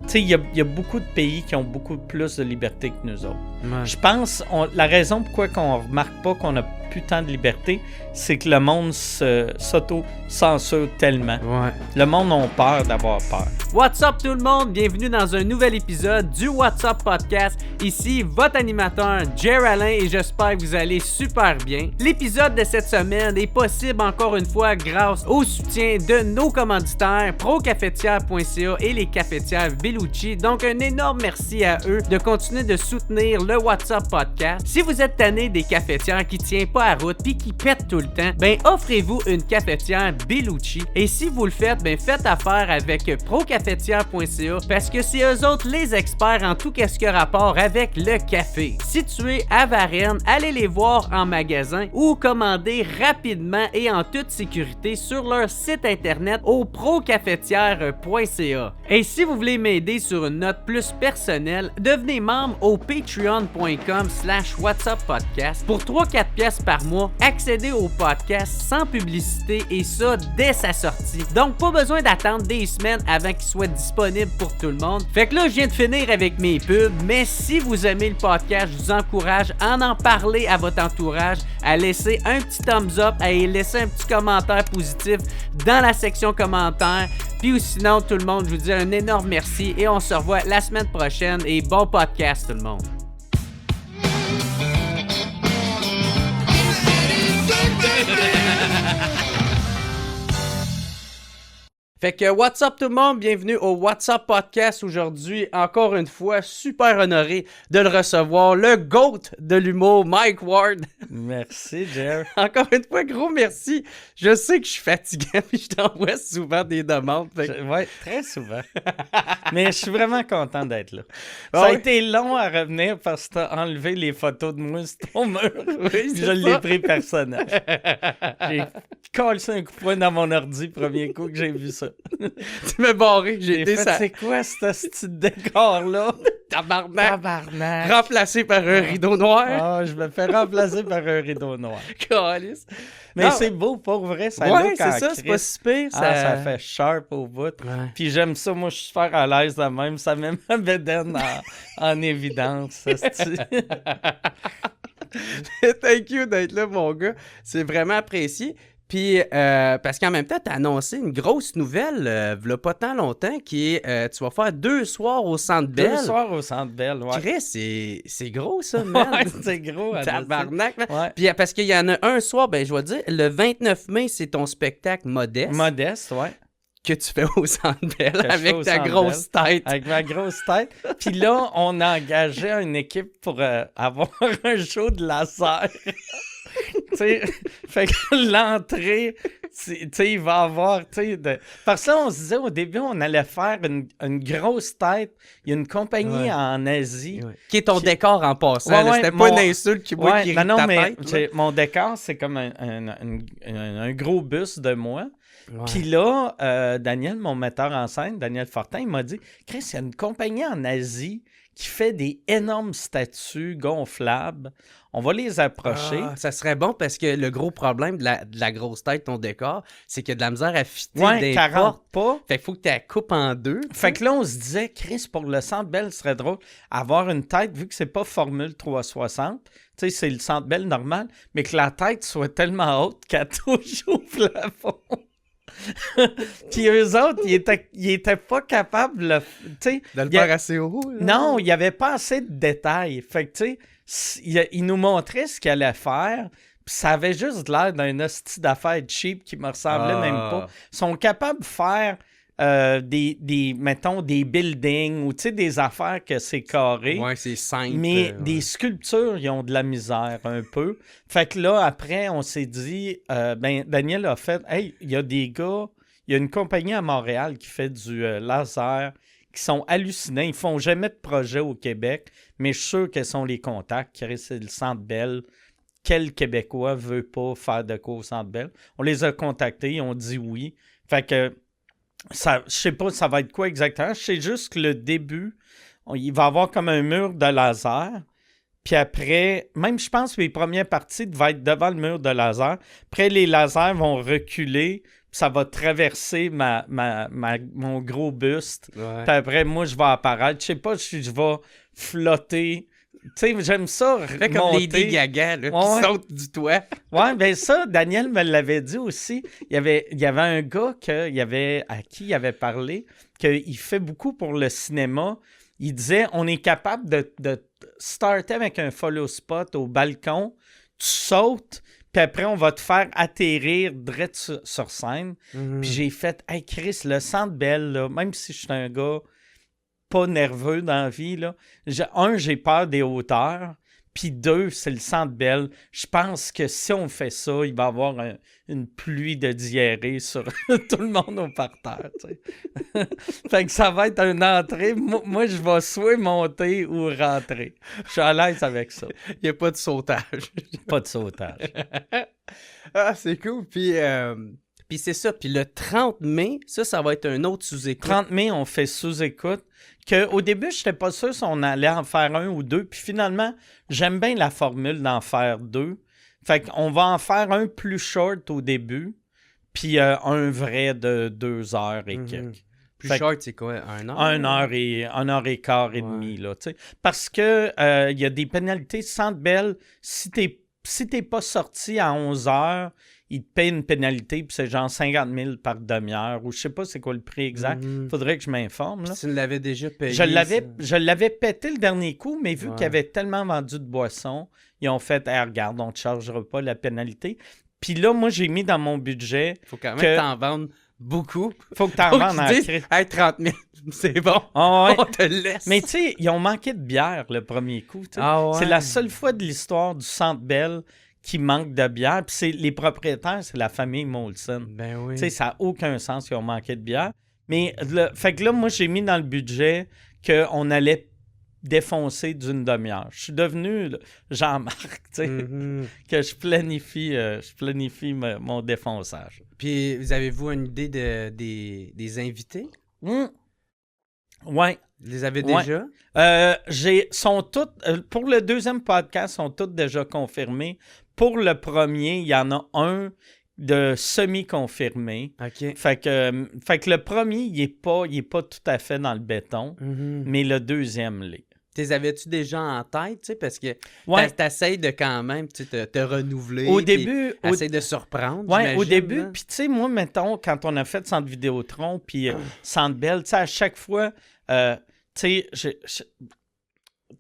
Tu sais, il y a beaucoup de pays qui ont beaucoup plus de liberté que nous autres. Ouais. Je pense, la raison pourquoi on remarque pas qu'on a plus tant de liberté, c'est que le monde s'auto-censure tellement. Ouais. Le monde a peur d'avoir peur. What's up tout le monde? Bienvenue dans un nouvel épisode du What's Up Podcast. Ici, votre animateur, Jer Alain, et j'espère que vous allez super bien. L'épisode de cette semaine est possible encore une fois grâce au soutien de nos commanditaires, procafetière.ca et les cafetières Bellucci. Donc, un énorme merci à eux de continuer de soutenir le What's Up Podcast. Si vous êtes tanné des cafetières qui tiennent pas à route puis qui pètent tout le temps, ben offrez-vous une cafetière Bellucci. Et si vous le faites, ben faites affaire avec procafetière.ca parce que c'est eux autres les experts en tout ce qui a rapport avec le café. Situés à Varennes, allez les voir en magasin ou commander rapidement et en toute sécurité sur leur site internet au procafetière.ca. Et si vous voulez m'aider sur une note plus personnelle, devenez membre au patreon.com/whatsuppodcast. Pour 3-4 pièces par mois, accédez au podcast sans publicité et ça dès sa sortie. Donc pas besoin d'attendre des semaines avant qu'il soit disponible pour tout le monde. Fait que là, je viens de finir avec mes pubs, mais si vous aimez le podcast, je vous encourage à en parler à votre entourage, à laisser un petit thumbs up, à y laisser un petit commentaire positif dans la section commentaires. Puis ou sinon, tout le monde, je vous dis un énorme merci et on se revoit la semaine prochaine et bon podcast tout le monde. Fait que what's up tout le monde, bienvenue au What's Up Podcast. Aujourd'hui, encore une fois, super honoré de le recevoir, le GOAT de l'humour, Mike Ward. Merci, Jer. Encore une fois, gros merci. Je sais que je suis fatigué puis je t'envoie souvent des demandes. Ouais, très souvent. Mais je suis vraiment content d'être là. Ça a été long à revenir parce que t'as enlevé les photos de moi sur ton mur. Oui, je l'ai pris personnel. J'ai collé un coup de poing dans mon ordi, premier coup que j'ai vu ça. Tu m'as barré, j'ai été ça. C'est quoi ce petit décor-là? Tabarnak. Remplacé par un rideau noir. Ah, je me fais remplacer par un rideau noir. Calice. Mais c'est beau, pour vrai. Ça ouais, c'est ça, c'est pas si pire. Ça fait sharp au bout. Ouais. Puis j'aime ça, moi, je suis super à l'aise de même. Ça met ma bédaine en évidence. Thank you d'être là, mon gars. C'est vraiment apprécié. Puis, parce qu'en même temps, tu as annoncé une grosse nouvelle, il y a pas tant longtemps, qui est, tu vas faire 2 soirs au Centre Bell. 2 soirs au Centre Bell, ouais. Chris, c'est gros, ça, man. Ouais, c'est gros. Tabarnak, man. Ouais. Puis, parce qu'il y en a un soir, ben je vais dire, le 29 mai, c'est ton spectacle Modeste. Modeste, ouais. Que tu fais au Centre Bell avec ta grosse tête. Avec ma grosse tête. Puis là, on a engagé une équipe pour avoir un show de laser. T'sais, fait que l'entrée, il va avoir, Parce que là, on se disait au début, on allait faire une grosse tête. Il y a une compagnie en Asie. Ouais. Qui est ton décor en passant. Ouais, c'était pas une insulte qui rit non, ta mais tête. mon décor, c'est comme un gros bus de moi. Ouais. Puis là, Daniel, mon metteur en scène, Daniel Fortin, il m'a dit « Chris, il y a une compagnie en Asie qui fait des énormes statues gonflables. On va les approcher. » Ça serait bon parce que le gros problème de la grosse tête de ton décor, c'est qu'il y a de la misère à fitter des 40 portes. pas. Fait qu'il faut que tu la coupes en deux. Fait que là, on se disait, Chris, pour le Centre Bell, ce serait drôle avoir une tête, vu que c'est pas Formule 360, tu sais, c'est le Centre Bell normal, mais que la tête soit tellement haute qu'elle touche au plafond. Puis eux autres, ils étaient pas capables de le faire assez haut. Là. Non, il n'y avait pas assez de détails. Fait que, tu sais, ils nous montraient ce qu'ils allaient faire. Puis ça avait juste l'air d'un hostie d'affaires cheap qui me ressemblait même pas. Ils sont capables de faire mettons, des buildings ou, tu sais, des affaires que c'est carré. Ouais, c'est simple. Mais des sculptures, ils ont de la misère un peu. Fait que là, après, on s'est dit, Daniel a fait, hey, il y a des gars, il y a une compagnie à Montréal qui fait du laser, qui sont hallucinants. Ils font jamais de projet au Québec, mais je suis sûr qu'ils sont les contacts. C'est le Centre Bell. Quel Québécois veut pas faire de cours au Centre Bell? On les a contactés, ils ont dit oui. Fait que, je sais pas ça va être quoi exactement. Je sais juste que le début, il va y avoir comme un mur de laser. Puis après, même je pense que les premières parties devaient être devant le mur de laser. Après, les lasers vont reculer ça va traverser mon gros buste. Ouais. Puis après, moi, je vais apparaître. Je sais pas si je vais flotter. Tu sais, j'aime ça Fait comme Lady Gaga, là, qui saute du toit. Ouais, ben ça, Daniel me l'avait dit aussi. Il y avait un gars à qui il avait parlé, qu'il fait beaucoup pour le cinéma. Il disait, on est capable de starter avec un follow spot au balcon, tu sautes, puis après, on va te faire atterrir direct sur scène. Puis j'ai fait, hey Chris, le Centre Bell, là, même si je suis un gars pas nerveux dans la vie, là, j'ai peur des hauteurs. Puis 2, c'est le Centre Bell. Je pense que si on fait ça, il va y avoir une pluie de diarrhée sur tout le monde au parterre. Tu sais. Fait que ça va être une entrée. Moi, je vais soit monter ou rentrer. Je suis à l'aise avec ça. Il n'y a pas de sautage. Pas de sautage. Ah, c'est cool. Puis c'est ça. Puis le 30 mai, ça va être un autre sous-écoute. 30 mai, on fait sous-écoute. Au début, je n'étais pas sûr si on allait en faire 1 ou 2. Puis finalement, j'aime bien la formule d'en faire 2. Fait qu'on va en faire un plus short au début, puis un vrai de 2 heures et quelques. Plus short, c'est quoi? 1 heure? 1 heure et quart et demie, là, tu sais. Parce que il y a des pénalités. Centre Bell, si t'es pas sorti à 11 heures, ils te payent une pénalité, puis c'est genre 50 000 par demi-heure, ou je sais pas c'est quoi le prix exact. Faudrait que je m'informe. Là. Tu l'avais déjà payé. Je l'avais pété le dernier coup, mais vu qu'il y avait tellement vendu de boissons, ils ont fait hey, regarde, on ne te chargera pas la pénalité. Puis là, moi, j'ai mis dans mon budget. Faut quand même t'en vendre beaucoup. Faut que t'en vendes en crise. Hey, 30 000, c'est bon. Oh, ouais. On te laisse. Mais tu sais, ils ont manqué de bière le premier coup. Ah ouais. C'est la seule fois de l'histoire du Centre Bell qui manque de bière. Puis les propriétaires, c'est la famille Molson. Ben oui. Tu sais, ça n'a aucun sens qu'ils ont manqué de bière. Mais fait que là, moi, j'ai mis dans le budget qu'on allait défoncer d'une demi-heure. Je suis devenu Jean-Marc, tu sais, que je planifie mon défonçage. Puis, avez-vous une idée des invités? Ouais. Vous les avez déjà? Sont toutes, pour le deuxième podcast, sont toutes déjà confirmées. Pour le premier, il y en a un de semi-confirmé. OK. Fait que le premier, il est pas tout à fait dans le béton, mais le deuxième l'est. T'es avais-tu déjà en tête, tu sais, parce que t'essayes de quand même te renouveler. Au début... T'essayes de surprendre, ouais, au début, puis tu sais, moi, mettons, quand on a fait Centre Vidéotron, puis Centre Bell, tu sais, à chaque fois, tu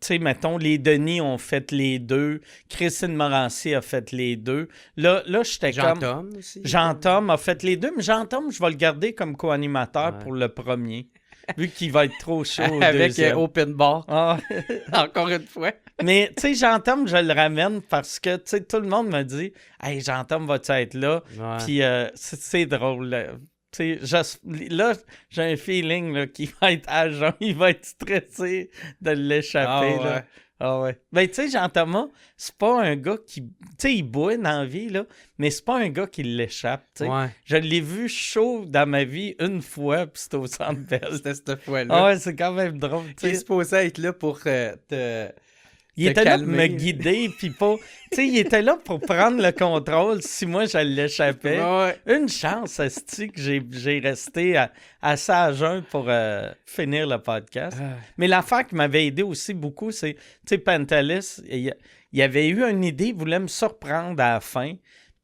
sais, mettons, les Denis ont fait les deux, Christine Morancy a fait les deux. Là j'étais comme... Jean-Tom aussi. Jean-Tom a fait les deux, mais Jean-Tom, je vais le garder comme co-animateur pour le premier. Vu qu'il va être trop chaud au avec Open Bar. Encore une fois. Mais, tu sais, Jean-Tom, je le ramène parce que, tu sais, tout le monde me dit « Hey, Jean-Tom, vas-tu être là? Ouais. » Puis, c'est drôle. Tu sais, là, j'ai un feeling là, qu'il va être à jeun. Il va être stressé de l'échapper. Ah, là. Ah ouais. Ben, tu sais, Jean-Thomas, c'est pas un gars qui... Tu sais, il boit dans la vie, là, mais c'est pas un gars qui l'échappe, tu sais. Ouais. Je l'ai vu chaud dans ma vie une fois, puis c'était au Centre Bell. C'était cette fois-là. Ah ouais, c'est quand même drôle, tu sais. Il est supposé être là pour il était là pour me guider, puis pas... Tu sais, il était là pour prendre le contrôle si moi, je l'échappais. Ouais. Une chance, esti, que j'ai resté assez à jeun pour finir le podcast. Mais l'affaire qui m'avait aidé aussi beaucoup, c'est... Tu sais, Pantelis, il avait eu une idée, il voulait me surprendre à la fin.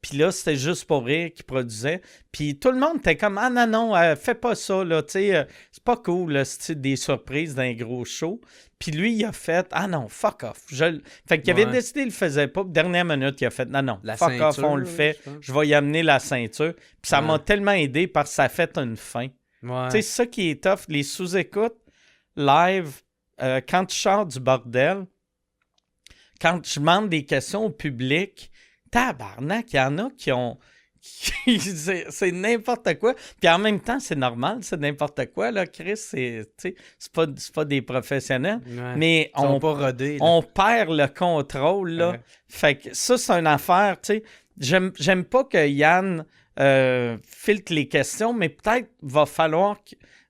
Puis là, c'était juste pour rire qu'il produisait. Puis tout le monde était comme « Ah non, fais pas ça, là, tu sais, c'est pas cool, là, c'est des surprises d'un gros show. » Puis lui, il a fait « Ah non, fuck off. » Fait qu'il avait décidé qu'il le faisait pas. Puis dernière minute, il a fait « Non, la fuck ceinture, off, on le fait. Je vais y amener la ceinture. » Puis ça m'a tellement aidé parce que ça a fait une fin. Ouais. Tu sais, c'est ça qui est tough. Les sous-écoutes live, quand tu sors du bordel, quand je demande des questions au public, tabarnak, il y en a qui ont... c'est n'importe quoi. Puis en même temps, c'est normal, c'est n'importe quoi, là, Chris. C'est pas des professionnels. Ouais. Mais ils sont pas rodés, on perd le contrôle, là. Ouais. Fait que ça, c'est une affaire, tu sais. J'aime pas que Yann filtre les questions, mais peut-être va falloir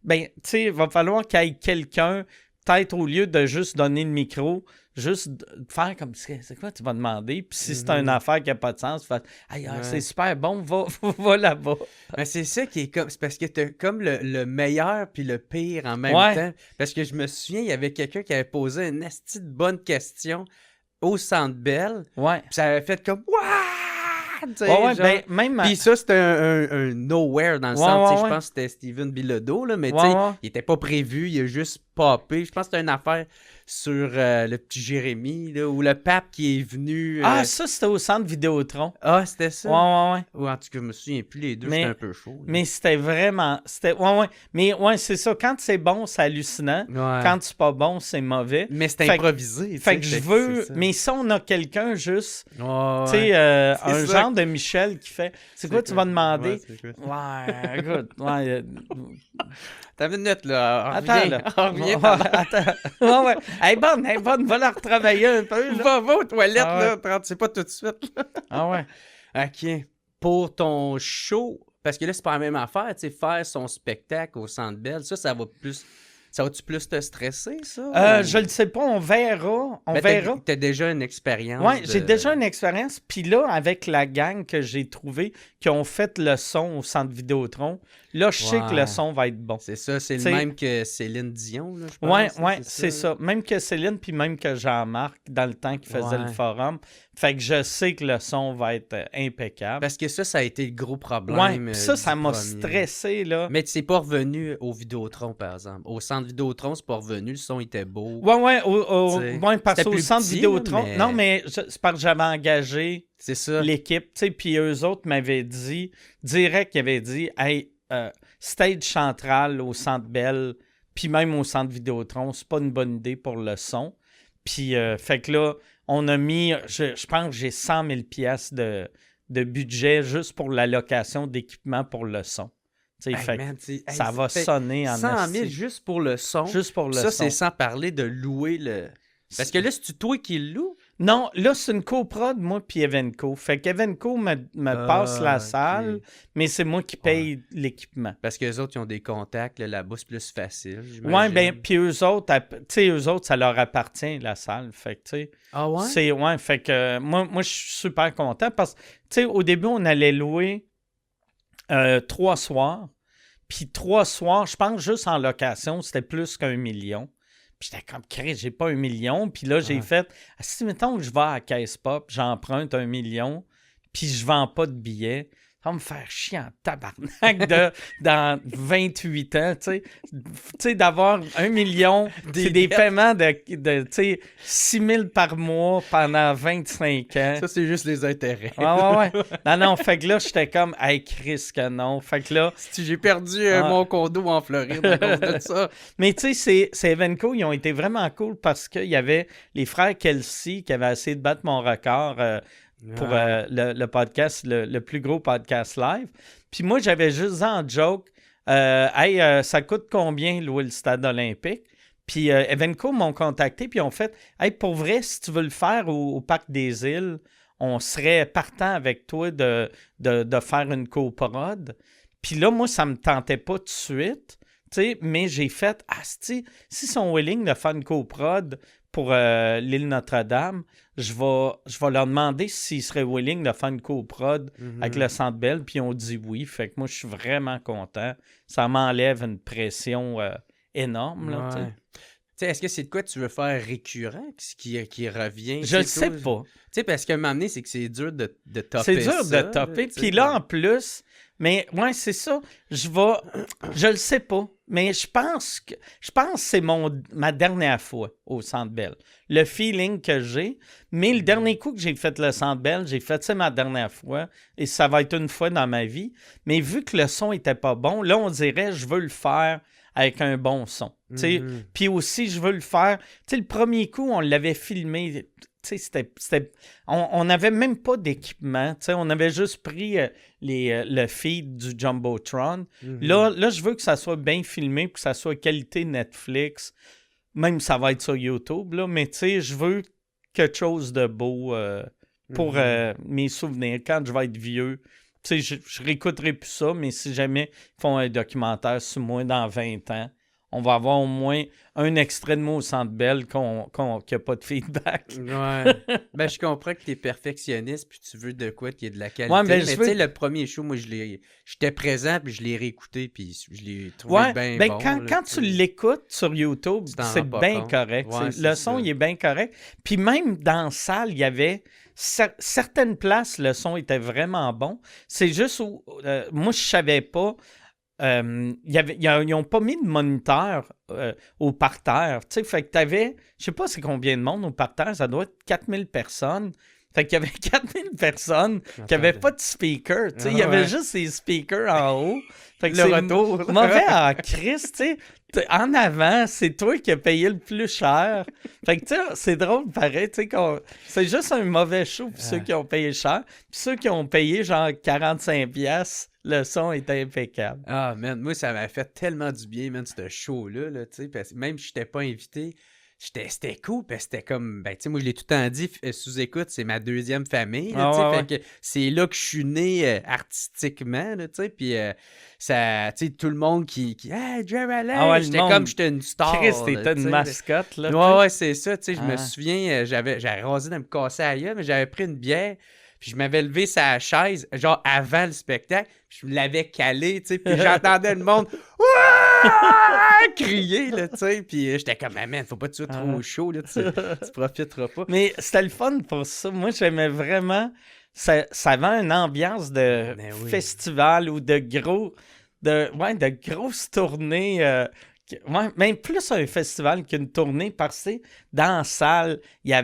va falloir qu'il y ait quelqu'un peut-être au lieu de juste donner le micro, juste faire comme c'est quoi tu vas demander. Puis si c'est une affaire qui n'a pas de sens, tu fais c'est super bon, va là-bas. Mais c'est ça qui est comme. C'est parce que t'as comme le meilleur puis le pire en même temps. Parce que je me souviens, il y avait quelqu'un qui avait posé une asti de bonne question au Centre Bell. Ouais. Puis ça avait fait comme même puis ça, c'était un nowhere dans le sens. Je pense que c'était Steven Bilodeau, là, mais il était pas prévu, il a juste popé. Je pense que c'était une affaire sur le petit Jérémy, là, ou le pape qui est venu. Ça, c'était au centre Vidéotron. Ah, c'était ça? Ouais. Ou en tout cas, je me souviens plus, les deux, c'était un peu chaud. Là. Mais c'était vraiment... Mais c'est ça, quand c'est bon, c'est hallucinant. Ouais. Quand c'est pas bon, c'est mauvais. Mais c'est improvisé. Fait que je veux... Mais si on a quelqu'un juste... tu sais, un genre de Michel qui fait... C'est quoi tu vas demander? Ouais, écoute... T'as une minute, là. Attends. Ouais. Elle est bonne. Va la retravailler un peu. Va aux toilettes, là. C'est pas tout de suite. Ah ouais. OK. Pour ton show, parce que là, c'est pas la même affaire, tu sais, faire son spectacle au Centre Bell, ça va plus... Ça va-tu plus te stresser, ça? Je le sais pas, on verra. T'as déjà une expérience. Oui, j'ai déjà une expérience. Puis là, avec la gang que j'ai trouvée, qui ont fait le son au Centre Vidéotron, là, je sais que le son va être bon. C'est ça, c'est le même que Céline Dion, là, je pense. Oui, c'est ça. Même que Céline, puis même que Jean-Marc, dans le temps qu'il faisait le forum. Fait que je sais que le son va être impeccable. Parce que ça a été le gros problème. Oui, ça m'a stressé, là. Mais tu sais pas revenu au Vidéotron, par exemple. Au Centre Vidéotron, c'est pas revenu, le son était beau. Oui, parce qu'au Centre Vidéotron... Mais... Non, mais c'est parce que j'avais engagé l'équipe, tu sais, puis eux autres m'avaient dit, direct, ils avaient dit, hey, stage central au Centre Bell, puis même au Centre Vidéotron, c'est pas une bonne idée pour le son. Puis, fait que là, on a mis, je pense que j'ai 100 000 piastres de budget juste pour la location d'équipement pour le son. Ça va sonner en 100 000 juste pour le son. Juste pour le son. Ça, c'est sans parler de louer le... Parce que là, c'est-tu toi qui le loue? Non, là, c'est une coprod, moi, puis Evenco. Fait qu'Evenco me passe la salle, mais c'est moi qui paye l'équipement. Parce que les autres, ils ont des contacts, là-bas, c'est plus facile. Oui, bien, puis eux autres, ça leur appartient, la salle. Fait que, tu sais. Ah ouais? Fait que moi, je suis super content parce que, tu sais, au début, on allait louer 3 soirs. Puis 3 soirs, je pense, juste en location, c'était plus qu'1 million. Puis j'étais comme, j'ai pas 1 million. Puis là, j'ai fait, si mettons que je vais à Caisse Pop, j'emprunte 1 million, puis je vends pas de billets, ça va me faire chier en tabarnak dans 28 ans, tu sais, d'avoir 1 million, c'est des paiements de 6 000 par mois pendant 25 ans. Ça, c'est juste les intérêts. Ouais. Non, fait que là, j'étais comme, hey, Chris, que non. Fait que là... J'ai perdu mon condo en Floride à cause de ça. Mais tu sais, ces Evenco, ils ont été vraiment cool parce qu'il y avait les frères Kelsey qui avaient essayé de battre mon record... pour le podcast, le plus gros podcast live. Puis moi, j'avais juste dit en joke, ça coûte combien louer le stade olympique? Puis Evenco m'ont contacté, puis ont fait, hey, pour vrai, si tu veux le faire au Parc des Îles, on serait partant avec toi de faire une coprod. Puis là, moi, ça me tentait pas tout de suite, mais j'ai fait, s'ils sont willing de faire une coprod pour l'île Notre-Dame, je vais leur demander s'ils seraient willing de faire une coprod avec le Centre Bell, puis on dit oui. Fait que moi, je suis vraiment content. Ça m'enlève une pression énorme. Là, est-ce que c'est de quoi tu veux faire récurrent, qui revient? Je ne sais pas. Parce qu'à un moment donné, c'est que c'est dur de topper. C'est dur de topper. Puis là, en plus... Mais ouais, c'est ça. Je le sais pas. Mais je pense que c'est ma dernière fois au Centre Bell. Le feeling que j'ai. Mais le dernier coup que j'ai fait le Centre Bell, j'ai fait ça ma dernière fois. Et ça va être une fois dans ma vie. Mais vu que le son était pas bon, là, on dirait je veux le faire avec un bon son. Puis aussi, je veux le faire. Le premier coup, on l'avait filmé. On n'avait même pas d'équipement. On avait juste pris le feed du Jumbotron. Là, je veux que ça soit bien filmé, que ça soit qualité Netflix. Même ça va être sur YouTube. Là, mais je veux quelque chose de beau pour mes souvenirs. Quand je vais être vieux, je réécouterai plus ça, mais si jamais ils font un documentaire sur moi dans 20 ans, on va avoir au moins un extrait de moi au Centre Bell qui n'a pas de feedback. Ouais. Ben, je comprends que tu es perfectionniste puis tu veux de quoi qu'il y ait de la qualité. Ouais, mais mais tu sais, le premier show, moi, j'étais présent puis je l'ai réécouté puis je l'ai trouvé bien ben, bon. Quand tu l'écoutes sur YouTube, c'est bien correct. Ouais, le son, il est bien correct. Puis même dans la salle, il y avait certaines places, le son était vraiment bon. C'est juste où, moi, je savais pas. Ils n'ont pas mis de moniteur au parterre. Tu sais, fait que t'avais, je sais pas c'est combien de monde au parterre, ça doit être 4000 personnes. Fait qu'il y avait 4000 personnes qui n'avaient pas de speaker. Tu sais, il y avait juste ces speakers en haut. Fait que le retour. Mauvais en Christ, tu sais. En avant, c'est toi qui as payé le plus cher. Fait que, tu sais, c'est drôle, pareil, tu sais, c'est juste un mauvais show pour ceux qui ont payé cher. Puis ceux qui ont payé genre 45$, le son était impeccable. Ah, man, moi, ça m'a fait tellement du bien, man, ce show-là, là, tu sais, parce que même si je n'étais pas invité, c'était cool, parce que c'était comme, ben, tu sais, moi, je l'ai tout le temps dit, sous-écoute, c'est ma deuxième famille, là, tu sais, fait que c'est là que je suis né artistiquement, là, tu sais, puis ça, tu sais, tout le monde qui hey, Jerry Allen, j'étais une star. Chris, t'étais une mascotte, là. Ouais, c'est ça, tu sais, je me souviens, j'avais rasé de me casser à la gueule, mais j'avais pris une bière, puis je m'avais levé sa chaise, genre avant le spectacle, puis je me l'avais calé, tu sais, puis j'entendais le monde crier, là, tu sais, puis j'étais comme, ah, man, faut pas que tu sois trop chaud, là, tu profiteras pas. Mais c'était le fun pour ça. Moi, j'aimais vraiment, ça avait une ambiance de festival ou de grosses tournées. Même plus un festival qu'une tournée, parce que dans la salle, il y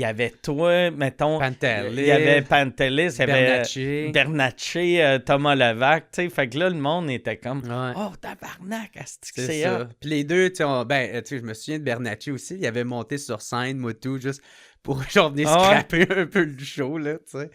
avait toi, mettons, il y avait Pantelis, il y avait Bernatchez, Thomas Levac, tu sais, fait que là, le monde était comme « Oh, tabarnak, c'est ça! » Puis les deux, tu sais, je me souviens de Bernatchez aussi, il avait monté sur scène, moi tout, juste pour genre venir scraper un peu le show, là, tu sais.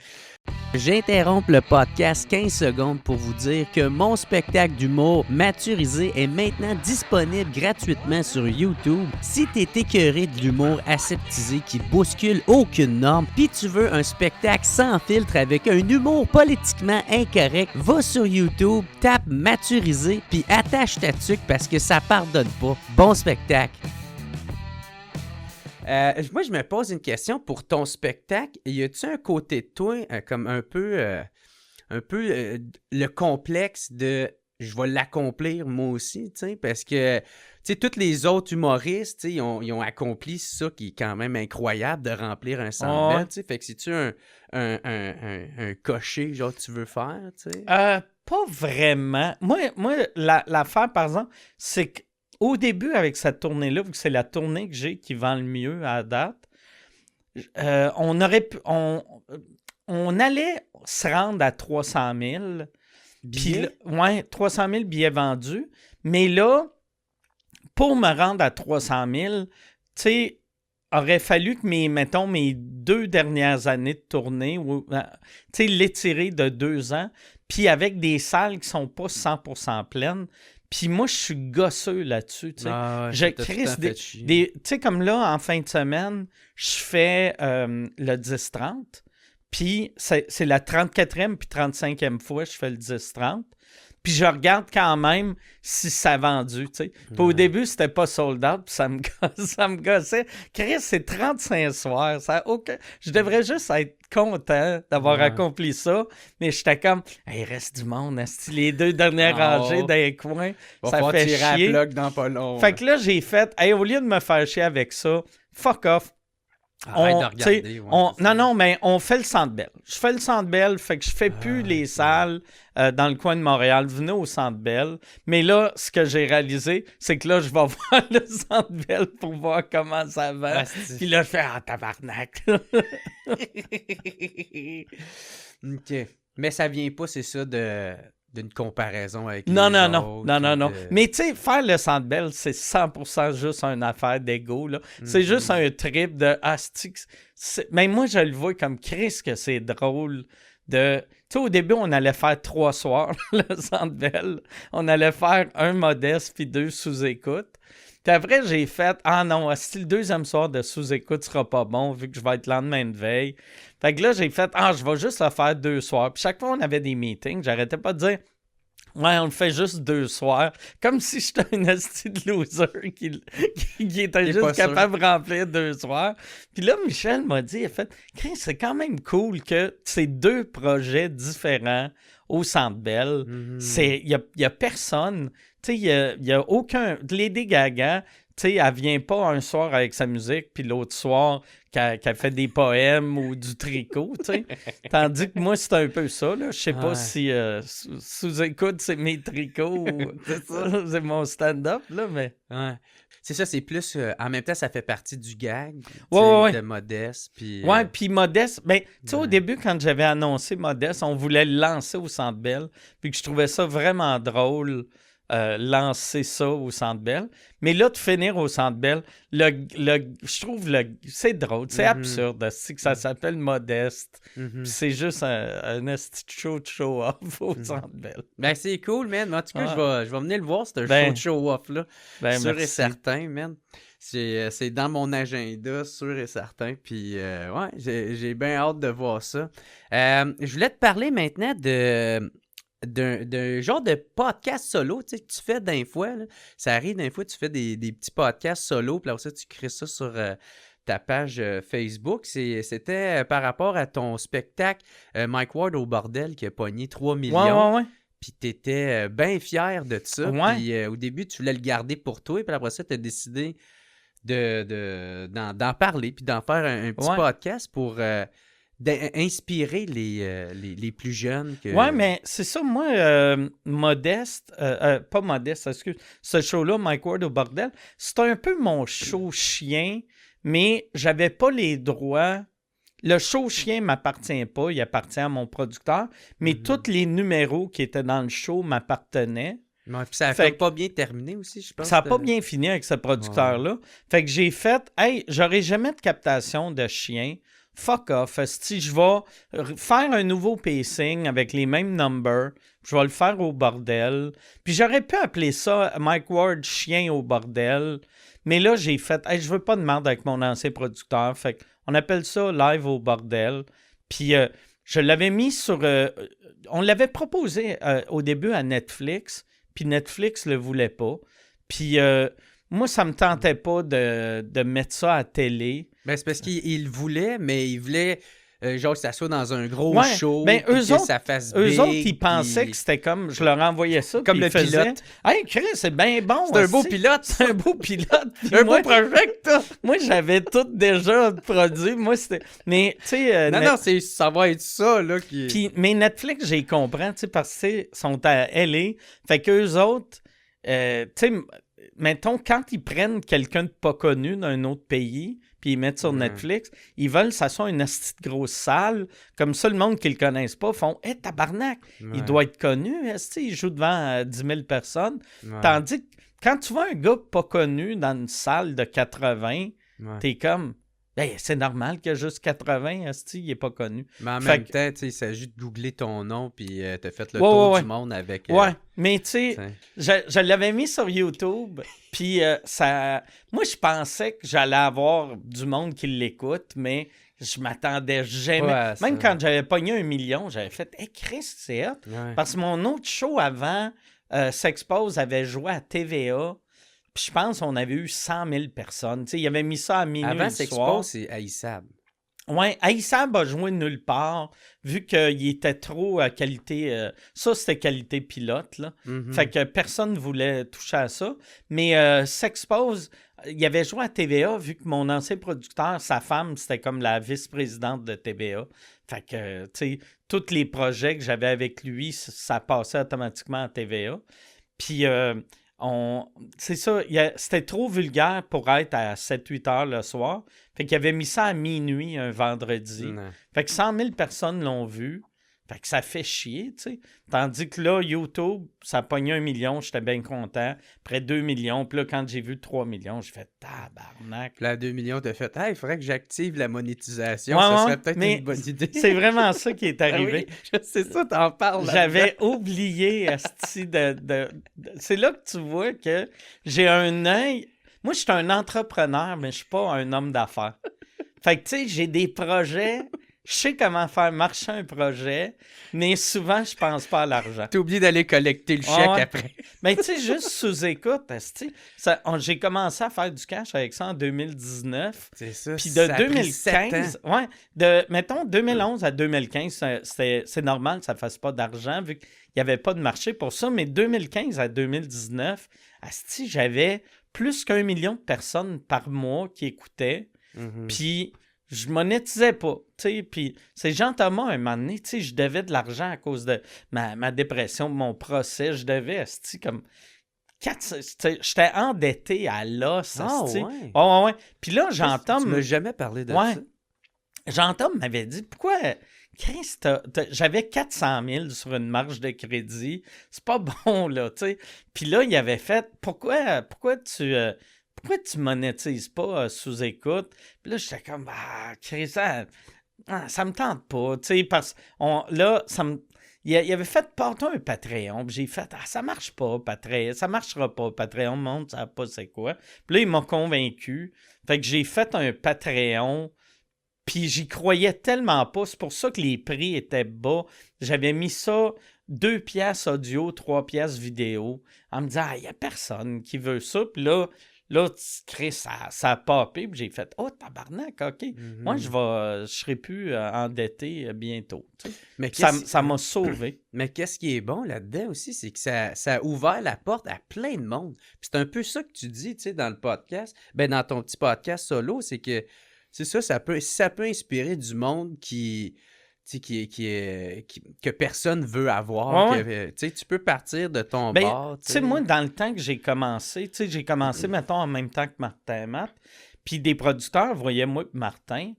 J'interromps le podcast 15 secondes pour vous dire que mon spectacle d'humour Maturisé est maintenant disponible gratuitement sur YouTube. Si t'es écœuré de l'humour aseptisé qui bouscule aucune norme, pis tu veux un spectacle sans filtre avec un humour politiquement incorrect, va sur YouTube, tape Maturisé, puis attache ta tuque parce que ça pardonne pas. Bon spectacle! Moi, je me pose une question pour ton spectacle. Y a-tu un côté de toi comme un peu le complexe de je vais l'accomplir moi aussi, tu sais, parce que tu sais, tous les autres humoristes, tu sais, ils ont accompli ça qui est quand même incroyable de remplir un Centre Bell, tu sais, fait que c'est-tu un cocher, genre, tu veux faire, tu sais? Pas vraiment. Moi l'affaire, par exemple, c'est que au début, avec cette tournée-là, vu que c'est la tournée que j'ai qui vend le mieux à date, on allait se rendre à 300 000. Billets? Ouais, 300 000 billets vendus. Mais là, pour me rendre à 300 000, tu sais, aurait fallu que mes 2 dernières années de tournée, tu sais, l'étirer de 2 ans, puis avec des salles qui sont pas 100% pleines. Puis moi, je suis gosseux là-dessus, tu sais. Je crisse tu sais, comme là, en fin de semaine, je fais le 10-30, puis c'est la 34e puis 35e fois que je fais le 10-30. Puis je regarde quand même si ça a vendu, tu sais. Puis au début, c'était pas sold out, puis ça me gossait. Chris, c'est 35 soirs. Je devrais juste être content d'avoir accompli ça, mais j'étais comme, il reste du monde, les 2 dernières rangées dans les coins, ça fait chier. Plug dans pas long. Fait que là, j'ai fait, au lieu de me faire chier avec ça, fuck off. Arrête de regarder. Non, mais on fait le Centre Bell. Je fais le Centre Bell, fait que je fais plus les salles dans le coin de Montréal. Venez au Centre Bell. Mais là, ce que j'ai réalisé, c'est que là, je vais voir le Centre Bell pour voir comment ça va. Puis là, je fais « tabarnak! » OK. Mais ça vient pas, c'est ça, d'une comparaison avec non. autres. Mais tu sais, faire le Centre Bell, c'est 100% juste une affaire d'ego, là. C'est juste un trip de mais moi, je le vois comme Chris que c'est drôle de... Tu sais, au début, on allait faire 3 soirs, le Centre Bell. On allait faire un modeste puis 2 sous-écoute. Puis après, j'ai fait « Ah non, si le 2e soir de sous-écoute sera pas bon, vu que je vais être lendemain de veille. » Fait que là, j'ai fait « Ah, je vais juste le faire 2 soirs. » Puis chaque fois, on avait des meetings. J'arrêtais pas de dire Ouais, on le fait juste 2 soirs. Comme si j'étais un esti de loser qui était Qui est pas juste capable de remplir 2 soirs. Puis là, Michel m'a dit, il a fait, Chris, c'est quand même cool que ces 2 projets différents au Centre Bell, il y a personne, tu sais, il y a aucun... Lady Gaga, tu sais, elle vient pas un soir avec sa musique, puis l'autre soir, qu'elle fait des poèmes ou du tricot, tu sais. Tandis que moi, c'est un peu ça, là. Je sais pas si sous-écoute, c'est mes tricots ou c'est mon stand-up, là, mais... Ouais. C'est ça, c'est plus... en même temps, ça fait partie du gag Ouais. de Modeste. Puis, ouais, puis Modeste, ben, tu sais, au début, quand j'avais annoncé Modeste, on voulait le lancer au Centre Bell, puis que je trouvais ça vraiment drôle, lancer ça au Centre Bell. Mais là, de finir au Centre Bell, je trouve c'est drôle, c'est absurde, c'est que ça s'appelle Modeste, puis c'est juste un esti de show-off au Centre Bell. Ben, c'est cool, man. En tout cas, je vais venir le voir, ce show-off-là. Ben, sûr merci. et certain, man. C'est dans mon agenda, sûr et certain. Puis, ouais, j'ai bien hâte de voir ça. Je voulais te parler maintenant d'un genre de podcast solo, tu sais, que tu fais d'un fois. Là. Ça arrive d'un fois, tu fais des petits podcasts solo, puis après ça, tu crées ça sur ta page Facebook. C'était par rapport à ton spectacle Mike Ward au bordel qui a pogné 3 millions. Ouais. Puis t'étais bien fier de ça. Ouais. Puis au début, tu voulais le garder pour toi, et puis après ça, tu as décidé d'en parler, puis d'en faire un petit podcast pour... d'inspirer les plus jeunes. Ouais, mais c'est ça, moi, Modeste, pas Modeste, excuse, ce show-là, Mike Ward au bordel, c'est un peu mon show chien, mais j'avais pas les droits. Le show chien m'appartient pas, il appartient à mon producteur, mais tous les numéros qui étaient dans le show m'appartenaient. Ouais, puis ça a pas bien terminé aussi, je pense. Ça n'a pas bien fini avec ce producteur-là. Fait que j'ai fait, hey, j'aurai jamais de captation de chien. Fuck off. Si je vais faire un nouveau pacing avec les mêmes numbers, je vais le faire au bordel. Puis j'aurais pu appeler ça Mike Ward chien au bordel. Mais là, j'ai fait, hey, je veux pas de merde avec mon ancien producteur. Fait qu'on appelle ça live au bordel. Puis je l'avais mis sur... on l'avait proposé au début à Netflix. Puis Netflix le voulait pas. Puis moi, ça me tentait pas de mettre ça à télé. Ben, c'est parce qu'il voulait, mais il voulait genre que ça soit dans un gros show, ben, que ça fasse big. Eux autres, ils pensaient que c'était comme... Je leur envoyais ça, comme le pilote. Hey, Chris, c'est bien bon. C'est un beau pilote. C'est un beau pilote. Un beau projet, moi, j'avais tout déjà produit. Moi, c'était... Mais, tu sais... non, ça va être ça, là, qui... Puis, mais Netflix, j'y comprends, tu sais, parce qu'ils sont à LA. Fait qu'eux autres, tu sais... Mettons, quand ils prennent quelqu'un de pas connu d'un autre pays, puis ils mettent sur Netflix, ils veulent que ça soit une petite grosse salle. Comme ça, le monde qui le connaissent pas font « Hé, tabarnak, il doit être connu, il joue devant 10 000 personnes. » Tandis que quand tu vois un gars pas connu dans une salle de 80, t'es comme... Ben, c'est normal qu'il y a juste 80, il n'est pas connu. Mais en même temps, il s'agit de googler ton nom, puis t'as fait le tour du monde avec... Ouais, mais tu sais, je l'avais mis sur YouTube, puis ça... Moi, je pensais que j'allais avoir du monde qui l'écoute, mais je m'attendais jamais. Même quand j'avais pogné 1 million, j'avais fait « Hey, Chris, c'est hot! » Parce que mon autre show avant, S'Expose, avait joué à TVA. Puis je pense qu'on avait eu 100 000 personnes. T'sais, il avait mis ça à minuit avant le soir. Avant c'est haïssable. Oui, haïssable a joué nulle part, vu qu'il était trop à qualité... ça, c'était qualité pilote, là. Fait que personne ne voulait toucher à ça. Mais S'Expose, il avait joué à TVA, vu que mon ancien producteur, sa femme, c'était comme la vice-présidente de TVA. Fait que, tu sais, tous les projets que j'avais avec lui, ça passait automatiquement à TVA. Puis... c'est ça, c'était trop vulgaire pour être à 7-8 heures le soir. Fait qu'il avait mis ça à minuit un vendredi. Fait que 100 000 personnes l'ont vu. Fait que ça fait chier, tu sais. Tandis que là, YouTube, ça a pogné 1 million, j'étais bien content. Après 2 millions, puis là, quand j'ai vu 3 millions, j'ai fait tabarnak. Puis là, 2 millions, t'as fait, il faudrait que j'active la monétisation. Ça serait peut-être une bonne idée. C'est vraiment ça qui est arrivé. Oui, c'est ça, t'en parles. J'avais oublié, asti, c'est là que tu vois que j'ai un œil. Moi, je suis un entrepreneur, mais je suis pas un homme d'affaires. Fait que, tu sais, j'ai des projets je sais comment faire marcher un projet, mais souvent, je pense pas à l'argent. T'as oublié d'aller collecter le chèque après. Mais tu sais, juste sous-écoute, j'ai commencé à faire du cash avec ça en 2019. C'est ça. Puis de 2015, mettons 2011 à 2015, c'est normal que ça ne fasse pas d'argent vu qu'il n'y avait pas de marché pour ça. Mais 2015 à 2019, asti, j'avais plus qu'1 million de personnes par mois qui écoutaient. Puis je monétisais pas, tu sais, puis c'est Jean-Thomas, un moment donné, tu sais, je devais de l'argent à cause de ma dépression, de mon procès, je devais, asti, comme 4, j'étais endetté à l'os, asti. Ouais. Puis là, Tu m'as jamais parlé de ça. Jean-Thomas m'avait dit, pourquoi, Chris, j'avais 400 000 sur une marge de crédit, c'est pas bon, là, tu sais. Puis là, il avait fait, pourquoi tu monétises pas sous écoute? Puis là, j'étais comme, Chris, ça me tente pas, tu sais, parce que là, il avait fait porter un Patreon, puis j'ai fait, ça marche pas, Patreon, ça marchera pas, Patreon, le monde, ça pas c'est quoi. Puis là, il m'a convaincu, fait que j'ai fait un Patreon, puis j'y croyais tellement pas, c'est pour ça que les prix étaient bas. J'avais mis ça 2 piastres audio, 3 piastres vidéo, en me disant, il y a personne qui veut ça, puis là, ça a popé, puis j'ai fait « Oh, tabarnak, OK. Moi, je serai plus endetté bientôt. » Mais ça m'a sauvé. Mais qu'est-ce qui est bon là-dedans aussi, c'est que ça a ouvert la porte à plein de monde. Puis c'est un peu ça que tu dis, tu sais, dans le podcast, dans ton petit podcast solo, c'est que, c'est ça, ça peut inspirer du monde que personne veut avoir. Tu peux partir de ton bord. Tu sais, moi, dans le temps que j'ai commencé, mettons, en même temps que Martin Matt, puis des producteurs voyaient moi et Martin,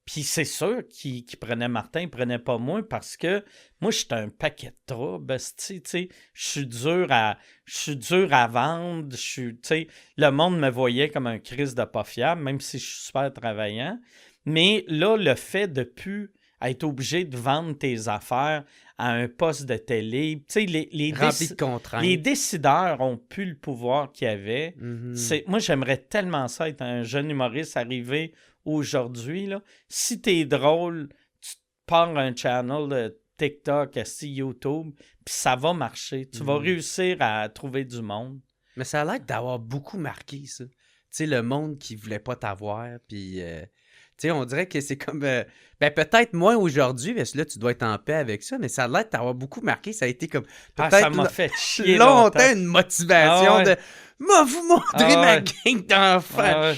puis c'est sûr qu'ils prenaient Martin, ils prenaient pas moi, parce que moi, j'étais un paquet de troubles, tu sais, je suis dur à vendre, le monde me voyait comme un Christ de pas fiable, même si je suis super travaillant, mais là, le fait de plus être obligé de vendre tes affaires à un poste de télé. Tu sais, rempli de contraintes. Les décideurs ont plus le pouvoir qu'ils avaient. Moi, j'aimerais tellement ça être un jeune humoriste arrivé aujourd'hui. Là. Si t'es drôle, tu pars un channel de TikTok, YouTube, puis ça va marcher. Tu vas réussir à trouver du monde. Mais ça a l'air d'avoir beaucoup marqué, ça. Tu sais, le monde qui voulait pas t'avoir, puis... Tu sais, on dirait que c'est comme... peut-être moins aujourd'hui, parce que là, tu dois être en paix avec ça, mais ça a l'air de t'avoir beaucoup marqué. Ça a été comme... ça m'a fait chier longtemps une motivation de... Moi, vous montrer ma gang d'enfants.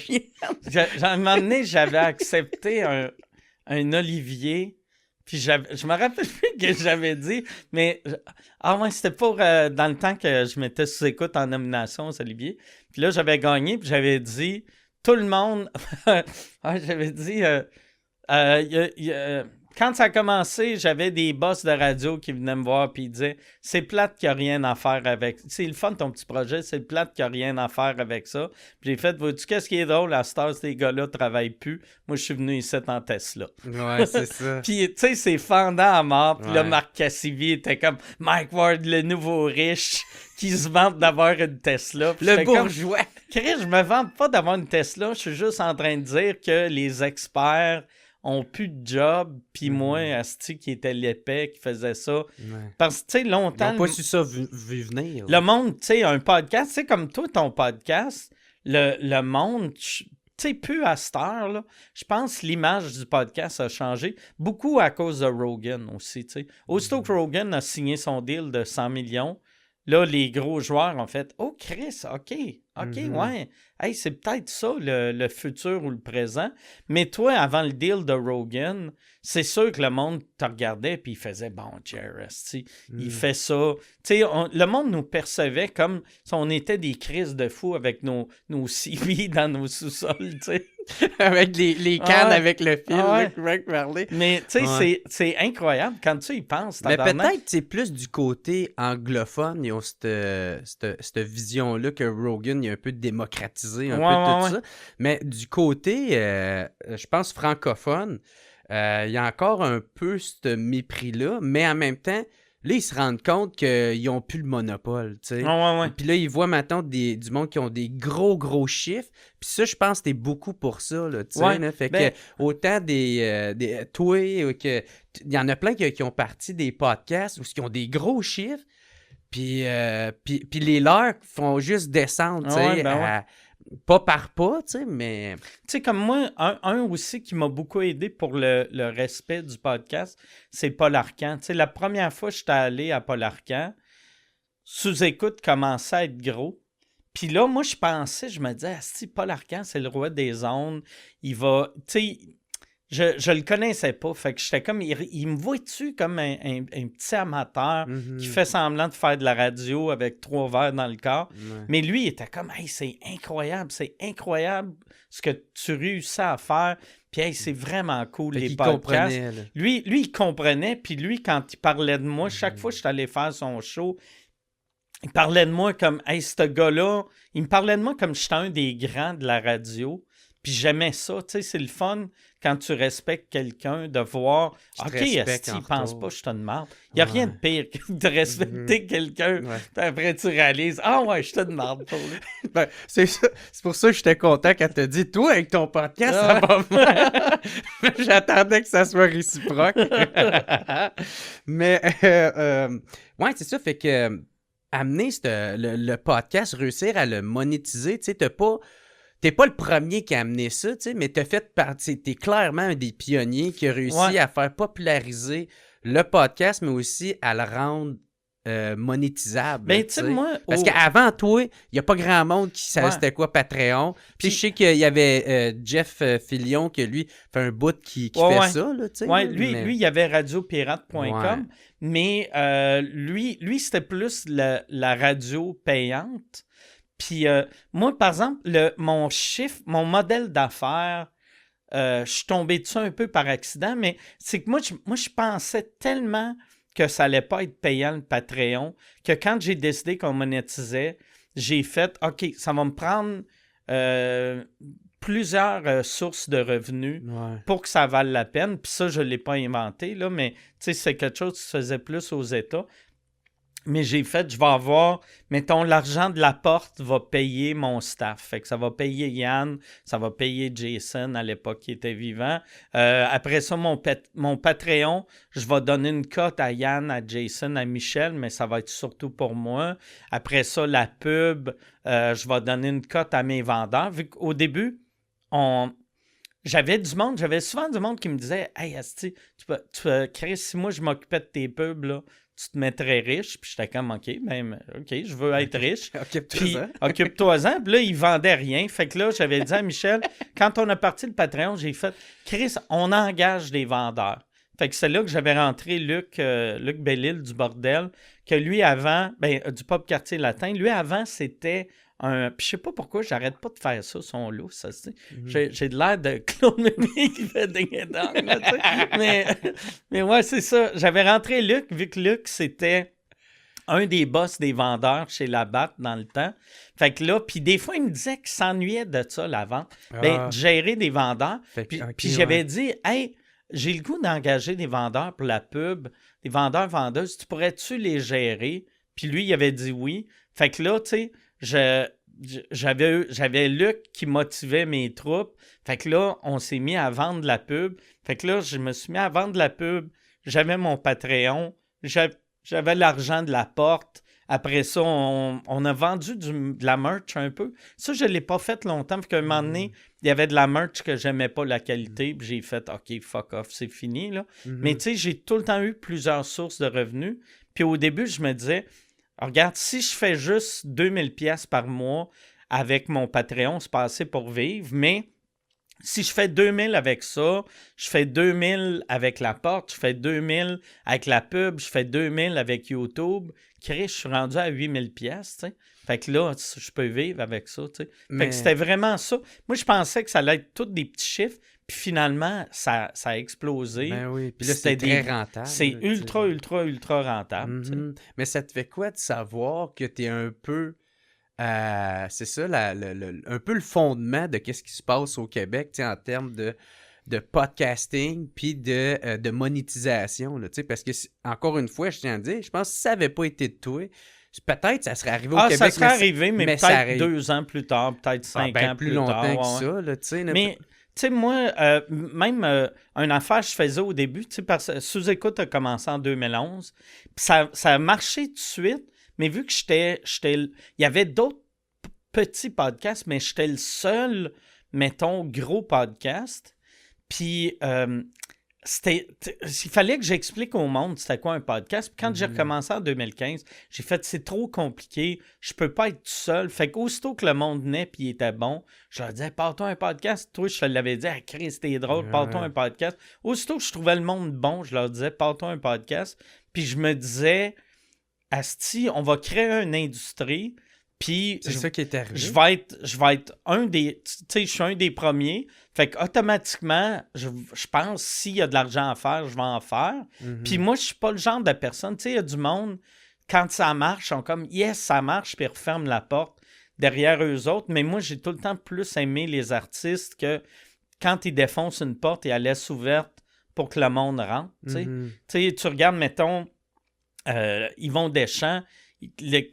À un moment donné, j'avais accepté un Olivier, puis je me rappelle plus que j'avais dit, mais... c'était pour dans le temps que je m'étais sous-écoute en nomination aux Olivier. Puis là, j'avais gagné, puis j'avais dit... Tout le monde, j'avais dit, quand ça a commencé, j'avais des boss de radio qui venaient me voir et ils disaient « C'est plate qu'il n'y a rien à faire avec... C'est le fun ton petit projet, c'est plate qu'il n'y a rien à faire avec ça. » Puis j'ai fait « Vois-tu qu'est-ce qui est drôle? À cette heure, ces gars-là ne travaillent plus. Moi, je suis venu ici en Tesla. » Ouais, c'est ça. Puis, tu sais, c'est fendant à mort. Puis là, Marc Cassivi était comme Mike Ward, le nouveau riche qui se vante d'avoir une Tesla. Puis le bourgeois. Chris, je me vante pas d'avoir une Tesla. Je suis juste en train de dire que les experts ont plus de job, puis moi, asti, qui était l'épais, qui faisait ça. Parce que, tu sais, longtemps... Ils n'ont pas su ça vu venir. Le monde, tu sais, un podcast, tu sais, comme toi, ton podcast, le monde... Tu sais, plus à cette heure, là, je pense que l'image du podcast a changé, beaucoup à cause de Rogan aussi, tu sais. Aussitôt que Rogan a signé son deal de 100 millions, là, les gros joueurs ont fait « Oh, Chris, OK, ouais. Hey, c'est peut-être ça, le futur ou le présent. » Mais toi, avant le deal de Rogan, c'est sûr que le monde te regardait et il faisait « Bon, Jerry, il fait ça. » Tu sais, le monde nous percevait comme si on était des crises de fous avec nos CV dans nos sous-sols, tu sais. Avec les cannes avec le fil, Rick Marley. Mais tu sais, c'est incroyable quand tu y penses. Mais peut-être c'est plus du côté anglophone, ils ont cette vision-là que Rogan il a un peu démocratisé un peu tout ça. Mais du côté, je pense, francophone, il y a encore un peu ce mépris-là, mais en même temps, là, ils se rendent compte qu'ils n'ont plus le monopole, tu sais. Ouais. Puis là, ils voient maintenant du monde qui ont des gros chiffres. Puis ça, je pense que t'es beaucoup pour ça, là, tu sais. Ouais, Là. Fait ben- que autant toi, que il y en a plein qui ont parti des podcasts où qui ont des gros chiffres, puis les leurs font juste descendre, tu sais, pas par pas, tu sais, mais... Tu sais, comme moi, un aussi qui m'a beaucoup aidé pour le respect du podcast, c'est Paul Arcand. Tu sais, la première fois que j'étais allé à Paul Arcand, Sous-écoute commençait à être gros. Puis là, moi, je me disais, si Paul Arcand, c'est le roi des ondes, il va... Tu sais, je le connaissais pas. Fait que j'étais comme... Il me voit-tu comme un petit amateur qui fait semblant de faire de la radio avec 3 verres dans le corps? Ouais. Mais lui, il était comme, hey, c'est incroyable ce que tu réussis à faire. Puis, hey, c'est vraiment cool, Fait les qu'il podcasts. comprenait, là. Lui, il comprenait. Puis lui, quand il parlait de moi, chaque fois que je suis allé faire son show, il parlait de moi comme, hey, ce gars-là, il me parlait de moi comme j'étais un des grands de la radio. Puis j'aimais ça. Tu sais, c'est le fun quand tu respectes quelqu'un de voir, OK, est-ce qu'il pense pas que je te demande. Il n'y a rien de pire que de respecter quelqu'un. Ouais. Puis après, tu réalises, ah ouais, je te demande pour lui. Ben, c'est pour ça que j'étais content quand t'as dit, toi, avec ton podcast, ça va mal. J'attendais que ça soit réciproque. Mais, ouais, c'est ça, fait que amener le podcast, réussir à le monétiser, tu sais, t'es pas le premier qui a amené ça, tu sais, mais t'es clairement un des pionniers qui a réussi à faire populariser le podcast, mais aussi à le rendre monétisable. Ben, tu sais, moi... Parce qu'avant toi, il n'y a pas grand monde qui savait c'était quoi Patreon. Puis je sais qu'il y avait Jeff Fillion, que lui fait un bout qui fait ça, là, tu sais. Ouais, lui, il y avait radiopirate.com, mais lui, c'était plus la radio payante. Puis moi, par exemple, mon modèle d'affaires, je suis tombé dessus un peu par accident, mais c'est que moi, je pensais tellement que ça allait pas être payant le Patreon, que quand j'ai décidé qu'on monétisait, j'ai fait, OK, ça va me prendre plusieurs sources de revenus pour que ça vaille la peine. Puis ça, je ne l'ai pas inventé, là, mais c'est quelque chose qui se faisait plus aux États. Mais j'ai fait, je vais avoir, mettons, l'argent de la porte va payer mon staff. Fait que ça va payer Yann, ça va payer Jason à l'époque qui était vivant. Après ça, mon Patreon, je vais donner une cote à Yann, à Jason, à Michel, mais ça va être surtout pour moi. Après ça, la pub, je vais donner une cote à mes vendeurs. Vu qu'au début, j'avais souvent du monde qui me disait, hey, Asti, Chris, si moi je m'occupais de tes pubs, là, tu te mettrais riche. Puis j'étais comme, OK, je veux être riche. Occupe-toi-en. Puis là, il vendait rien. Fait que là, j'avais dit à Michel, quand on a parti le Patreon, j'ai fait, Chris, on engage des vendeurs. Fait que c'est là que j'avais rentré Luc Bellil du Bordel, que lui avant, du Pop Quartier Latin, lui avant, c'était puis je sais pas pourquoi, j'arrête pas de faire ça, son loup, ça, tu sais. J'ai de l'air de Claude Meunier qui fait ding-dong, là, tu sais. Mais ouais, c'est ça. J'avais rentré Luc, vu que Luc, c'était un des boss des vendeurs chez Labatt dans le temps. Fait que là, puis des fois, il me disait qu'il s'ennuyait de ça, la vente. De gérer des vendeurs. Puis j'avais dit, hey, j'ai le goût d'engager des vendeurs pour la pub, des vendeurs-vendeuses, tu pourrais-tu les gérer? Puis lui, il avait dit oui. Fait que là, tu sais, j'avais Luc qui motivait mes troupes. Fait que là, on s'est mis à vendre de la pub. Fait que là, je me suis mis à vendre de la pub. J'avais mon Patreon. J'avais l'argent de la porte. Après ça, on a vendu de la merch un peu. Ça, je ne l'ai pas fait longtemps. Parce qu'à un moment donné, il y avait de la merch que j'aimais pas la qualité. Puis j'ai fait, OK, fuck off, c'est fini, là. Mais tu sais, j'ai tout le temps eu plusieurs sources de revenus. Puis au début, je me disais, regarde, si je fais juste 2000$ par mois avec mon Patreon, c'est pas assez pour vivre, mais si je fais 2000 avec ça, je fais 2000 avec la porte, je fais 2000 avec la pub, je fais 2000 avec YouTube. Chris, je suis rendu à 8000$, tu sais. Fait que là, je peux vivre avec ça, tu sais. Fait que c'était vraiment ça. Moi, je pensais que ça allait être tous des petits chiffres, puis finalement, ça a explosé. Ben oui, puis là, c'est très rentable. C'est ultra rentable. Mais ça te fait quoi de savoir que tu es un peu... c'est ça, un peu le fondement de qu'est-ce qui se passe au Québec, en termes de de podcasting puis de monétisation, là, tu sais, parce que, encore une fois, je tiens à dire, je pense que si ça n'avait pas été de toi, peut-être ça serait arrivé au Québec. Ça serait arrivé, mais peut-être 2 ans plus tard, peut-être 5 ans plus longtemps tard. que ça, là, tu sais. Mais, tu sais, moi, même une affaire que je faisais au début, tu sais, parce que Sous-Écoute a commencé en 2011, puis ça a marché tout de suite, mais vu que il y avait d'autres petits podcasts, mais j'étais le seul, mettons, gros podcast. Puis, il fallait que j'explique au monde c'était quoi un podcast. Puis quand j'ai recommencé en 2015, j'ai fait c'est trop compliqué, je peux pas être tout seul. Fait qu'aussitôt que le monde naît puis il était bon, je leur disais pars-toi un podcast. Toi, je te l'avais dit, Chris, c'était drôle, pars-toi un podcast. Aussitôt que je trouvais le monde bon, je leur disais pars-toi un podcast. Puis je me disais, asti, on va créer une industrie. Puis c'est ça qui est arrivé. Je vais être un des... Tu sais, je suis un des premiers. Fait qu'automatiquement, je pense, s'il y a de l'argent à faire, je vais en faire. Puis moi, je suis pas le genre de personne... Tu sais, il y a du monde, quand ça marche, ils sont comme « Yes, ça marche », puis ils referment la porte derrière eux autres. Mais moi, j'ai tout le temps plus aimé les artistes que quand ils défoncent une porte, ils la laissent ouverte pour que le monde rentre. Tu sais, tu regardes, mettons, Yvon Deschamps...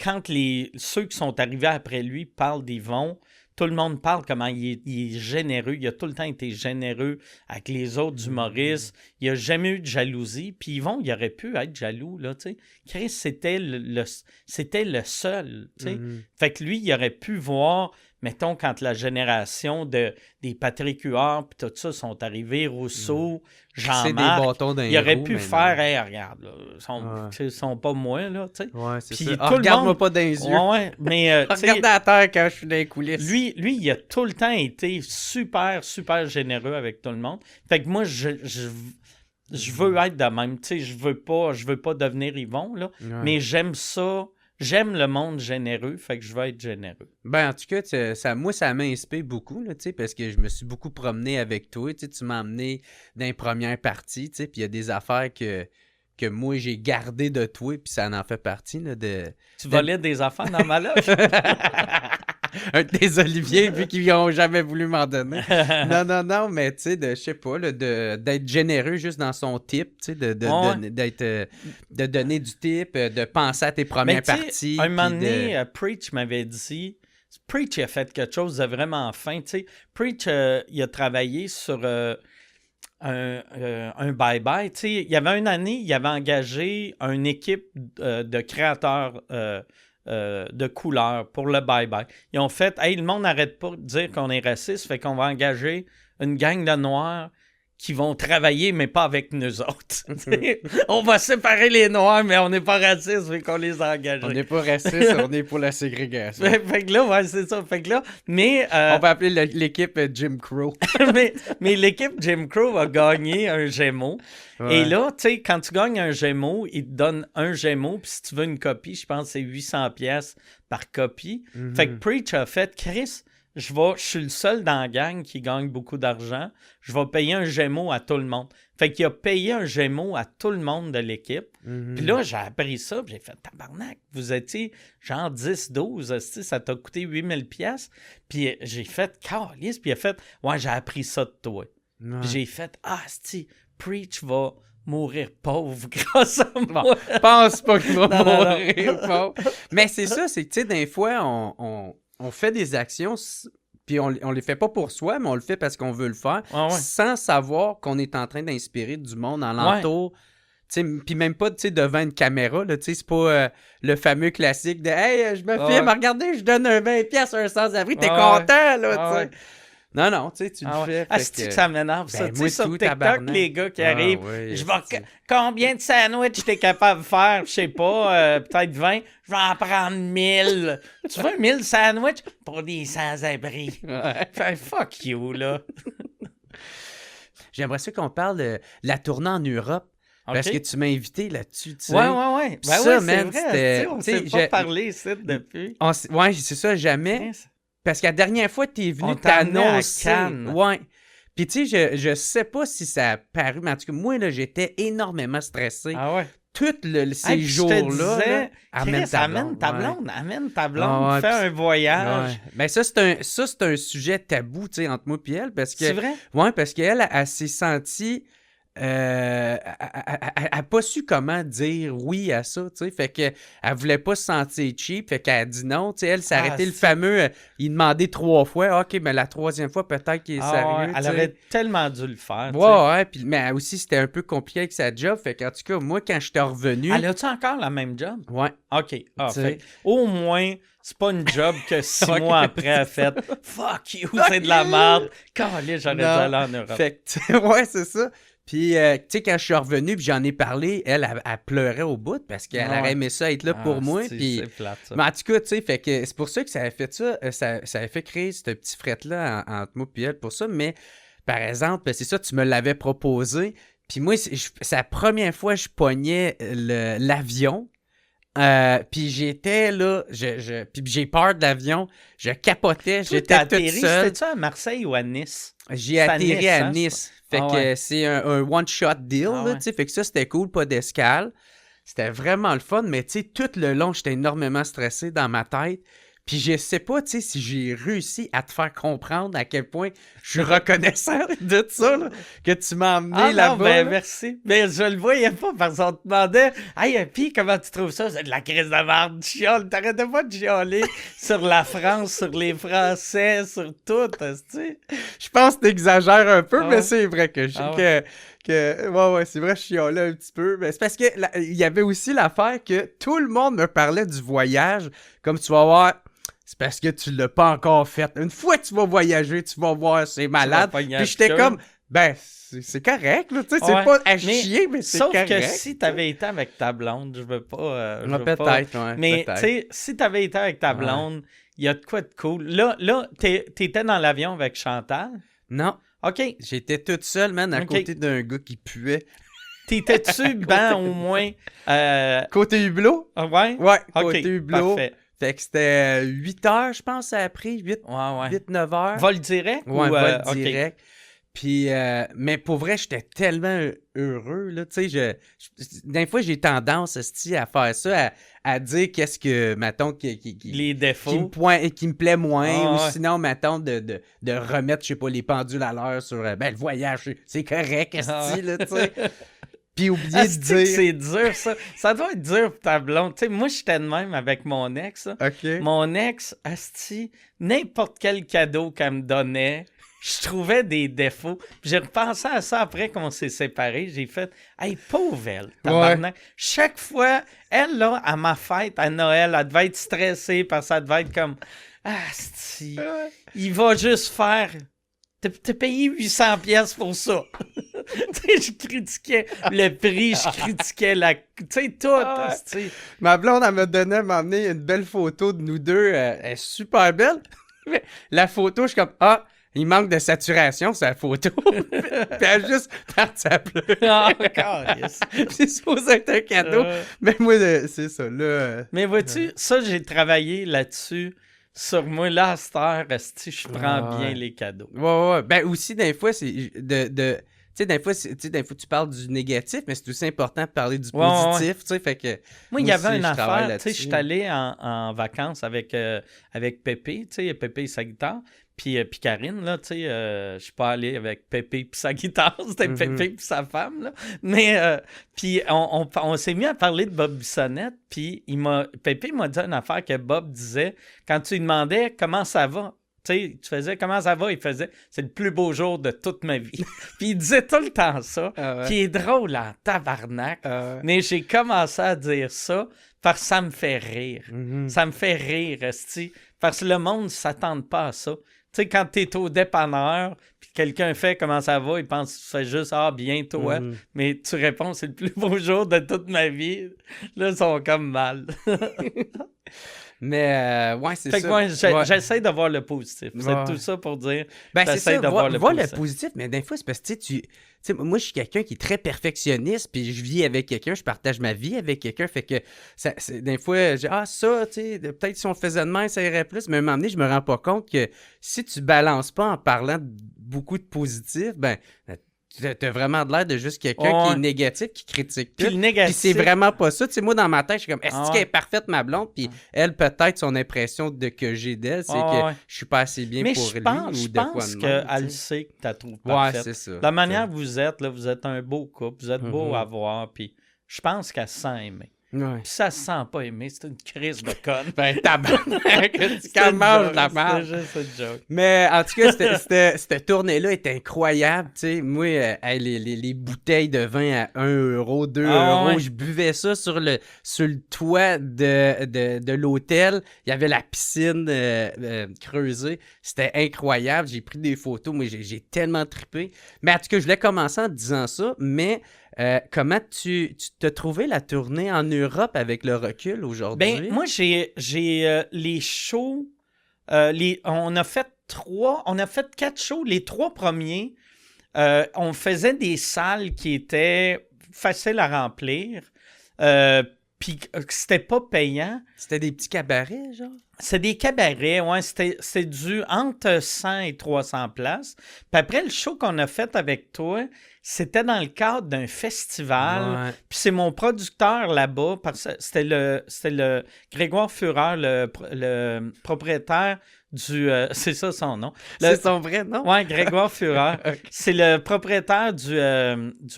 Quand ceux qui sont arrivés après lui parlent d'Yvon, tout le monde parle comment il est généreux. Il a tout le temps été généreux avec les autres humoristes. Il n'a jamais eu de jalousie. Puis Yvon, il aurait pu être jaloux, là, tu sais. Chris, c'était le seul, tu sais. Fait que lui, il aurait pu voir, mettons, quand la génération des Patrick Huard puis tout ça sont arrivés, Rousseau, Jean-Marc, il aurait pu faire « Hey, regarde, là, ils sont pas moi, là, tu sais. » Ouais, c'est ça. Regarde-moi pas dans les yeux. Ouais, mais... regarde à terre quand je suis dans les coulisses. Lui, il a tout le temps été super, super généreux avec tout le monde. Fait que moi, je veux être de même. Tu sais, je veux pas devenir Yvon, là, mais j'aime ça. J'aime le monde généreux, fait que je veux être généreux. Ben, en tout cas, moi, ça m'a inspiré beaucoup, là, parce que je me suis beaucoup promené avec toi. Tu m'as emmené dans les premières parties, puis il y a des affaires que moi, j'ai gardées de toi, puis ça en fait partie. Là, tu volais des affaires dans ma loge? Des Oliviers, vu qu'ils n'ont jamais voulu m'en donner. Non, mais tu sais, je sais pas, d'être généreux juste dans son type, tu sais, de donner du type, de penser à tes premières parties. Un moment donné, Preach m'avait dit, Preach a fait quelque chose de vraiment fin, tu sais. Preach, il a travaillé sur un bye-bye, tu sais. Il y avait une année, il avait engagé une équipe de créateurs de couleurs pour le bye-bye. Ils ont fait « Hey, le monde n'arrête pas de dire qu'on est raciste, fait qu'on va engager une gang de Noirs qui vont travailler, mais pas avec nous autres. » On va séparer les Noirs, mais on n'est pas raciste, fait qu'on les a engagés. On n'est pas raciste, on est pour la ségrégation. Fait que là, ouais, c'est ça. Fait que là, mais... on va appeler l'équipe Jim Crow. mais l'équipe Jim Crow a gagné un Gémeaux. Ouais. Et là, tu sais, quand tu gagnes un Gémeaux, ils te donnent un Gémeaux, puis si tu veux une copie, je pense que c'est 800$ par copie. Fait que Preach a fait « Chris, je suis le seul dans la gang qui gagne beaucoup d'argent. Je vais payer un Gémeaux à tout le monde. » Fait qu'il a payé un Gémeaux à tout le monde de l'équipe. Puis là, j'ai appris ça, puis j'ai fait « Tabarnak, vous étiez genre 10-12, ça t'a coûté 8000$. » Puis j'ai fait « Calice », puis il a fait « Ouais, j'ai appris ça de toi. » Puis j'ai fait « Ah, c'ti, Preach va mourir pauvre grâce à moi. » Bon, pense pas qu'il va mourir pauvre. Mais c'est ça, c'est que tu sais, des fois, on fait des actions, puis on les fait pas pour soi, mais on le fait parce qu'on veut le faire, sans savoir qu'on est en train d'inspirer du monde alentour. Puis même pas devant une caméra, c'est pas le fameux classique de « Hey, je me filme, regardez, je donne un 20$ à un sans-abri, t'es content, là, tu sais. » Non, tu le fais. Ah, c'est que ça m'énerve, ça. Tu sais, sur TikTok, tabarnak. Les gars qui arrivent, combien de sandwichs t'es capable de faire? Je sais pas, peut-être 20. Je vais en prendre 1000. Tu veux 1000 sandwichs? Pour des sans-abri. Fait fuck you, là. J'aimerais ça qu'on parle de la tournée en Europe. Okay. Parce que tu m'as invité là-dessus, tu sais. Ouais. Ben ça, oui, c'est vrai. On s'est pas parlé ici depuis. Ouais, c'est ça, jamais. Parce que la dernière fois que tu es venu t'annoncer... Ouais. Puis tu sais, je sais pas si ça a paru, mais en tout cas, moi, là, j'étais énormément stressé. Ah ouais? tous ces Hey, puis je te jours-là, disais, là, amène ta blonde. amène ta blonde, Ah ouais, fais puis un voyage. Ouais. Ben ça, c'est un sujet tabou, tu sais, entre moi et elle, parce que... C'est vrai? Ouais, parce qu'elle, elle s'est sentie... elle a pas su comment dire oui à ça, tu sais, fait que elle voulait pas se sentir cheap, fait qu'elle a dit non, tu sais, elle s'est arrêtée le fameux, il demandait 3 fois, ok, mais la 3e fois, peut-être qu'il est sérieux, elle aurait tellement dû le faire, tu sais. ouais, puis, mais aussi, c'était un peu compliqué avec sa job, fait qu'en tout cas, moi, quand j'étais revenu... Elle a-tu encore la même job? Ouais. OK. Ah, Tu sais. fait, au moins, c'est pas une job que 6 mois après, elle a fait « Fuck you, c'est de la merde. Calais, j'aurais dû aller en Europe. » Fait que, ouais, c'est ça. Puis, tu sais, quand je suis revenu, puis j'en ai parlé, elle pleurait au bout parce qu'elle aurait aimé ça être là pour moi. Puis, c'est plate, ça. mais en tout cas, tu sais, fait que c'est pour ça que ça a fait ça. Ça a fait créer ce petit fret-là entre moi et elle pour ça. Mais, par exemple, c'est ça, tu me l'avais proposé. Puis moi, c'est la première fois que je pognais l'avion. Puis j'étais là, puis j'ai peur de l'avion. Je capotais, Toi, j'étais toute seule. C'était-tu à Marseille ou à Nice? J'ai atterri à hein, Nice. Fait Ah que ouais. c'est un one-shot deal, Ah là, ouais. tu sais. Fait que ça, c'était cool, pas d'escale. C'était vraiment le fun, mais tu sais, tout le long, j'étais énormément stressé dans ma tête. Puis je sais pas, tu sais, si j'ai réussi à te faire comprendre à quel point je suis reconnaissant de ça, là, que tu m'as emmené Ah là-bas. non, ben là. merci. Mais je le voyais pas parce qu'on te demandait « Hey, puis comment tu trouves ça? C'est de la crise de merde, tu chiales. T'arrêtais pas de chialer sur la France, sur les Français, sur tout, tu sais. Je pense que t'exagères un peu, Ah mais ouais. c'est vrai que ouais, c'est vrai, je chialais un petit peu. Mais c'est parce que il y avait aussi l'affaire que tout le monde me parlait du voyage, comme tu vas voir. C'est parce que tu l'as pas encore fait. Une fois que tu vas voyager, tu vas voir, c'est malade. pogner Puis un j'étais piqûre. comme, ben, c'est correct, là, tu sais, c'est Ouais, pas à mais chier, mais c'est Sauf correct. que si t'avais été avec ta blonde, je veux pas... je Ouais, veux peut-être, pas- ouais, Mais peut-être. tu sais, si t'avais été avec ta blonde, il y a de quoi de cool. Là t'étais dans l'avion avec Chantal. Non, OK. j'étais toute seule, man, à Ok. côté d'un gars qui puait. T'étais-tu ban au moins? Côté hublot? Ouais? Ouais, OK, côté hublot. parfait. Fait que c'était 8 heures, je pense, ça a pris. 8, Ouais. 9 heures. Vol direct? Ouais, ou, vol OK. direct. Puis, mais pour vrai, j'étais tellement heureux, là, tu sais, des fois, j'ai tendance, esti, à faire ça, à dire qu'est-ce que, mettons, Les qui défauts. qui me plaît moins, Ah, ou ouais. sinon, mettons, de remettre, je sais pas, les pendules à l'heure sur, ben, le voyage, c'est correct, esti, Ah, ouais. là, tu sais. Puis oublier de Asti que dire... c'est dur, ça. Ça doit être dur pour ta blonde. Tu sais, moi, j'étais de même avec mon ex. là. OK. Mon ex, asti, n'importe quel cadeau qu'elle me donnait, je trouvais des défauts. Puis j'ai repensé à ça après qu'on s'est séparés. J'ai fait, hey, pauvre elle, tabarnak. Chaque fois, elle, là, à ma fête, à Noël, elle devait être stressée parce que ça devait être comme, asti, il va juste faire... T'as payé 800 pièces pour ça. Tu sais, je critiquais le prix, je critiquais la... Tu sais, tout. Ah ouais. Ma blonde, elle m'a amené une belle photo de nous deux. Elle est super belle. Mais la photo, je suis comme, ah, il manque de saturation, sur la photo. Puis elle a juste parti à pleurer. Ah, encore, yes. C'est supposé être un cadeau. Mais moi, c'est ça, là. Mais vois-tu, ça, j'ai travaillé là-dessus. Sur moi, là, à cette heure, esti, je prends bien les cadeaux. Ouais. Ben aussi, des fois, c'est tu sais, des fois, tu parles du négatif, mais c'est aussi important de parler du positif, tu sais, fait que... Moi, il y avait aussi, une je travaille affaire, tu sais, je là-dessus. suis allé en vacances avec Pépé, tu sais, Pépé et sa guitare, puis Karine, là, tu sais, je suis pas allé avec Pépé et sa guitare, c'était Pépé et sa femme, là, mais, puis on s'est mis à parler de Bob Bissonnette, puis Pépé m'a dit une affaire que Bob disait, quand tu lui demandais comment ça va, tu sais, tu faisais comment ça va, il faisait c'est le plus beau jour de toute ma vie. Puis il disait tout le temps ça, qui est drôle en tabarnak. Mais j'ai commencé à dire ça parce que ça me fait rire. Ça me fait rire, esti. Parce que le monde ne s'attend pas à ça. Tu sais, quand t'es au dépanneur, puis quelqu'un fait comment ça va, il pense que tu fais juste ah, bien toi. Mais tu réponds c'est le plus beau jour de toute ma vie. Là, ils sont comme mal. Mais, ouais, c'est Fait ça. que moi, Ouais. j'essaie de voir le positif. C'est Ouais. tout ça pour dire. Ben, c'est j'essaie ça, de voir le vois positif. le positif, mais des fois, c'est parce que tu sais, moi, je suis quelqu'un qui est très perfectionniste, puis je vis avec quelqu'un, je partage ma vie avec quelqu'un, fait que des fois, j'ai ça, tu sais, peut-être si on le faisait de même, ça irait plus, mais à un moment donné, je me rends pas compte que si tu balances pas en parlant beaucoup de positif, ben, t'as vraiment de l'air de juste quelqu'un qui est négatif, qui critique tout. Puis le négatif... Puis c'est vraiment pas ça. Tu sais, moi, dans ma tête, je suis comme, est-ce qu'elle est parfaite, ma blonde? Puis elle, peut-être, son impression que j'ai d'elle, c'est que je suis pas assez bien pour lui ou de quoi de même. Je pense qu'elle sait que t'as trouvé parfaite. Ouais, c'est ça. La manière que vous êtes, là, vous êtes un beau couple, vous êtes beau à voir, puis je pense qu'elle se sent aimée. Ouais. Puis ça se sent pas aimé, c'est une crise de conne. Ben, tabarnak, tu quand manges de la merde. C'est juste une joke. Mais en tout cas, cette tournée-là est incroyable, tu sais. Moi, les bouteilles de vin à 1 euro, 2 euros, je buvais ça sur le toit de l'hôtel. Il y avait la piscine creusée. C'était incroyable. J'ai pris des photos. Moi, j'ai tellement trippé. Mais en tout cas, je voulais commencer en disant ça, mais... comment tu t'as trouvé la tournée en Europe avec le recul aujourd'hui? Ben, moi, j'ai les shows, on a fait 4 shows. Les 3 premiers, on faisait des salles qui étaient faciles à remplir, puis c'était pas payant. C'était des petits cabarets, genre? C'est des cabarets, ouais. C'était du entre 100 et 300 places. Puis après, le show qu'on a fait avec toi, c'était dans le cadre d'un festival. Ouais. Puis c'est mon producteur là-bas, parce que c'était le Grégoire Fureur, le propriétaire du... c'est ça son nom. C'est son vrai nom? Ouais, Grégoire Fureur. Okay. C'est le propriétaire du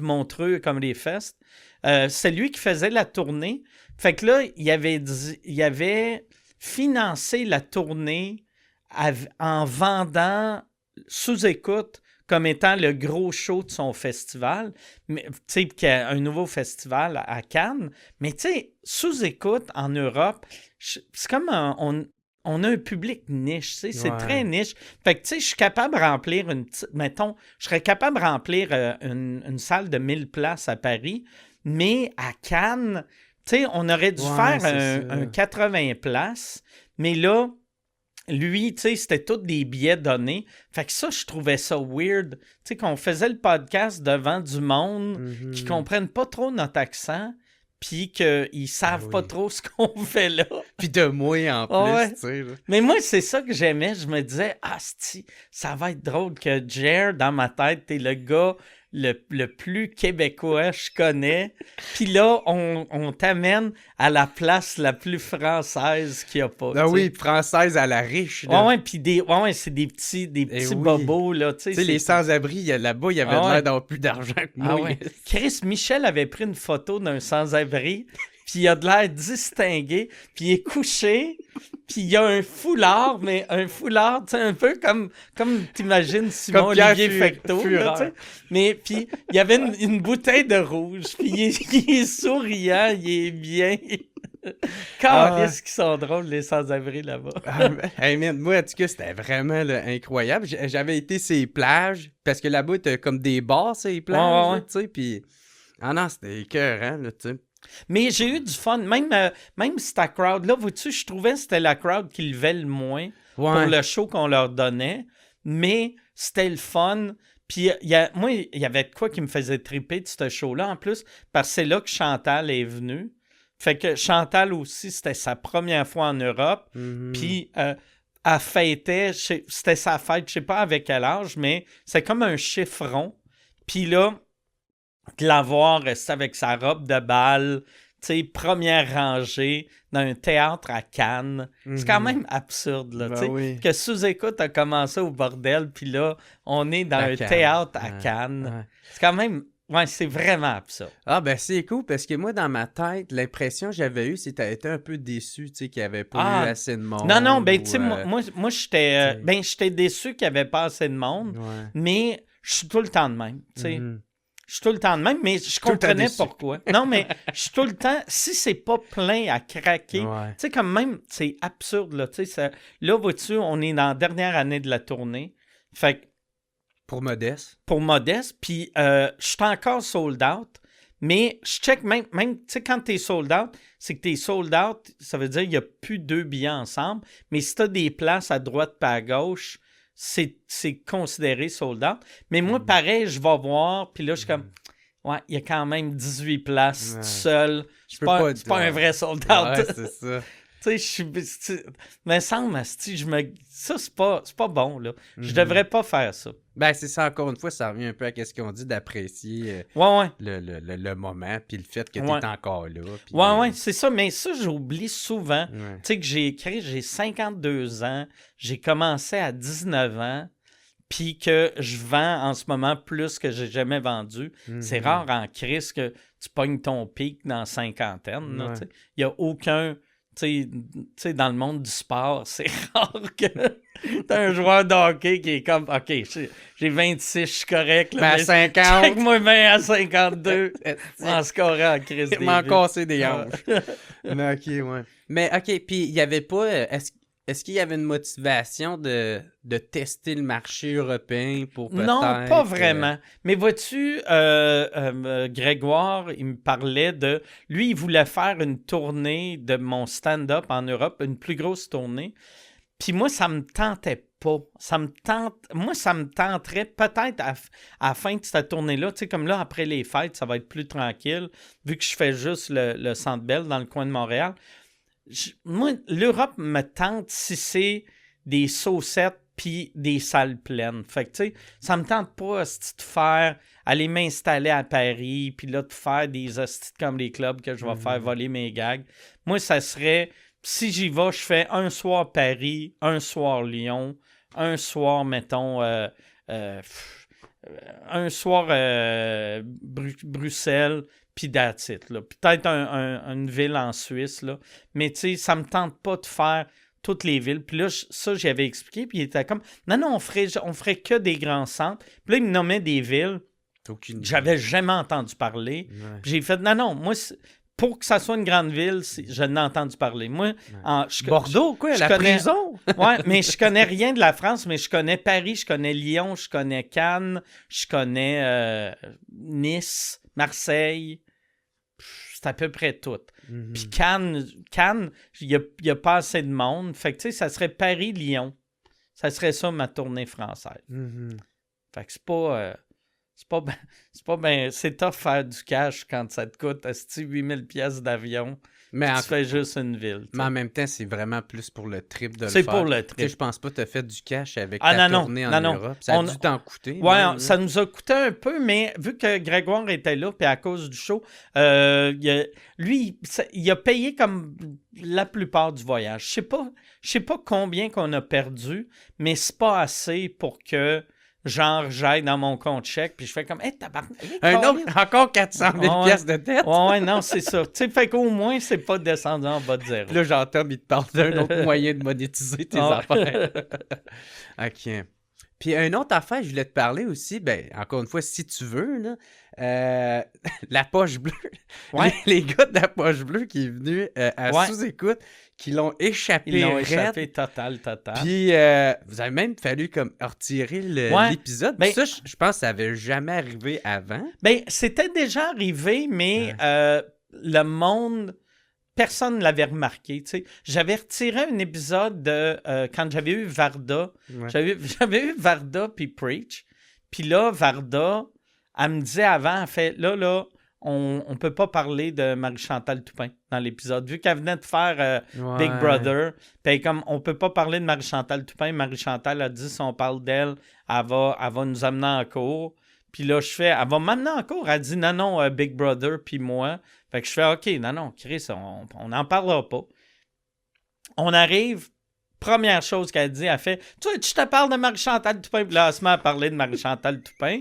Montreux Comedy Fest. C'est lui qui faisait la tournée. Fait que là, il avait financé la tournée en vendant Sous-Écoute comme étant le gros show de son festival. Tu sais, qu'il y a un nouveau festival à Cannes. Mais tu sais, Sous-Écoute en Europe, c'est comme on a un public niche, tu sais, c'est très niche. Fait que, tu sais, je suis capable de remplir je serais capable de remplir une salle de 1000 places à Paris, mais à Cannes, tu sais, on aurait dû faire un 80 places, mais là, lui, tu sais, c'était tous des billets donnés. Fait que ça, je trouvais ça weird. Tu sais, qu'on faisait le podcast devant du monde qui comprennent pas trop notre accent, puis qu'ils savent pas trop ce qu'on fait là. Puis de moi en plus, tu sais. Mais moi, c'est ça que j'aimais. Je me disais, ça va être drôle que Jer, dans ma tête, t'es le gars le plus québécois je connais. Puis là, on t'amène à la place la plus française qu'il n'y a pas. Ah oui, française à la riche. Ouais, puis c'est des petits bobos, là. Tu sais, les sans-abri, là-bas, il y avait l'air d'avoir plus d'argent que moi. Chris Michel avait pris une photo d'un sans-abri, puis il a de l'air distingué, puis il est couché, puis il y a un foulard, mais un foulard, tu sais, un peu comme t'imagines Simon-Olivier Fecteau, là, tu sais. Mais puis il y avait une bouteille de rouge, puis il est souriant, il est bien. Qu'est-ce qu'ils sont drôles, les sans-abri là-bas. Hey man, moi, en tout cas, c'était vraiment là, incroyable. J'avais été sur les plages, parce que là-bas, t'as comme des bars sur les plages, tu sais, puis... Ah non, c'était écœurant, là, tu sais. Mais j'ai eu du fun. Même si ta crowd, là, vois-tu, je trouvais que c'était la crowd qui levait le moins pour le show qu'on leur donnait. Mais c'était le fun. Puis moi, il y avait de quoi qui me faisait triper de ce show-là, en plus, parce que c'est là que Chantal est venue. Fait que Chantal aussi, c'était sa première fois en Europe. Puis elle fêtait, c'était sa fête, je sais pas avec quel âge, mais c'est comme un chiffron. Puis là, de la voir rester avec sa robe de bal, tu sais, première rangée dans un théâtre à Cannes. C'est quand même absurde, là, tu sais, que Sous-Écoute a commencé au bordel, puis là, on est dans un théâtre à Cannes. Ouais. C'est quand même... Ouais, c'est vraiment absurde. Ah, ben c'est cool, parce que moi, dans ma tête, l'impression que j'avais eue, c'est que t'as été un peu déçu, tu sais, qu'il n'y avait pas eu assez de monde. Non, ben, tu sais, moi j'étais déçu qu'il n'y avait pas assez de monde, mais je suis tout le temps de même, tu sais. Je suis tout le temps de même, mais je comprenais pourquoi. Non, mais je suis tout le temps... Si c'est pas plein à craquer, tu sais, comme même, c'est absurde, là, tu sais. Là, vois-tu, on est dans la dernière année de la tournée. Fait que... Pour Modeste. Puis je suis encore sold out, mais je check même tu sais, quand t'es sold out, c'est que t'es sold out, ça veut dire qu'il n'y a plus 2 billets ensemble, mais si t'as des places à droite et à gauche, c'est considéré sold out. Mais moi, pareil, je vais voir, puis là, je suis comme, ouais, il y a quand même 18 places tout seul. C'est pas un vrai sold out. Ouais, c'est ça. Tu sais, me semble, asti, ça, c'est pas bon, là. Je devrais pas faire ça. Ben, c'est ça, encore une fois, ça revient un peu à ce qu'on dit d'apprécier Ouais. le moment, puis le fait que Ouais. t'es encore là. Puis, Ouais, c'est ça, mais ça, j'oublie souvent. Ouais. Tu sais, j'ai 52 ans, j'ai commencé à 19 ans, puis que je vends en ce moment plus que j'ai jamais vendu. C'est rare en crise que tu pognes ton pic dans la cinquantaine. Ouais. Il n'y a aucun... Tu sais, dans le monde du sport, c'est rare que t'as un joueur de hockey qui est comme, OK, j'ai 26, je suis correct. Là, Ben, à 50. Check-moi bien à 52. En scorant en crise des Il m'a vies. cassé des hanches. Mais OK, ouais. Mais OK, puis il y avait pas... Est-ce qu'il y avait une motivation de tester le marché européen pour peut-être... Non, pas vraiment. Mais vois-tu, Grégoire, il me parlait de... Lui, il voulait faire une tournée de mon stand-up en Europe, une plus grosse tournée. Puis moi, ça me tentait pas. Moi, ça me tenterait peut-être à la fin de cette tournée-là. Tu sais, comme là, après les fêtes, ça va être plus tranquille, vu que je fais juste le Centre Bell dans le coin de Montréal. Moi, l'Europe me tente si c'est des saucettes puis des salles pleines. Fait que, tu sais, ça me tente pas de aller m'installer à Paris puis là, de faire des hosties de comedy club que je vais faire voler mes gags. Moi, ça serait, si j'y vais, je fais un soir Paris, un soir Lyon, un soir, mettons, un soir Bruxelles, puis that's it, là. Peut-être une ville en Suisse, là. Mais tu sais, ça me tente pas de faire toutes les villes. Puis là, ça, j'y avais expliqué, puis il était comme, non, on ferait que des grands centres. Puis là, il me nommait des villes que j'avais jamais entendu parler. Ouais. Puis j'ai fait, non, moi, pour que ça soit une grande ville, je n'ai entendu parler. Moi, Bordeaux, quoi, la prison? Ouais, mais je connais rien de la France, mais je connais Paris, je connais Lyon, je connais Cannes, je connais Nice, Marseille. C'est à peu près tout. Puis Cannes, il n'y a pas assez de monde. Fait que, tu sais, ça serait Paris-Lyon. Ça serait ça, ma tournée française. Fait que c'est pas... c'est tough faire du cash quand ça te coûte 8000 pièces d'avion. Mais tu fais juste une ville. Mais en même temps, c'est vraiment plus pour le trip de le faire. C'est pour le trip. Je pense pas que tu as fait du cash avec ta tournée en Europe. Ça a dû t'en coûter. Ouais, ça nous a coûté un peu, mais vu que Grégoire était là, puis à cause du show, lui, il a payé comme la plupart du voyage. Je sais pas combien qu'on a perdu, mais c'est pas assez pour que... Genre, j'aille dans mon compte chèque, puis je fais comme, hey, tabarnak. Encore 400 000 pièces de dette. Ouais, non, c'est ça. Tu sais, fait qu'au moins, c'est pas descendu en bas de zéro. Puis là, j'entends, il te parle d'un autre moyen de monétiser tes affaires. OK. Puis, une autre affaire, je voulais te parler aussi, ben, encore une fois, si tu veux, là, la poche bleue. Ouais. Les gars de la poche bleue qui est venu à sous-écoute, qui l'ont échappé. Ils l'ont échappé total. Puis, vous avez même fallu comme retirer l'épisode. Ben, ça, je pense que ça n'avait jamais arrivé avant. Ben, c'était déjà arrivé, mais le monde... Personne ne l'avait remarqué. T'sais. J'avais retiré un épisode de quand j'avais eu Varda. Ouais. J'avais eu Varda puis Preach. Puis là, Varda, elle me disait avant, elle fait là, on ne peut pas parler de Marie-Chantal Toupin dans l'épisode. Vu qu'elle venait de faire Big Brother, puis comme on ne peut pas parler de Marie-Chantal Toupin, Marie-Chantal a dit si on parle d'elle, elle va nous amener en cours. Puis là, elle va m'amener en cours. Elle dit non, Big Brother, puis moi. Fait que je fais OK, non, Chris, on n'en parlera pas. On arrive, première chose qu'elle dit, elle fait tu te parles de Marie-Chantal Toupin. Puis là, elle se met à parler de Marie-Chantal Toupin.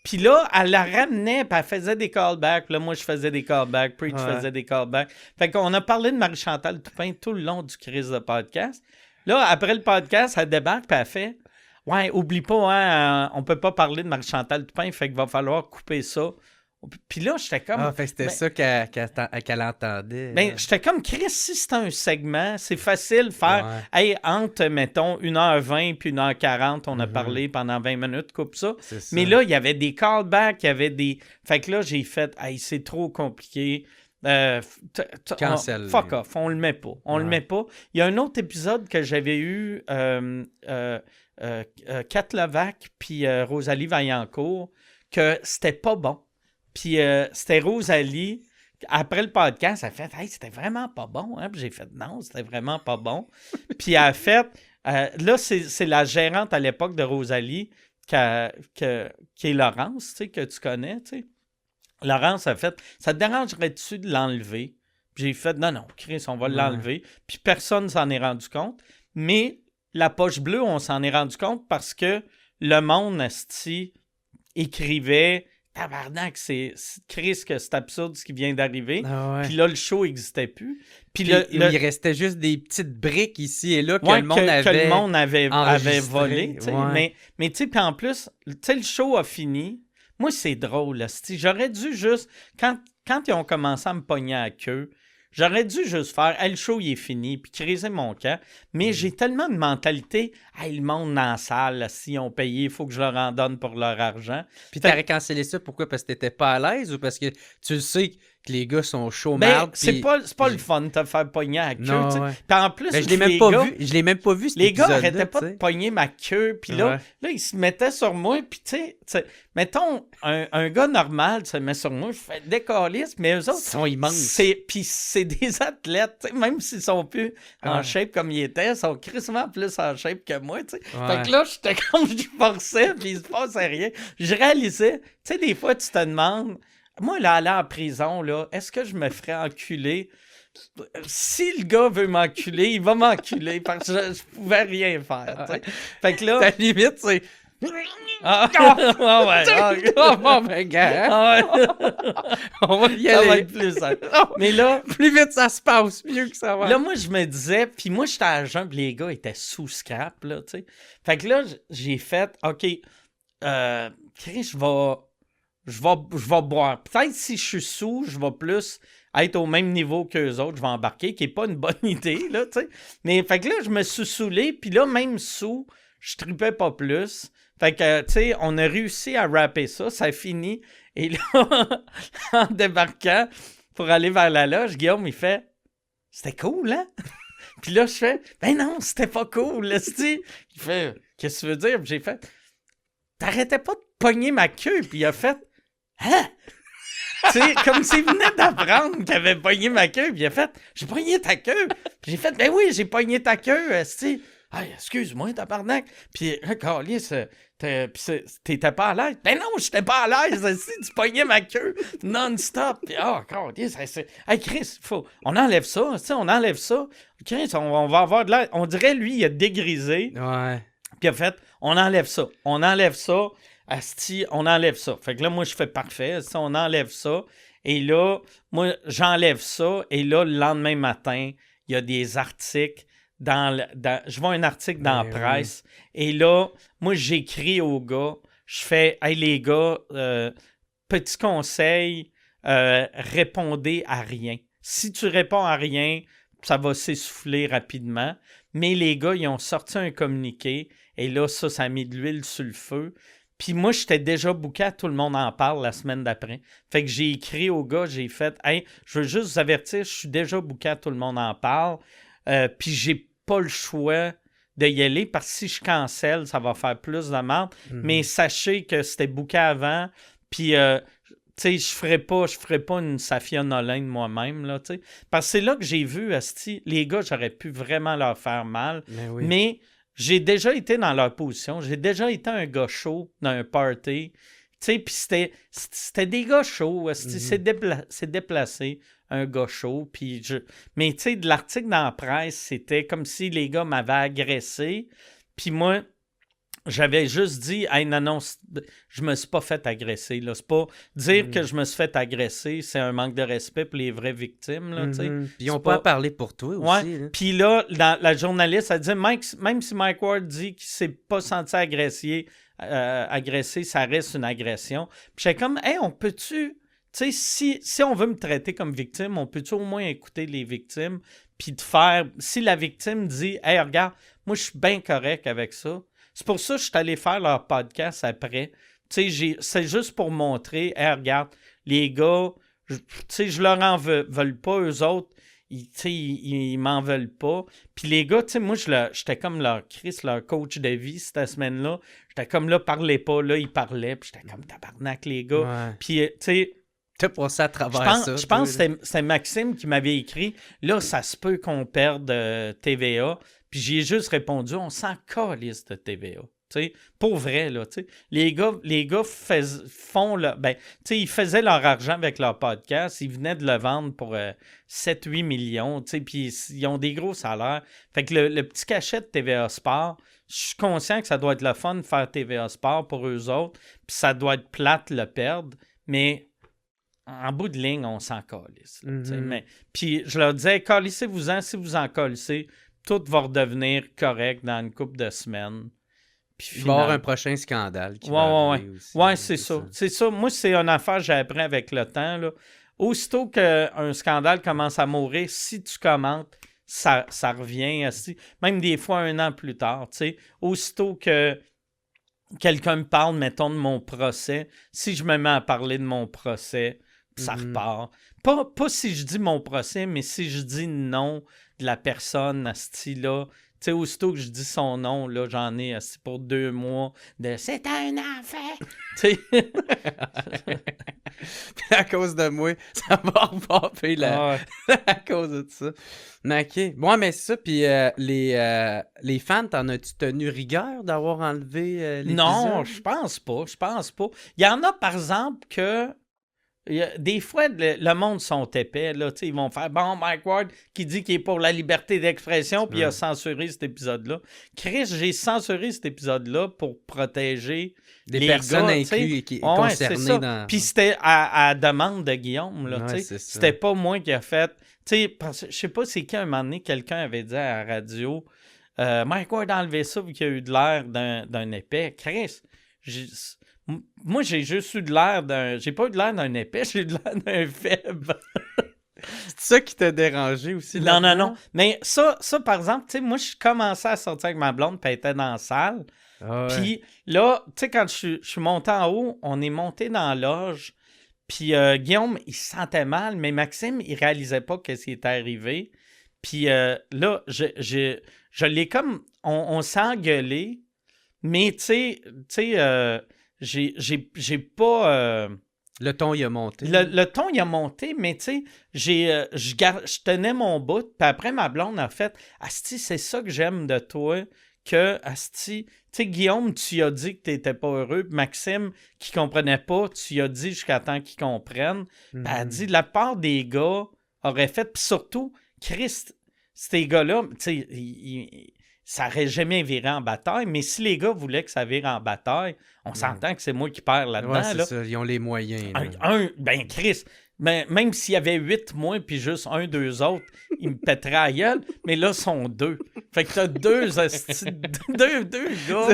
Puis là, elle la ramenait, puis elle faisait des callbacks. Puis là, moi, je faisais des callbacks. Preach faisait des callbacks. Fait qu'on a parlé de Marie-Chantal Toupin tout le long du Chris de podcast. Là, après le podcast, elle débarque, puis elle fait ouais, oublie pas, hein, on peut pas parler de Marie-Chantal Toupin, fait qu'il va falloir couper ça. Puis là, j'étais comme... Ah, fait que c'était ça qu'elle entendait. Ben, j'étais comme, Chris, si c'est un segment, c'est facile de faire, hey, entre, mettons, 1h20 puis 1h40, on a parlé pendant 20 minutes, coupe ça. Mais là, il y avait des callbacks, il y avait des... Fait que là, j'ai fait, hey, c'est trop compliqué. Fuck off, on le met pas. On le met pas. Il y a un autre épisode que j'avais eu... Kat Levac puis Rosalie Vaillancourt, que c'était pas bon. Puis c'était Rosalie après le podcast, elle a fait « Hey, c'était vraiment pas bon. Hein? » Puis j'ai fait « Non, c'était vraiment pas bon. » Puis elle a fait... là, c'est la gérante à l'époque de Rosalie qui est Laurence, tu sais, que tu connais, tu sais. Laurence a fait « Ça te dérangerait-tu de l'enlever? » Puis j'ai fait « Non, Chris, on va l'enlever. » Puis personne ne s'en est rendu compte. Mais la poche bleue, on s'en est rendu compte parce que le monde, asti, écrivait « Tabarnak, c'est Chris que c'est absurde ce qui vient d'arriver. » Puis là, le show n'existait plus. Puis il restait juste des petites briques ici et là que le monde avait volé. Mais tu sais, puis en plus, tu sais, le show a fini. Moi, c'est drôle. J'aurais dû juste... Quand ils ont commencé à me pogner à queue, j'aurais dû juste faire « Hey, le show, il est fini », puis criser mon camp. Mais j'ai tellement de mentalité « Hey, le monde dans la salle, s'ils ont payé, il faut que je leur en donne pour leur argent. » Puis t'aurais cancellé ça, pourquoi? Parce que t'étais pas à l'aise ou parce que tu le sais que les gars sont chauds marde? C'est pas le fun de te faire pogner à queue. Puis en plus, je l'ai même pas vu cet les gars arrêtaient pas de pogner ma queue. Puis là, ils se mettaient sur moi. Puis tu sais, mettons, un gars normal se met sur moi, je fais des câlisses, mais eux autres, ils sont immenses. Puis c'est des athlètes, même s'ils sont plus en shape comme ils étaient, ils sont crissement plus en shape que moi. Fait que là, j'étais comme je forçais, puis il se passait rien. Je réalisais, tu sais, des fois, tu te demandes, moi, là, aller en prison, là, est-ce que je me ferais enculer? Si le gars veut m'enculer, il va m'enculer parce que je pouvais rien faire. T'sais. Fait que là. Ta limite, c'est. Bon, ben, gars. On va y ça aller. Va être plus simple. Mais là. Plus vite ça se passe, mieux que ça va. Là, moi, je me disais, puis moi, j'étais à jeun, puis les gars étaient sous scrap, là, tu sais. Fait que là, j'ai fait, OK, Chris, je vais boire. Peut-être si je suis sous, je vais plus être au même niveau qu'eux autres, je vais embarquer, qui n'est pas une bonne idée, là, tu sais. Mais fait que là, je me suis saoulé, puis là, même sous, je tripais pas plus. Fait que, tu sais, on a réussi à rapper ça, ça a fini. Et là, en débarquant pour aller vers la loge, Guillaume, il fait « C'était cool, hein? » Puis là, je fais « Ben non, c'était pas cool, là, c'ti. » Il fait « Qu'est-ce que tu veux dire? » Puis j'ai fait « T'arrêtais pas de pogner ma queue. » Puis il a fait « Hein? » Tu sais, comme s'il venait d'apprendre qu'il avait pogné ma queue. Puis il a fait « J'ai pogné ta queue. » Puis j'ai fait « Ben oui, j'ai pogné ta queue, c'ti. » « Hey, excuse-moi, tabarnak. » Puis, câlisse, t'étais pas à l'aise. « Ben non, j'étais pas à l'aise. Si tu pognais ma queue non-stop. » Puis, câlisse, hey, Chris, on enlève ça. On enlève ça. Chris, on va avoir de l'air. On dirait, lui, il a dégrisé. Ouais. Puis, il a fait, on enlève ça. On enlève ça. Asti, on enlève ça. Fait que là, moi, je fais parfait. Asti, on enlève ça. Et là, moi, j'enlève ça. Et là, le lendemain matin, il y a des articles. Je vois un article dans la presse et là, moi, j'écris aux gars, je fais « Hey les gars, petit conseil, répondez à rien. Si tu réponds à rien, ça va s'essouffler rapidement. » Mais les gars, ils ont sorti un communiqué et là, ça a mis de l'huile sur le feu. Puis moi, j'étais déjà booké à Tout le monde en parle la semaine d'après. Fait que j'ai écrit aux gars, j'ai fait « Hey, je veux juste vous avertir, je suis déjà booké à Tout le monde en parle. » Puis j'ai pas le choix de y aller parce que si je cancelle, ça va faire plus de merde. Mais sachez que c'était booké avant. Puis, tu sais, je ferais pas une Safia Nolin de moi-même, là, tu sais. Parce que c'est là que j'ai vu, asti, les gars, j'aurais pu vraiment leur faire mal. Mais j'ai déjà été dans leur position. J'ai déjà été un gars chaud dans un party. Tu sais, puis c'était des gars chauds. C'est déplacé. Un gars chaud, mais tu sais, de l'article dans la presse, c'était comme si les gars m'avaient agressé, puis moi, j'avais juste dit « Hey, non, je me suis pas fait agresser, là. » C'est pas dire que je me suis fait agresser, c'est un manque de respect pour les vraies victimes, là, tu sais. Puis ils ont pas parlé pour toi aussi. Ouais. Puis là, la journaliste, elle dit « Même si Mike Ward dit qu'il s'est pas senti agressé, ça reste une agression. » Puis j'étais comme « Hey, on peut-tu... » Tu sais, si on veut me traiter comme victime, on peut-tu au moins écouter les victimes puis de faire... Si la victime dit « Hey, regarde, moi, je suis bien correct avec ça. » C'est pour ça que je suis allé faire leur podcast après. Tu sais, c'est juste pour montrer « Hey, regarde, les gars, tu sais, je leur en veulent pas, eux autres. Ils m'en veulent pas. » Puis les gars, tu sais, moi, j'étais comme leur coach de vie cette semaine-là. J'étais comme là, parlez pas. Là, ils parlaient. Puis j'étais comme tabarnak, les gars. Puis, tu sais... T'as passé à travers ça. Je pense que c'était Maxime qui m'avait écrit « Là, ça se peut qu'on perde TVA. » Puis j'ai juste répondu « On s'en calisse de TVA. » T'sais, pour vrai, là, t'sais. Les gars font ils faisaient leur argent avec leur podcast. Ils venaient de le vendre pour 7-8 millions, puis ils ont des gros salaires. Fait que le petit cachet de TVA Sport, je suis conscient que ça doit être le fun de faire TVA Sport pour eux autres, puis ça doit être plate le perdre, mais en bout de ligne, on s'en calisse. Puis je leur disais, calissez-vous-en, si vous en calissez, tout va redevenir correct dans une couple de semaines. Il va y avoir un prochain scandale qui va arriver aussi. Ouais, c'est ça. C'est ça. Moi, c'est une affaire que j'ai appris avec le temps. Là. Aussitôt qu'un scandale commence à mourir, si tu commentes, ça revient. Même des fois, 1 an plus tard. T'sais. Aussitôt que quelqu'un me parle, mettons, de mon procès, si je me mets à parler de mon procès, ça repart. Pas si je dis mon procès, mais si je dis non de la personne à ce style-là. Tu sais, aussitôt que je dis son nom, là, j'en ai assis pour 2 mois de « C'est un enfant! » Tu sais. Puis à cause de moi, ça va repopper à cause de ça. Mais OK. Bon, mais c'est ça. Puis les fans, t'en as-tu tenu rigueur d'avoir enlevé l'épisode? Non, je pense pas. Il y en a, par exemple, que... Des fois, le monde sont épais. Là, ils vont faire « Bon, Mike Ward qui dit qu'il est pour la liberté d'expression puis il a censuré cet épisode-là. » Chris, j'ai censuré cet épisode-là pour protéger des les personnes gars, incluses qui concernées dans... Puis c'était à demande de Guillaume. Là, c'était pas moi qui a fait... Parce, je sais pas c'est quand un moment donné, quelqu'un avait dit à la radio Mike Ward a enlevé ça vu qu'il a eu de l'air d'un épais. Chris, moi, j'ai juste eu de l'air d'un... J'ai pas eu de l'air d'un épais, j'ai eu de l'air d'un faible. C'est ça qui t'a dérangé aussi? Non. Mais ça par exemple, tu sais, moi, je commençais à sortir avec ma blonde, puis elle était dans la salle. Puis là, tu sais, quand je suis monté en haut, on est monté dans la loge, puis Guillaume, il se sentait mal, mais Maxime, il réalisait pas ce qui était arrivé. Puis là, je l'ai comme... On s'est engueulé, mais tu sais... J'ai pas... Le ton, il a monté. Le ton, il a monté, mais tu sais, je tenais mon bout, puis après, ma blonde a fait « Asti, c'est ça que j'aime de toi, que, Asti... » Tu sais, Guillaume, tu as dit que t'étais pas heureux, puis Maxime, qui comprenait pas, tu as dit jusqu'à temps qu'il comprenne. Elle a dit, la part des gars auraient fait, puis surtout, Christ, ces gars-là, tu sais, ça n'aurait jamais viré en bataille, mais si les gars voulaient que ça vire en bataille, on s'entend que c'est moi qui perds là-dedans. Ouais, c'est là. ça, ils ont les moyens. Ben Chris, même s'il y avait 8 moi puis juste 2 autres, ils me pèteraient à la gueule, mais là, ils sont 2. Fait que t'as 2 gars,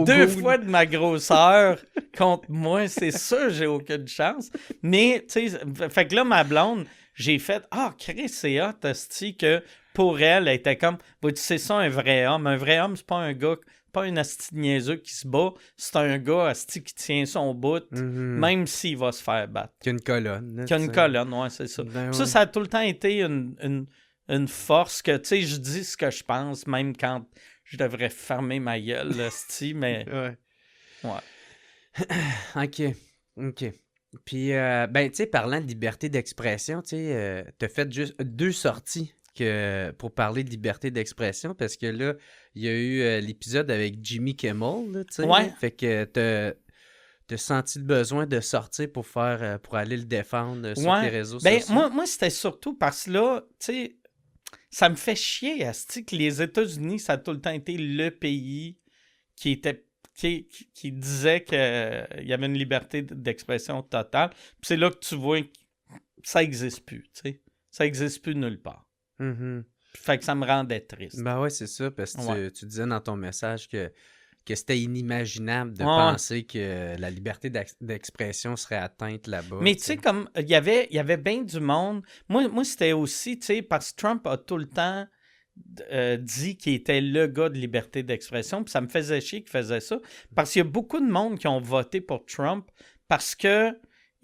2 fois de ma grosseur contre moi, c'est sûr j'ai aucune chance. Mais, tu sais, fait que là, ma blonde, j'ai fait « Ah, Chris, c'est hot, asti, que... » Pour elle était comme, c'est ça un vrai homme. Un vrai homme, c'est pas un gars, pas un asti de niaiseux qui se bat. C'est un gars asti qui tient son bout, même s'il va se faire battre. Qui a une colonne. Qui a une colonne, ouais, c'est ça. Ça a tout le temps été une force que, tu sais, je dis ce que je pense, même quand je devrais fermer ma gueule, asti, mais... OK. Puis, ben, tu sais, parlant de liberté d'expression, tu sais, t'as fait juste 2 sorties pour parler de liberté d'expression, parce que là, il y a eu l'épisode avec Jimmy Kimmel, tu sais. Ouais. Fait que t'as senti le besoin de sortir pour aller le défendre sur tes réseaux sociaux. Moi, c'était surtout parce que là, tu sais, ça me fait chier, asti, que les États-Unis, ça a tout le temps été le pays qui disait qu'il y avait une liberté d'expression totale. Puis c'est là que tu vois que ça n'existe plus, tu sais. Ça n'existe plus nulle part. Fait que ça me rendait triste. Ben ouais, c'est ça, parce que tu disais dans ton message que c'était inimaginable de penser que la liberté d'expression serait atteinte là-bas. Mais tu sais, comme il y avait bien du monde. Moi c'était aussi, tu sais, parce que Trump a tout le temps dit qu'il était le gars de liberté d'expression, puis ça me faisait chier qu'il faisait ça, parce qu'il y a beaucoup de monde qui ont voté pour Trump parce que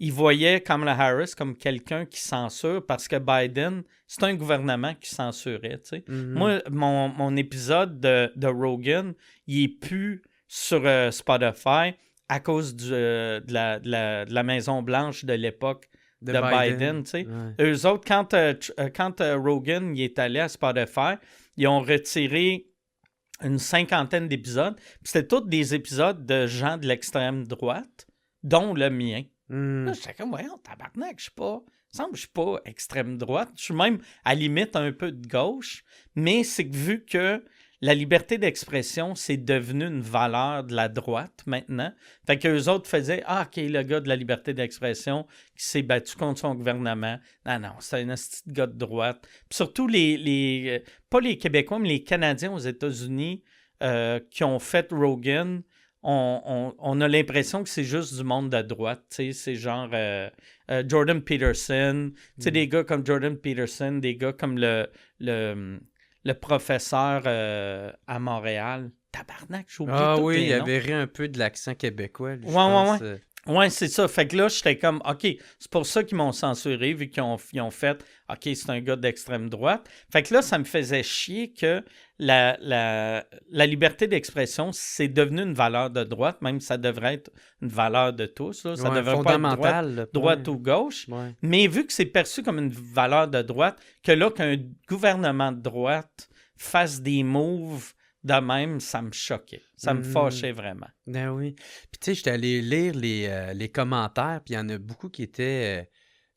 ils voyaient Kamala Harris comme quelqu'un qui censure, parce que Biden, c'est un gouvernement qui censurait, tu sais. Moi, mon épisode de Rogan, il est plus sur Spotify à cause de la Maison-Blanche de l'époque de Biden, tu sais. Ouais. Eux autres, quand Rogan il est allé à Spotify, ils ont retiré une 50aine d'épisodes. Puis c'était tous des épisodes de gens de l'extrême droite, dont le mien. Là, j'étais comme, voyons, tabarnak, je suis pas extrême droite. Je suis même, à la limite, un peu de gauche. Mais c'est que vu que la liberté d'expression, c'est devenu une valeur de la droite maintenant. Fait qu'eux autres faisaient « Ah, OK, le gars de la liberté d'expression qui s'est battu contre son gouvernement. » Non, c'est un esti de gars de droite. Puis surtout, pas les Québécois, mais les Canadiens aux États-Unis qui ont fait Rogan, on a l'impression que c'est juste du monde de droite. C'est genre Jordan Peterson. Des gars comme Jordan Peterson, des gars comme le professeur à Montréal. Tabarnak, j'ai oublié tous les noms. Il avait ri un peu de l'accent québécois. Lui, ouais. Ouais, c'est ça. Fait que là, j'étais comme, OK, c'est pour ça qu'ils m'ont censuré, vu qu'ils ont fait, OK, c'est un gars d'extrême droite. Fait que là, ça me faisait chier que la liberté d'expression, c'est devenu une valeur de droite, même si ça devrait être une valeur de tous. Là. Ça devrait pas être droite ou gauche. Ouais. Mais vu que c'est perçu comme une valeur de droite, que là, qu'un gouvernement de droite fasse des moves de même, ça me choquait. Ça me fâchait vraiment. Ben oui. Puis tu sais, j'étais allé lire les commentaires, puis il y en a beaucoup qui étaient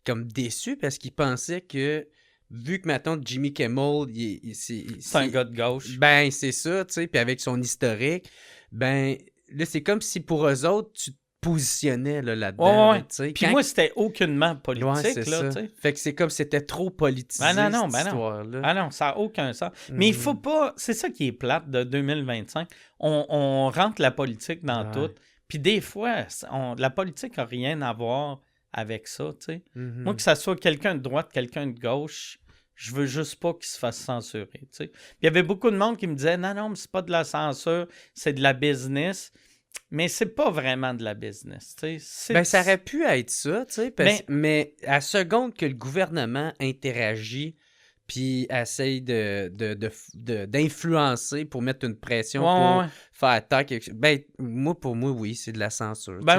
comme déçus parce qu'ils pensaient que, vu que maintenant Jimmy Kimmel, c'est un gars de gauche. Ben, c'est ça, tu sais, puis avec son historique, ben, là, c'est comme si pour eux autres, tu te positionnais là-dedans. Ouais. Puis moi, c'était aucunement politique. Là, ça. Fait que c'est comme si c'était trop politisé, cette histoire-là. Ah non, ça n'a aucun sens. Mais il faut pas... C'est ça qui est plate de 2025. On rentre la politique dans tout. Puis des fois, la politique n'a rien à voir avec ça, tu sais. Moi, que ça soit quelqu'un de droite, quelqu'un de gauche, je veux juste pas qu'il se fasse censurer, tu sais. Puis il y avait beaucoup de monde qui me disait « Non, mais c'est pas de la censure, c'est de la business. » Mais c'est pas vraiment de la business, tu sais. Ben, ça aurait pu être ça, tu sais, mais à seconde que le gouvernement interagit puis essaye d'influencer pour mettre une pression pour faire taire quelque chose. Ben, pour moi, oui, c'est de la censure. Ben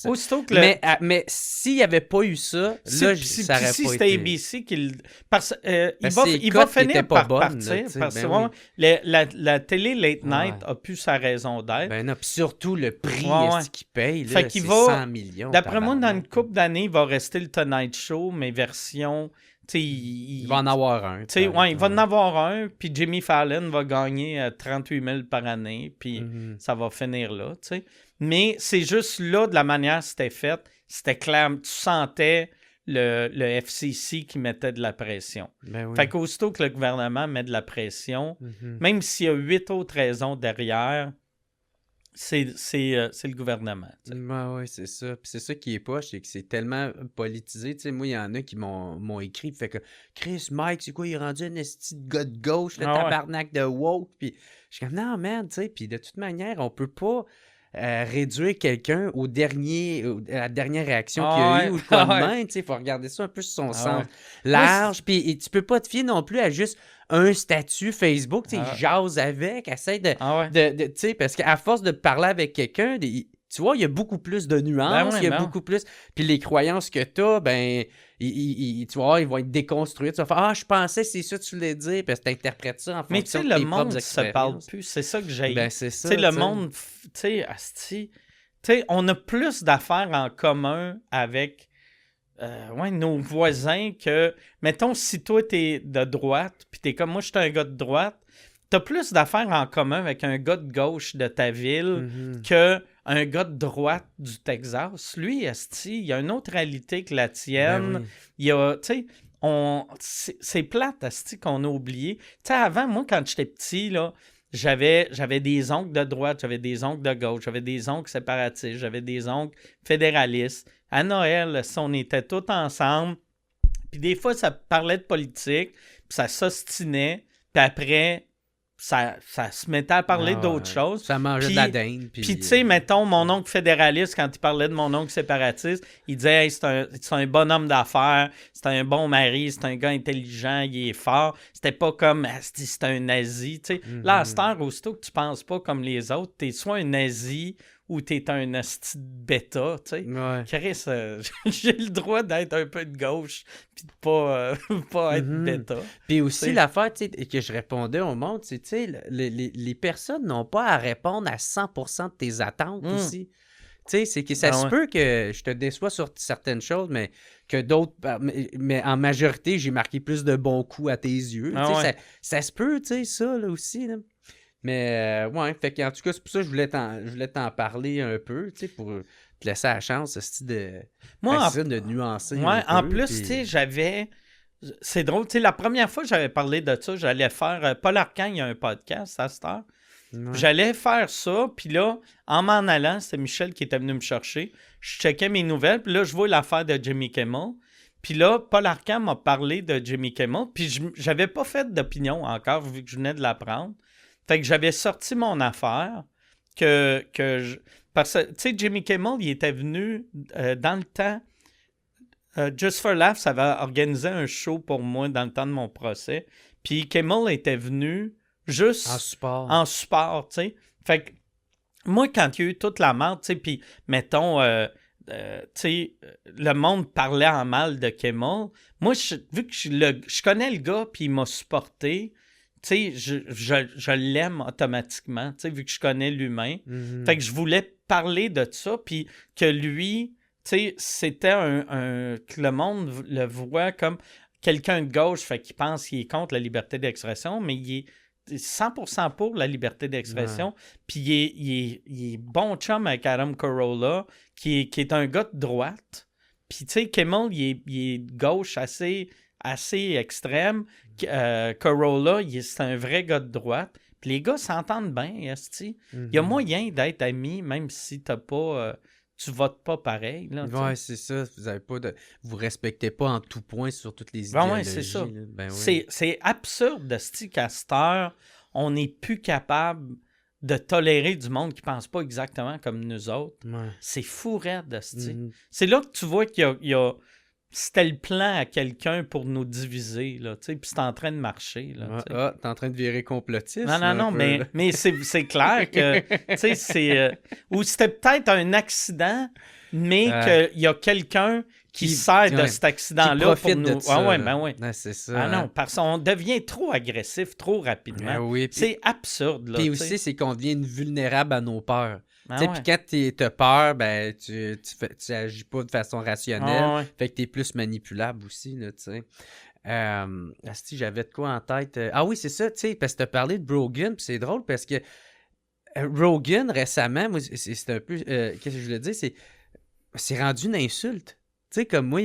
aussitôt que mais s'il n'y avait pas eu ça, ça aurait pas été... Si c'était ABC il va finir par partir. Parce que la télé late night a plus sa raison d'être. Ben non, puis surtout le prix qu'il paye, là, c'est 100 millions. D'après moi, dans une couple d'années, il va rester le Tonight Show, mais version... il va en avoir un. Il va en avoir un, puis Jimmy Fallon va gagner 38 000 par année, puis ça va finir là. T'sais. Mais c'est juste là, de la manière que c'était fait, c'était clair. Tu sentais le FCC qui mettait de la pression. Ben oui. Fait qu'aussitôt que le gouvernement met de la pression, même s'il y a 8 autres raisons derrière, c'est le gouvernement. Oui, c'est ça. Puis c'est ça qui est poche, c'est que c'est tellement politisé. Tu sais, moi, il y en a qui m'ont écrit, fait que Chris, Mike, c'est quoi, il est rendu un esti de gars de gauche, le tabarnak de woke. Puis je suis comme, non, man, tu sais, puis de toute manière, on peut pas réduire quelqu'un à la dernière réaction qu'il y a eu ou quoi de même. Tu sais, il faut regarder ça un peu sur son sens large. Puis tu peux pas te fier non plus à juste un statut Facebook, tu sais, jase avec, essaie de tu sais, parce qu'à force de parler avec quelqu'un, tu vois, il y a beaucoup plus de nuances, il y a beaucoup plus... Puis les croyances que t'as, ben, tu vois, ils vont être déconstruits. Tu vas faire « Ah, je pensais c'est ça que tu voulais dire », parce que t'interprètes ça en fonction de tes propres expériences. Mais tu sais, le monde se parle plus, c'est ça que j'ai. Ben, c'est ça, tu sais, le monde, tu sais, on a plus d'affaires en commun avec... nos voisins que, mettons, si toi, t'es de droite, puis t'es comme moi, je suis un gars de droite, t'as plus d'affaires en commun avec un gars de gauche de ta ville que un gars de droite du Texas. Lui, esti, il y a une autre réalité que la tienne. Ben oui. Il y a, tu sais, c'est plate, esti, qu'on a oublié. Tu sais, avant, moi, quand j'étais petit, là, j'avais des oncles de droite, j'avais des oncles de gauche, j'avais des oncles séparatistes, j'avais des oncles fédéralistes. À Noël, on était tous ensemble. Puis des fois, ça parlait de politique, puis ça s'ostinait. Puis après, ça se mettait à parler d'autres choses. Ça mangeait de la dinde. Puis tu sais, mettons, mon oncle fédéraliste, quand il parlait de mon oncle séparatiste, il disait hey, c'est un bon homme d'affaires, c'est un bon mari, c'est un gars intelligent, il est fort. C'était pas comme c'est un nazi. Tu sais. Là, à cette heure, aussitôt que tu penses pas comme les autres, t'es soit un nazi ou t'es un asti de bêta, tu sais. Ouais. Chris, j'ai le droit d'être un peu de gauche puis de pas être bêta. Puis aussi, T'sais. l'affaire que je répondais au monde, c'est, tu sais, les personnes n'ont pas à répondre à 100% de tes attentes aussi. Tu sais, c'est que ça se peut que je te déçois sur certaines choses, mais que d'autres... Mais en majorité, j'ai marqué plus de bons coups à tes yeux. Ça se peut, tu sais, ça, là, aussi, là. Mais, ouais, fait qu'en tout cas, c'est pour ça que je voulais t'en parler un peu, tu sais, pour te laisser la chance, de nuancer un peu. En plus, tu sais, j'avais... C'est drôle, tu sais, la première fois que j'avais parlé de ça, j'allais faire... Paul Arcand, il y a un podcast à cette heure. Ouais. J'allais faire ça, puis là, en m'en allant, c'était Michel qui était venu me chercher. Je checkais mes nouvelles, puis là, je vois l'affaire de Jimmy Kimmel. Puis là, Paul Arcand m'a parlé de Jimmy Kimmel, puis j'avais pas fait d'opinion encore, vu que je venais de l'apprendre. Fait que j'avais sorti mon affaire, parce que, tu sais, Jimmy Kimmel, il était venu dans le temps... Just for Laughs avait organisé un show pour moi dans le temps de mon procès. Puis Kimmel était venu... juste en support, tu sais. Fait que moi, quand il y a eu toute la merde, tu sais, puis mettons, tu sais, le monde parlait en mal de Kimmel. Moi, vu que je connais le gars, puis il m'a supporté, tu sais, je l'aime automatiquement, tu sais, vu que je connais l'humain. Fait que je voulais parler de ça, puis que lui, tu sais, c'était que le monde le voit comme quelqu'un de gauche, fait qu'il pense qu'il est contre la liberté d'expression, mais il est 100% pour la liberté d'expression. Puis il est bon chum avec Adam Carolla, qui est un gars de droite. Puis tu sais, Kimmel, il est gauche assez extrême. Carolla, c'est un vrai gars de droite. Puis les gars s'entendent bien, esti. Il y a moyen d'être amis, même si t'as pas... tu votes pas pareil. Là, ouais, c'est ça. Vous respectez pas en tout point sur toutes les idéologies. Ouais, c'est ça. Ben, c'est absurde de ce qu'à cette heure, on n'est plus capable de tolérer du monde qui pense pas exactement comme nous autres. Ouais. C'est fou raide de ce C'est là que tu vois qu'il y a c'était le plan à quelqu'un pour nous diviser, là, tu sais, puis c'est en train de marcher, là, t'es en train de virer complotiste. Non, mais c'est clair que, tu sais, c'est... ou c'était peut-être un accident, mais qu'il y a quelqu'un qui sert de cet accident-là pour nous... Ouais, c'est ça. Ah non, parce qu'on devient trop agressif, trop rapidement. Oui, c'est absurde, là. Puis aussi, c'est qu'on devient vulnérable à nos peurs. Puis quand t'as peur, ben tu agis pas de façon rationnelle. Fait que t'es plus manipulable aussi, là, tu sais. Si j'avais de quoi en tête. Ah oui, c'est ça, tu sais, parce que t'as parlé de Rogan, puis c'est drôle parce que Rogan, récemment, moi, c'est un peu. Qu'est-ce que je voulais dire? C'est rendu une insulte. Tu sais, comme moi,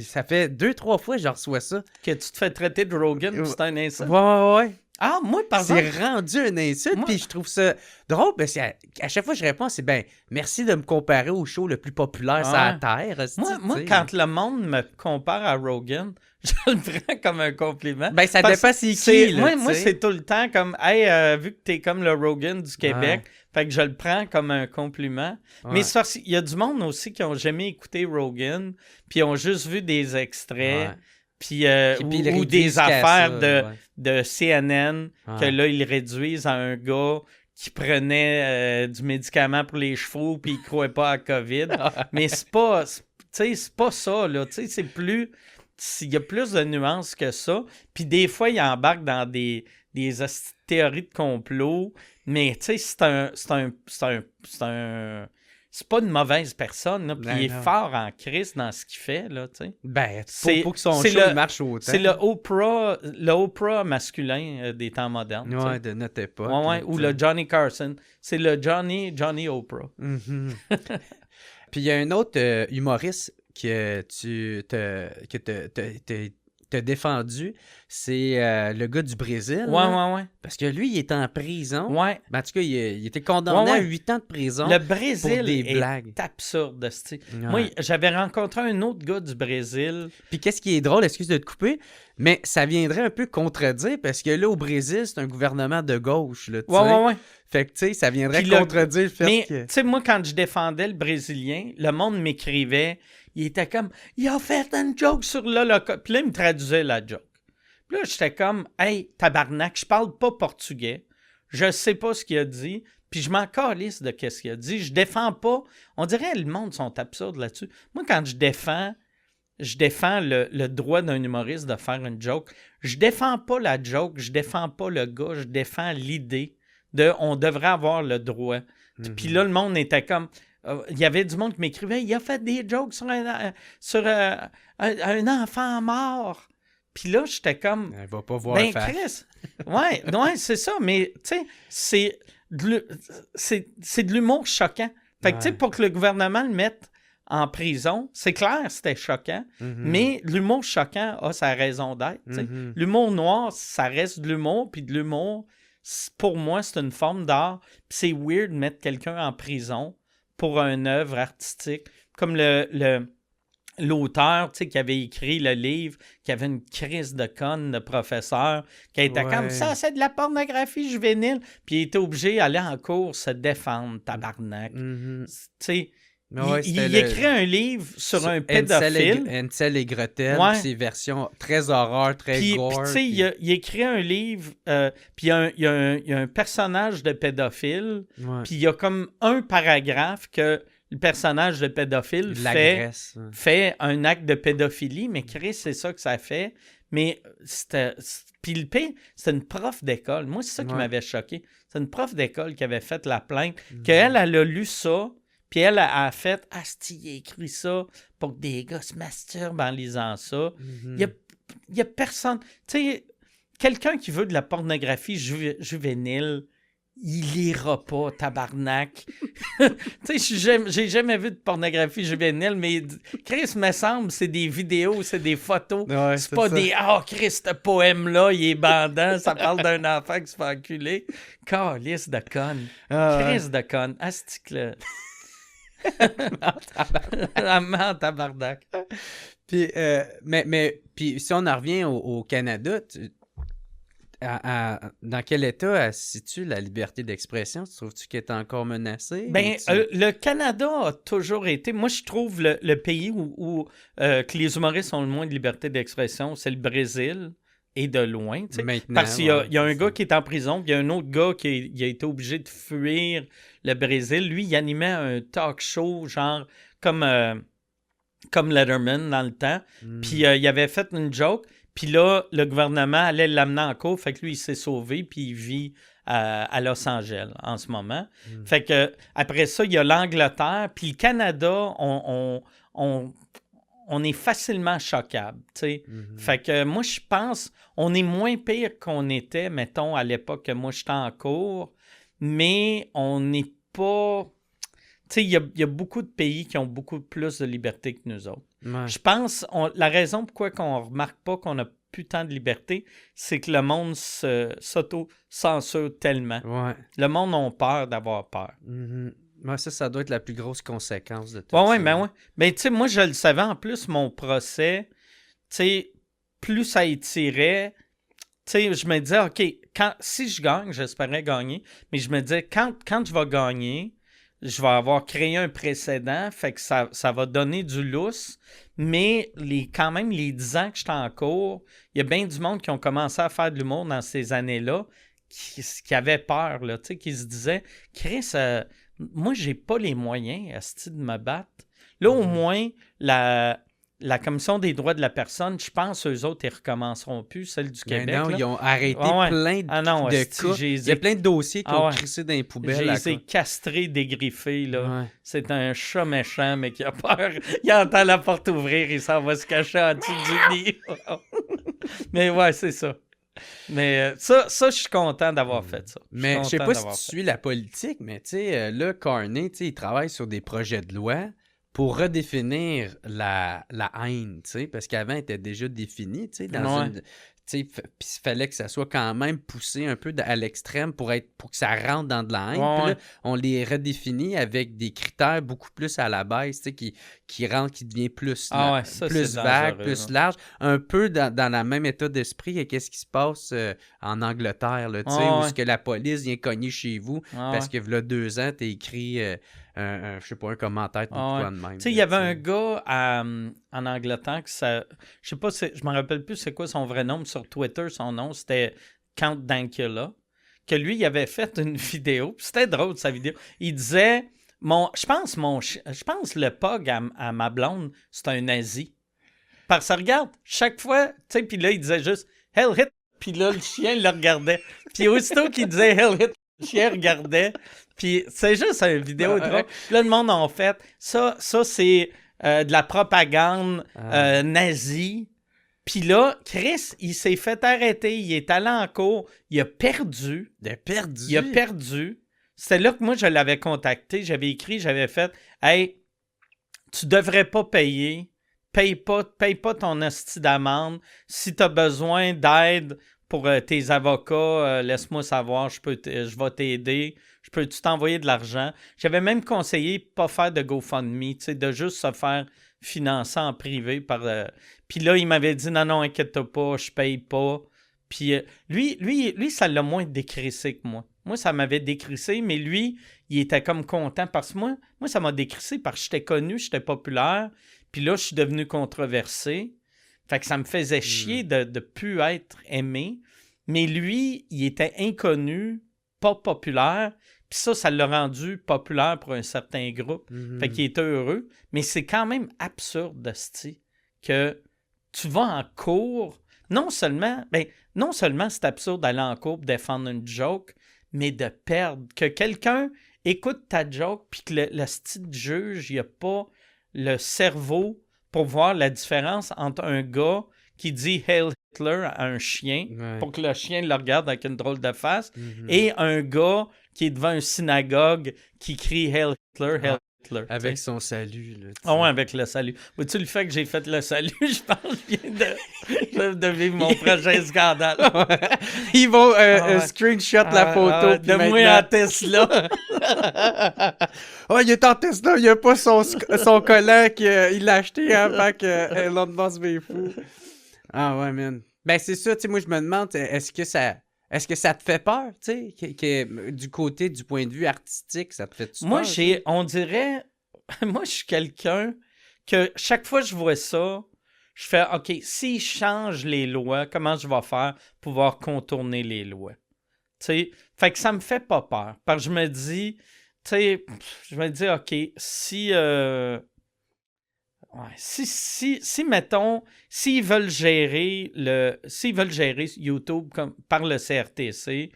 ça fait 2-3 fois que je reçois ça. Que tu te fais traiter de Rogan, puis c'est un insulte. Ouais. Ah, moi, par exemple... C'est rendu une insulte, puis je trouve ça drôle, parce qu'à chaque fois que je réponds, c'est merci de me comparer au show le plus populaire sur la Terre. Moi, quand le monde me compare à Rogan, je le prends comme un compliment. Ben, ça dépend c'est qui, là, moi, c'est tout le temps comme, hey, vu que t'es comme le Rogan du Québec, fait que je le prends comme un compliment. Mais c'est parce qu'il y a du monde aussi qui n'ont jamais écouté Rogan, puis ont juste vu des extraits... Puis, ou des affaires de CNN que là, ils réduisent à un gars qui prenait du médicament pour les chevaux puis il croyait pas à COVID. Mais c'est pas ça, là. Tu sais, c'est plus... Il y a plus de nuances que ça. Puis des fois, il embarque dans des théories de complot. Mais tu sais, c'est pas une mauvaise personne, là, puis il est fort en crise dans ce qu'il fait, là, tu sais. Ben, faut que son show marche autant. C'est le Oprah masculin des temps modernes. Ouais, de notre époque. Ou le Johnny Carson. C'est le Johnny Oprah. Puis il y a un autre humoriste que t'as défendu, c'est le gars du Brésil. Ouais. Parce que lui, il était en prison. Ouais. Ben, en tout cas, il était condamné à 8 ans de prison. Le Brésil pour des blagues. Est absurde. Moi, j'avais rencontré un autre gars du Brésil. Puis qu'est-ce qui est drôle, excuse de te couper, mais ça viendrait un peu contredire parce que là, au Brésil, c'est un gouvernement de gauche. Là, ouais. Fait que, tu sais, ça viendrait contredire le fait mais, que... tu sais, moi, quand je défendais le Brésilien, le monde m'écrivait, il était comme, il a fait une joke sur l'Holocauste. Puis là, il me traduisait la joke. Puis là, j'étais comme, hey, tabarnak, je parle pas portugais. Je sais pas ce qu'il a dit. Puis je m'en calisse de qu'est-ce qu'il a dit. Je défends pas. On dirait que le monde sont absurdes là-dessus. Moi, quand je défends le droit d'un humoriste de faire une joke. Je défends pas la joke, je défends pas le gars, je défends l'idée de on devrait avoir le droit. Puis là, le monde était comme... Il y avait du monde qui m'écrivait « Il a fait des jokes sur un enfant mort. » Puis là, j'étais comme... Elle va pas voir ben, faire. Chris, ouais, c'est ça, mais tu sais, c'est de l'humour choquant. Fait que tu sais, pour que le gouvernement le mette en prison, c'est clair, c'était choquant, mais l'humour choquant a sa raison d'être. L'humour noir, ça reste de l'humour, puis de l'humour, pour moi, c'est une forme d'art. Puis c'est weird de mettre quelqu'un en prison pour une œuvre artistique, comme l'auteur, tu sais, qui avait écrit le livre, qui avait une crise de conne de professeur, qui était comme ça, c'est de la pornographie juvénile, puis il était obligé d'aller en cours se défendre, tabarnak. Tu sais, il écrit un livre sur un pédophile. Hansel et Gretel, ses versions très horreur, très gore. Puis tu sais, il écrit un livre, puis il y a un personnage de pédophile, puis il y a comme un paragraphe que le personnage de pédophile fait un acte de pédophilie, mais Chris, c'est ça que ça fait. Mais puis le pire, c'était une prof d'école. Moi, c'est ça qui m'avait choqué. C'est une prof d'école qui avait fait la plainte, qu'elle, elle a lu ça, puis elle a fait « Asti, il a écrit ça pour que des gars se masturbent en lisant ça. » Il y a personne... Tu sais, quelqu'un qui veut de la pornographie juvénile, il lira pas, tabarnak. Tu sais, j'ai jamais vu de pornographie juvénile, mais Chris, me semble, c'est des vidéos, c'est des photos. Ouais, c'est pas ça. Des « Ah, Chris, ce poème-là, il est bandant, ça parle d'un enfant qui se fait enculer. » Calice de conne. Chris de conne. Asti-que la ment tabarnak. Puis, mais puis si on en revient au Canada, dans quel état se situe la liberté d'expression? Trouves-tu qu'elle est encore menacée? Ben, le Canada a toujours été... Moi, je trouve le pays où que les humoristes ont le moins de liberté d'expression, c'est le Brésil. Et de loin, tu sais. Parce qu'il y a un gars qui est en prison, puis il y a un autre gars qui a été obligé de fuir le Brésil. Lui, il animait un talk show, genre comme Letterman dans le temps. Puis il avait fait une joke, puis là, le gouvernement allait l'amener en cours, fait que lui, il s'est sauvé, puis il vit à Los Angeles en ce moment. Fait que après ça, il y a l'Angleterre, puis le Canada, on est facilement choquable, tu sais. Fait que moi, je pense, on est moins pire qu'on était, mettons, à l'époque que moi, j'étais en cours, mais on n'est pas... Tu sais, il y a beaucoup de pays qui ont beaucoup plus de liberté que nous autres. Ouais. Je pense, la raison pourquoi on ne remarque pas qu'on a plus tant de liberté, c'est que le monde s'auto-censure tellement. Ouais. Le monde a peur d'avoir peur. Ouais, ça doit être la plus grosse conséquence de tout ça. Ouais, ben, tu sais, moi, je le savais, en plus, mon procès, tu sais, plus ça étirait, tu sais, je me disais, OK, si je gagne, j'espérais gagner, mais je me disais, quand je vais gagner, je vais avoir créé un précédent, fait que ça va donner du lousse, mais quand même, les 10 ans que j'étais en cours, il y a bien du monde qui ont commencé à faire de l'humour dans ces années-là, qui avaient peur, là, tu sais, qui se disaient, Chris, moi, j'ai pas les moyens, asti, de me battre. Là, au moins, la Commission des droits de la personne, je pense eux autres, ils recommenceront plus, celle du Québec. Non, ils ont arrêté plein de cas. Il y a plein de dossiers qui ont crissé dans les poubelles. J'ai castré, dégriffé, là. Ouais. C'est un chat méchant, mais qui a peur. Il entend la porte ouvrir, il s'en va se cacher en dessous du lit. Mais ouais, c'est ça. Mais ça, je suis content d'avoir fait ça. Mais je sais pas si tu suis la politique, mais tu sais, là, Carney, tu sais, il travaille sur des projets de loi pour redéfinir la haine, tu sais, parce qu'avant, elle était déjà définie, tu sais, dans une... Puis il fallait que ça soit quand même poussé un peu à l'extrême pour que ça rentre dans de la haine. Puis là, on les redéfinit avec des critères beaucoup plus à la baisse, tu sais, qui rentrent, qui devient plus vague, plus large. Un peu dans le même état d'esprit qu'est-ce qui se passe en Angleterre, là, tu sais, où est-ce que la police vient cogner chez vous parce que là, 2 ans, t'as écrit... je sais pas, un commentaire ou quoi de même. Tu sais, il y avait un gars en Angleterre qui ça... Je sais pas, je me rappelle plus c'est quoi son vrai nom, mais sur Twitter, son nom, c'était Count Dankula, que lui, il avait fait une vidéo. C'était drôle, sa vidéo. Il disait, je pense le pug à ma blonde, c'est un nazi. Parce que regarde, chaque fois, tu sais, puis là, il disait juste « Hell hit », puis là, le chien, il le regardait. Puis aussitôt qu'il disait « Hell hit », le chien regardait. Puis c'est juste une vidéo drôle. Là, le monde en fait. Ça c'est de la propagande nazie. Puis là, Chris, il s'est fait arrêter. Il est allé en cours. Il a perdu. Il a perdu. C'était là que moi, je l'avais contacté. J'avais écrit, j'avais fait « Hey, tu devrais pas payer. Paye pas ton hostie d'amende. Si tu as besoin d'aide pour tes avocats, laisse-moi savoir, je vais t'aider. Je peux-tu t'envoyer de l'argent? » J'avais même conseillé de pas faire de GoFundMe, de juste se faire financer en privé. Puis là, il m'avait dit « Non, inquiète-toi pas, je paye pas. » Puis lui, ça l'a moins décrissé que moi. Moi, ça m'avait décrissé, mais lui, il était comme content parce que moi ça m'a décrissé parce que j'étais connu, j'étais populaire. Puis là, je suis devenu controversé. Fait que ça me faisait chier de ne plus être aimé. Mais lui, il était inconnu, pas populaire. Puis ça l'a rendu populaire pour un certain groupe. Fait qu'il était heureux. Mais c'est quand même absurde, esti, que tu vas en cours. Non seulement c'est absurde d'aller en cours pour défendre une joke, mais de perdre. Que quelqu'un écoute ta joke puis que le style juge, il n'y a pas le cerveau pour voir la différence entre un gars qui dit « Hail Hitler » à un chien pour que le chien le regarde avec une drôle de face et un gars qui est devant une synagogue qui crie « Hail Hitler, Hail Hitler ». Avec son salut. Ouais, avec le salut. Vois-tu le fait que j'ai fait le salut, je pense que je viens de vivre mon prochain scandale. Ils vont screenshot la photo. De moi en Tesla. Il est en Tesla, il a pas son collant qu'il l'a acheté avant que Elon Musk est fou. Ah ouais, man. Ben c'est ça, tu sais, moi je me demande, est-ce que ça te fait peur, tu sais, que du point de vue artistique, ça te fait peur? Moi, on dirait, moi je suis quelqu'un que chaque fois que je vois ça, je fais, OK, s'ils changent les lois, comment je vais faire pour pouvoir contourner les lois? Tu sais, fait que ça me fait pas peur, parce que je me dis, tu sais, OK, si mettons, s'ils veulent gérer YouTube par le CRTC,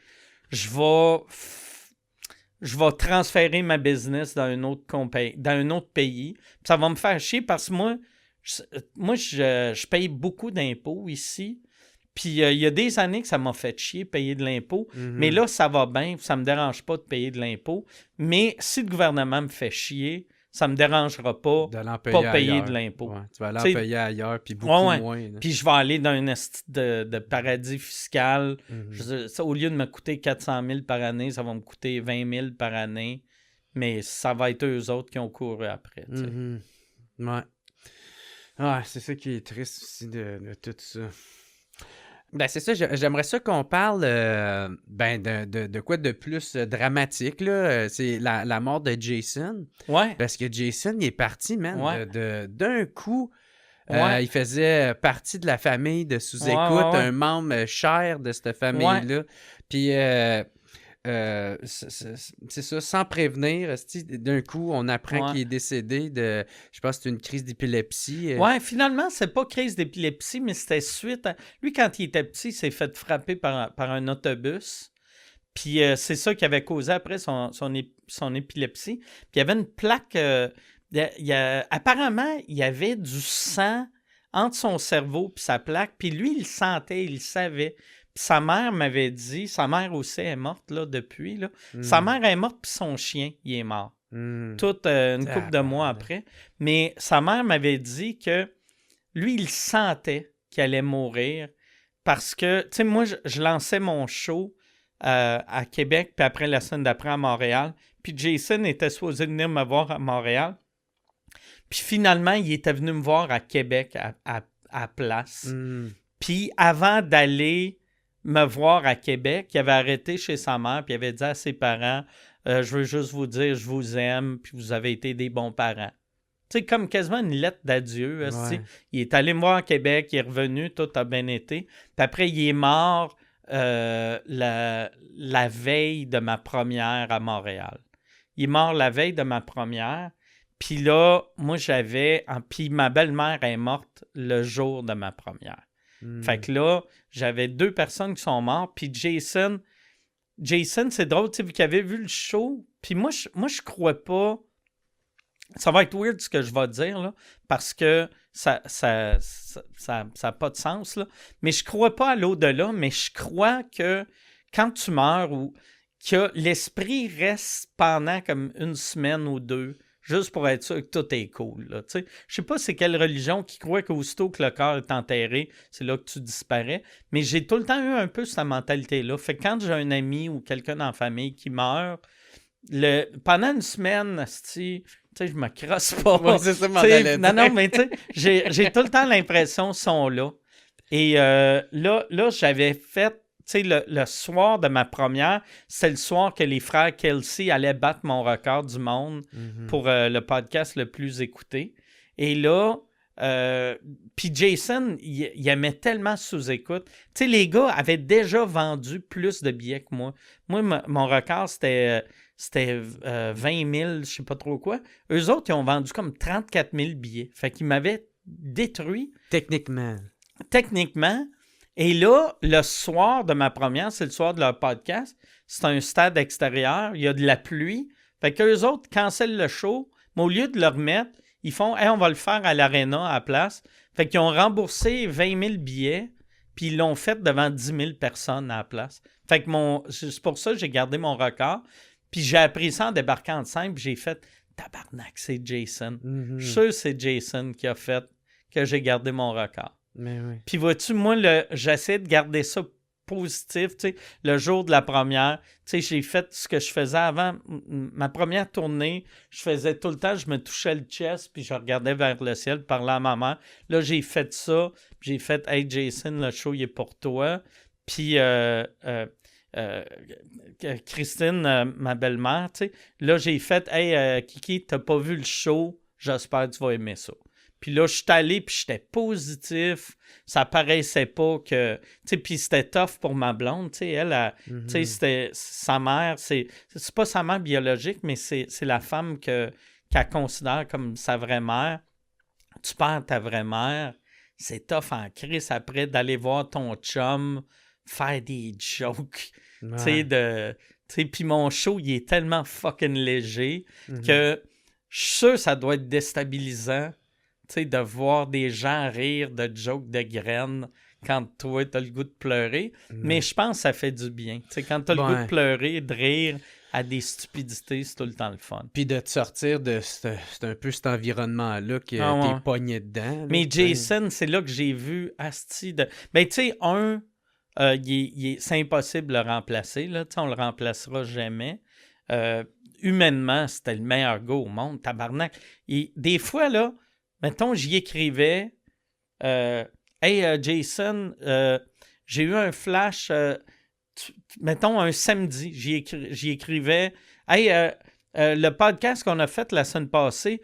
je vais transférer ma business dans un autre pays. Ça va me faire chier parce que moi, je paye beaucoup d'impôts ici. Puis il y a des années que ça m'a fait chier payer de l'impôt. Mais là, ça va bien. Ça me dérange pas de payer de l'impôt. Mais si le gouvernement me fait chier, ça me dérangera pas de payer de l'impôt. Ouais, tu vas aller en payer ailleurs, puis beaucoup moins. Là. Puis je vais aller dans un de paradis fiscal. Au lieu de me coûter 400 000 par année, ça va me coûter 20 000 par année. Mais ça va être eux autres qui ont couru après. Ouais. Ah, c'est ça qui est triste aussi de tout ça. Ben c'est ça, j'aimerais ça qu'on parle de quoi de plus dramatique, là. C'est la mort de Jason. Ouais. Parce que Jason, il est parti, man, d'un coup. Ouais. Il faisait partie de la famille de Sous-Écoute, un membre cher de cette famille-là. Puis c'est ça, sans prévenir, d'un coup, on apprend qu'il est décédé de, je pense que c'est une crise d'épilepsie. Ouais, finalement, c'est pas crise d'épilepsie, mais c'était suite à... Lui, quand il était petit, il s'est fait frapper par un autobus. Puis c'est ça qui avait causé après son épilepsie. Puis il y avait une plaque... apparemment, il y avait du sang entre son cerveau et sa plaque. Puis lui, il le sentait, il le savait. Puis sa mère m'avait dit, sa mère aussi est morte là, depuis. Là. Sa mère est morte, puis son chien, il est mort. Toute une couple de mois après. Mais sa mère m'avait dit que lui, il sentait qu'il allait mourir parce que, tu sais, moi, je lançais mon show à Québec, puis après, la semaine d'après, à Montréal. Puis Jason était supposé venir me voir à Montréal. Puis finalement, il était venu me voir à Québec à place. Puis avant d'aller me voir à Québec, il avait arrêté chez sa mère, puis il avait dit à ses parents « Je veux juste vous dire, je vous aime, puis vous avez été des bons parents. » Tu sais, comme quasiment une lettre d'adieu. Il est allé me voir à Québec, il est revenu, tout a bien été. Puis après, il est mort la veille de ma première à Montréal. Il est mort la veille de ma première. Puis là, moi, puis ma belle-mère est morte le jour de ma première. Fait que là, j'avais 2 personnes qui sont mortes. Puis Jason, c'est drôle, tu sais, vu qu'il avait vu le show. Puis moi, je crois pas... Ça va être weird ce que je vais dire, là, parce que ça a pas de sens, là. Mais je crois pas à l'au-delà, mais je crois que quand tu meurs ou que l'esprit reste pendant comme 1 semaine ou 2, juste pour être sûr que tout est cool, là, tu sais. Je sais pas c'est quelle religion qui croit qu'aussitôt que le corps est enterré, c'est là que tu disparais, mais j'ai tout le temps eu un peu cette mentalité-là. Fait que quand j'ai un ami ou quelqu'un dans la famille qui meurt, pendant 1 semaine, tu sais, je me crosse pas. Ouais, c'est ça, non, mais tu sais, j'ai tout le temps l'impression qu'ils sont là. Et là, j'avais fait, tu sais, le soir de ma première, c'est le soir que les frères Kelsey allaient battre mon record du monde pour le podcast le plus écouté. Et là, puis Jason, il aimait tellement sous-écoute. Tu sais, les gars avaient déjà vendu plus de billets que moi. Moi, mon record, c'était 20 000, je sais pas trop quoi. Eux autres, ils ont vendu comme 34 000 billets. Fait qu'ils m'avaient détruit. Techniquement. Et là, le soir de ma première, c'est le soir de leur podcast. C'est un stade extérieur. Il y a de la pluie. Fait qu'eux autres cancellent le show. Mais au lieu de le remettre, ils font « Hey, on va le faire à l'Arena à la place. » Fait qu'ils ont remboursé 20 000 billets. Puis ils l'ont fait devant 10 000 personnes à la place. Fait que c'est pour ça que j'ai gardé mon record. Puis j'ai appris ça en débarquant de scène, puis j'ai fait « Tabarnak, c'est Jason. Je suis sûr que c'est Jason qui a fait que j'ai gardé mon record. Mais oui. Puis vois-tu, moi, j'essaie de garder ça positif. Tu sais, le jour de la première, tu sais, j'ai fait ce que je faisais avant. Ma première tournée, je faisais tout le temps, je me touchais le chest, puis je regardais vers le ciel, parlais à ma mère. Là, j'ai fait ça, puis j'ai fait « Hey, Jason, le show, il est pour toi. » Puis... Christine, ma belle-mère, tu sais, là, j'ai fait « Hey, Kiki, t'as pas vu le show, j'espère que tu vas aimer ça. » Puis là, je suis allé, puis j'étais positif, ça paraissait pas que... Tu sais, puis c'était tough pour ma blonde, tu sais, elle, tu sais, c'était sa mère, c'est pas sa mère biologique, mais c'est la femme qu'elle considère comme sa vraie mère. Tu perds ta vraie mère, c'est tough en crise après d'aller voir ton chum faire des jokes. Ouais. Tu sais, puis mon show, il est tellement fucking léger que je suis sûr que ça doit être déstabilisant, tu sais, de voir des gens rire de jokes de graines quand toi, t'as le goût de pleurer. Mais je pense que ça fait du bien. Tu sais, quand t'as le goût de pleurer, de rire à des stupidités, c'est tout le temps le fun. Puis de te sortir de c'est un peu cet environnement-là que t'es pogné dedans. Là, mais Jason, c'est là que j'ai vu Asti de... Ben, tu sais, c'est impossible de le remplacer. Là. On le remplacera jamais. Humainement, c'était le meilleur gars au monde, tabarnak. Et des fois, là, mettons, j'y écrivais « Hey, Jason, j'ai eu un flash... mettons, un samedi, j'y écrivais « Hey, le podcast qu'on a fait la semaine passée,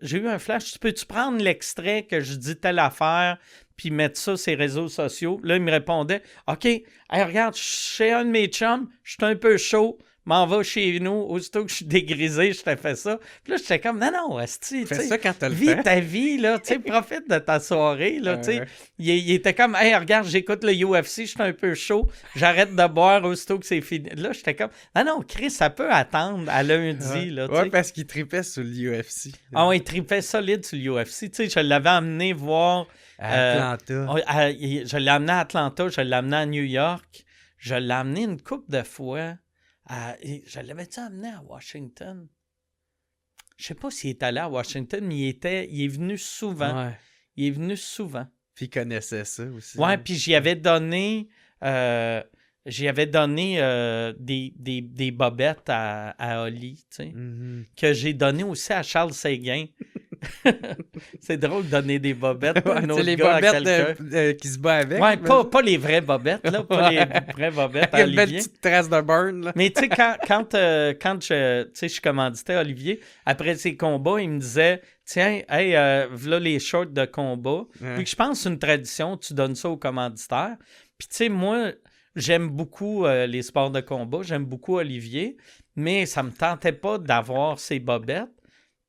j'ai eu un flash, tu peux-tu prendre l'extrait que je dis telle affaire puis mettre ça sur les réseaux sociaux? » Là, il me répondait « OK, hey, regarde, chez un de mes chums, je suis un peu chaud, m'en va chez nous, aussitôt que je suis dégrisé, je t'ai fait ça. » Puis là, j'étais comme « Non, esti, fais ça quand t'as le vis temps. ta vie, là, tu sais, profite de ta soirée, là, tu sais. » Il était comme « Hey, regarde, j'écoute le UFC, je suis un peu chaud, j'arrête de boire aussitôt que c'est fini. » Là, j'étais comme « Non, Chris, ça peut attendre à lundi, là, tu sais. » Ouais, parce qu'il tripait sur l'UFC. Ah ouais, il tripait solide sur l'UFC. Tu sais, je l'avais amené voir... À Atlanta. Je l'ai amené à Atlanta, je l'ai amené à New York, je l'ai amené une couple de fois. Je l'avais-tu amené à Washington? Je sais pas s'il est allé à Washington, mais il est venu souvent. Ouais. Il est venu souvent. Puis il connaissait ça aussi. Ouais, puis j'y avais donné... des bobettes à Oli, tu sais, que j'ai donné aussi à Charles Séguin. C'est drôle de donner des bobettes à un autre les gars bobettes qui se bat avec. Ouais, pas les vraies bobettes, là, pas les vraies bobettes à Une belle Olivier. petite trace de burn, là. Mais tu sais, quand je commanditais Olivier, après ses combats, il me disait « Tiens, hey, voilà les shorts de combat. » Puis que je pense que c'est une tradition, tu donnes ça aux commanditaires. Puis, tu sais, moi, j'aime beaucoup les sports de combat. J'aime beaucoup Olivier, mais ça me tentait pas d'avoir ses bobettes.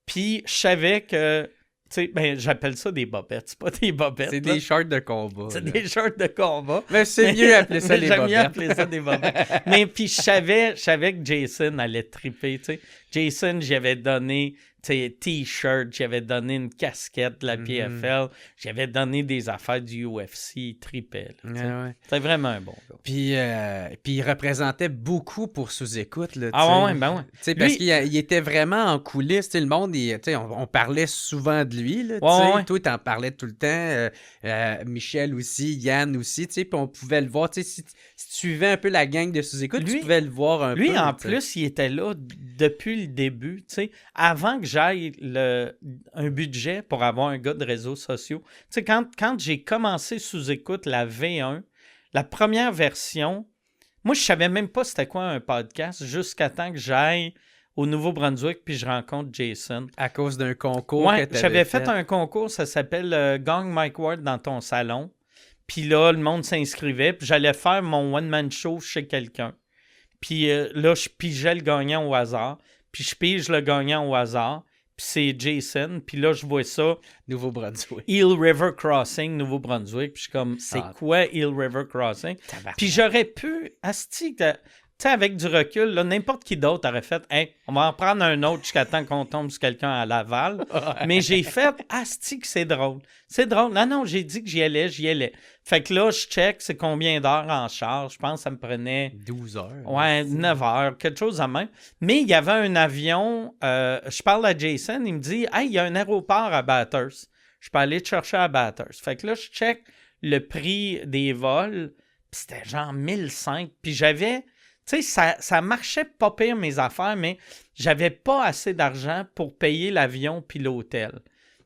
Puis, je savais que... Tu sais, ben, j'appelle ça des bobettes. C'est pas des bobettes. C'est des shorts de combat. C'est là. des shorts de combat. Mais c'est mieux appeler ça des J'aime bobettes. mieux appeler ça des bobettes. Mais puis je savais que Jason allait triper, tu sais. Jason, j'avais donné t-shirt, j'avais donné une casquette de la PFL, j'avais donné des affaires du UFC, il tripait. Ouais. C'était vraiment un bon gars. Puis il représentait beaucoup pour sous-écoute. Là, Ah ouais, ben ouais. T'sais, parce qu'il était vraiment en coulisses. Le monde, on parlait souvent de lui. Là, ouais. Toi, t'en parlais tout le temps. Michel aussi, Yann aussi. Puis on pouvait le voir. Si tu suivais un peu la gang de sous-écoute, tu pouvais le voir un peu. Lui, en plus, il était là depuis le début. Avant que j'aille un budget pour avoir un gars de réseaux sociaux. Quand j'ai commencé sous-écoute la V1, la première version, moi, je savais même pas c'était quoi un podcast jusqu'à temps que j'aille au Nouveau-Brunswick puis je rencontre Jason. À cause d'un concours que tu avais j'avais fait un concours, ça s'appelle Gang Mike Ward dans ton salon. Puis là, le monde s'inscrivait, puis j'allais faire mon one-man show chez quelqu'un. Puis là, je pigeais le gagnant au hasard, puis je pige le gagnant au hasard, puis c'est Jason, puis là, je vois ça. Nouveau-Brunswick. Eel River Crossing, Nouveau-Brunswick, puis je suis comme, c'est quoi Eel River Crossing? Puis j'aurais pu, asti, tu sais, avec du recul, là, n'importe qui d'autre aurait fait, hey, on va en prendre un autre jusqu'à temps qu'on tombe sur quelqu'un à Laval. Mais j'ai fait, asti, que c'est drôle. C'est drôle. Non, j'ai dit que j'y allais. Fait que là, je check, c'est combien d'heures en charge. Je pense que ça me prenait 12 heures. Ouais, 9 heures, quelque chose de même. Mais il y avait un avion, je parle à Jason, il me dit, hey, il y a un aéroport à Bathurst. Je peux aller te chercher à Bathurst. Fait que là, je check le prix des vols, puis c'était genre 1005. Puis j'avais... Tu sais, ça marchait pas pire mes affaires, mais j'avais pas assez d'argent pour payer l'avion puis l'hôtel.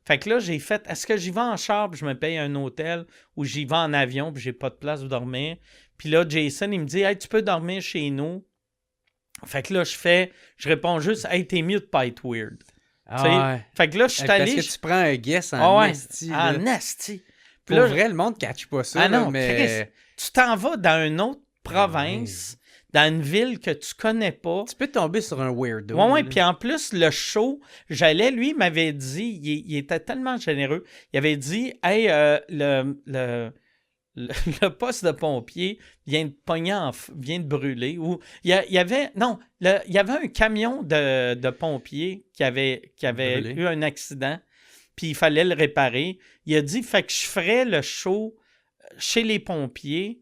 Fait que là, j'ai fait, est-ce que j'y vais en char puis je me paye un hôtel ou j'y vais en avion puis j'ai pas de place où dormir? Puis là, Jason, il me dit, hey, tu peux dormir chez nous. Fait que là, je réponds juste, hey, t'es mieux de pas être weird. Ouais. Fait que là, je suis allé. Parce que tu prends un guess en esti. En esti. Pour là, vrai, le monde ne catch pas ça. Non, mais Chris, tu t'en vas dans une autre province. Dans une ville que tu connais pas. Tu peux tomber sur un weirdo. Ouais, puis en plus, le show, lui, il m'avait dit, il était tellement généreux, il avait dit, hey, le poste de pompier vient de brûler. Ou il y avait un camion de pompiers qui avait eu un accident, puis il fallait le réparer. Il a dit, fait que je ferais le show chez les pompiers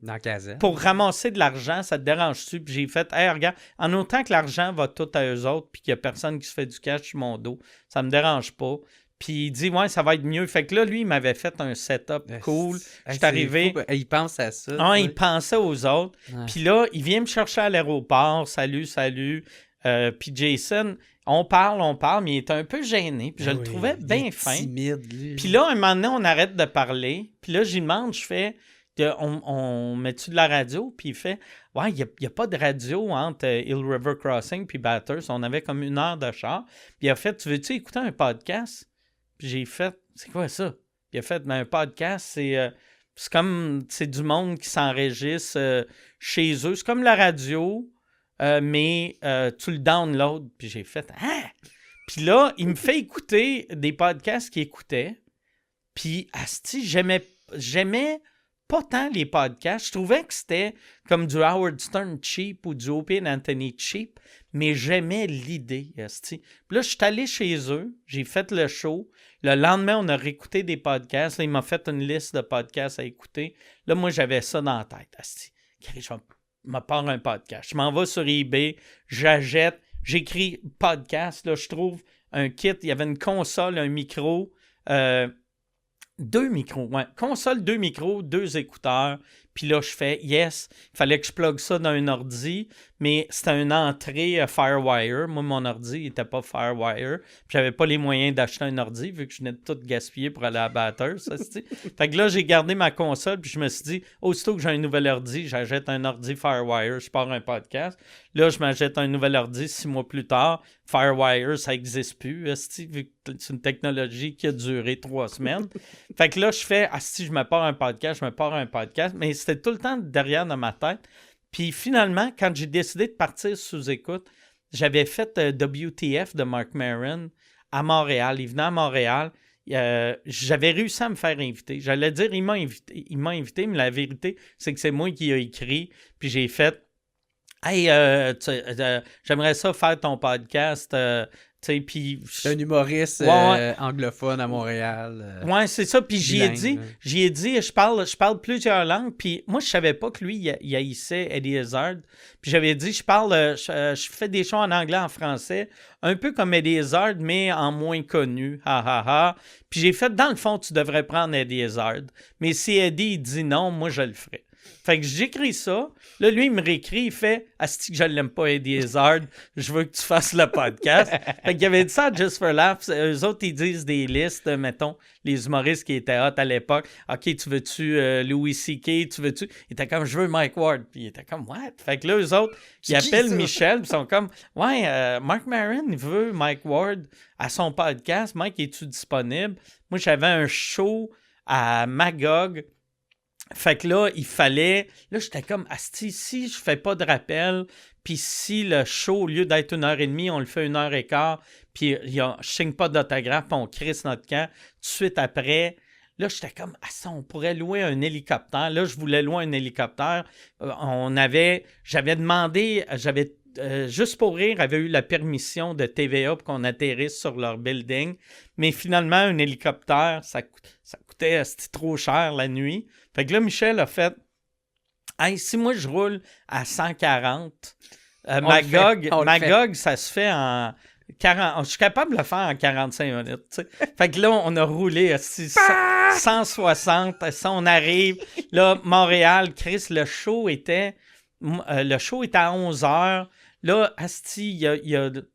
pour ramasser de l'argent, ça te dérange-tu? Puis j'ai fait, hey, regarde, en autant que l'argent va tout à eux autres puis qu'il n'y a personne qui se fait du cash sur mon dos, ça me dérange pas. Puis il dit, ouais, ça va être mieux. Fait que là, lui, il m'avait fait un setup cool. Je suis arrivé. Fou, il pense à ça. Ah, il pensait aux autres. Ouais. Puis là, il vient me chercher à l'aéroport. Salut. Puis Jason, on parle, mais il est un peu gêné. Puis je le trouvais bien fin. Timide, lui. Puis là, un moment donné, on arrête de parler. Puis là, j'y demande, je fais, on met-tu de la radio? Puis il fait, ouais, il n'y a pas de radio entre Eel River Crossing puis Bathurst. On avait comme 1 heure de char. Puis il a fait, tu veux-tu écouter un podcast? Puis j'ai fait, c'est quoi ça? Il a fait, un podcast, c'est comme, c'est du monde qui s'enregistre chez eux. C'est comme la radio, mais tu le downloads. Puis j'ai fait, ah! Puis là, il me fait écouter des podcasts qu'il écoutait. Puis, asti, j'aimais pas tant les podcasts. Je trouvais que c'était comme du Howard Stern cheap ou du Opie & Anthony cheap, mais j'aimais l'idée, asti. Puis là, je suis allé chez eux, j'ai fait le show. Le lendemain, on a réécouté des podcasts. Là, il m'a fait une liste de podcasts à écouter. Là, moi, j'avais ça dans la tête, asti. Je me pars un podcast. Je m'en vais sur eBay, j'achète, j'écris podcast. Là, je trouve un kit. Il y avait une console, un micro, 2 micros, ouais. Console, 2 micros, 2 écouteurs. Puis là, je fais yes. Il fallait que je plug ça dans un ordi, mais c'était une entrée Firewire. Moi, mon ordi n'était pas Firewire. Puis j'avais pas les moyens d'acheter un ordi, vu que je venais de tout gaspiller pour aller à Bathurst. Fait que là, j'ai gardé ma console, puis je me suis dit, aussitôt que j'ai un nouvel ordi, j'achète un ordi Firewire, je pars un podcast. Là, je m'achète un nouvel ordi 6 mois plus tard. Firewire, ça n'existe plus, vu que c'est une technologie qui a duré 3 semaines. Fait que là, je fais, je me pars un podcast, mais c'était c'était tout le temps derrière dans ma tête. Puis finalement, quand j'ai décidé de partir sous écoute, j'avais fait WTF de Marc Maron à Montréal. Il venait à Montréal. J'avais réussi à me faire inviter. J'allais dire, il m'a invité, mais la vérité, c'est que c'est moi qui ai écrit. Puis j'ai fait, hey, j'aimerais ça faire ton podcast. Puis c'est un humoriste anglophone à Montréal. Ouais, c'est ça. Puis j'y ai dit, je parle plusieurs langues. Puis moi, je savais pas que lui, il haïssait Eddie Izzard. Puis j'avais dit, je fais des shows en anglais, en français, un peu comme Eddie Izzard, mais en moins connu. Ha, ha, ha. Puis j'ai fait, dans le fond, tu devrais prendre Eddie Izzard. Mais si Eddie il dit non, moi, je le ferai. Fait que j'écris ça. Là, lui, il me réécrit. Il fait « Asti que je l'aime pas, Eddie Izzard. Je veux que tu fasses le podcast. » Fait qu'il avait dit ça à Just for Laughs. Eux autres, ils disent des listes, mettons, les humoristes qui étaient hot à l'époque. « OK, tu veux-tu Louis C.K.? Tu veux-tu? » Il était comme « Je veux Mike Ward. » Puis il était comme « What? » Fait que là, eux autres, ils appellent Michel. Puis ils sont comme « Ouais, Marc Maron, il veut Mike Ward à son podcast. Mike, es-tu disponible? » Moi, j'avais un show à Magog. Fait que là, il fallait... Là, j'étais comme, asti, si je fais pas de rappel, puis si le show, au lieu d'être 1h30, on le fait 1h15, puis je signe pas d'autographe, puis on crisse notre camp, tout de suite après... Là, j'étais comme, on pourrait louer un hélicoptère. Là, je voulais louer un hélicoptère. J'avais demandé, juste pour rire, avait eu la permission de TVA pour qu'on atterrisse sur leur building. Mais finalement, un hélicoptère, ça coûtait c'était trop cher la nuit. Fait que là, Michel a fait, hey, si moi je roule à 140, Magog, ça se fait en 40. Je suis capable de le faire en 45 minutes. T'sais. Fait que là, on a roulé à 160. On arrive. Là, Montréal, Chris, le show était à 11h. Là, asti,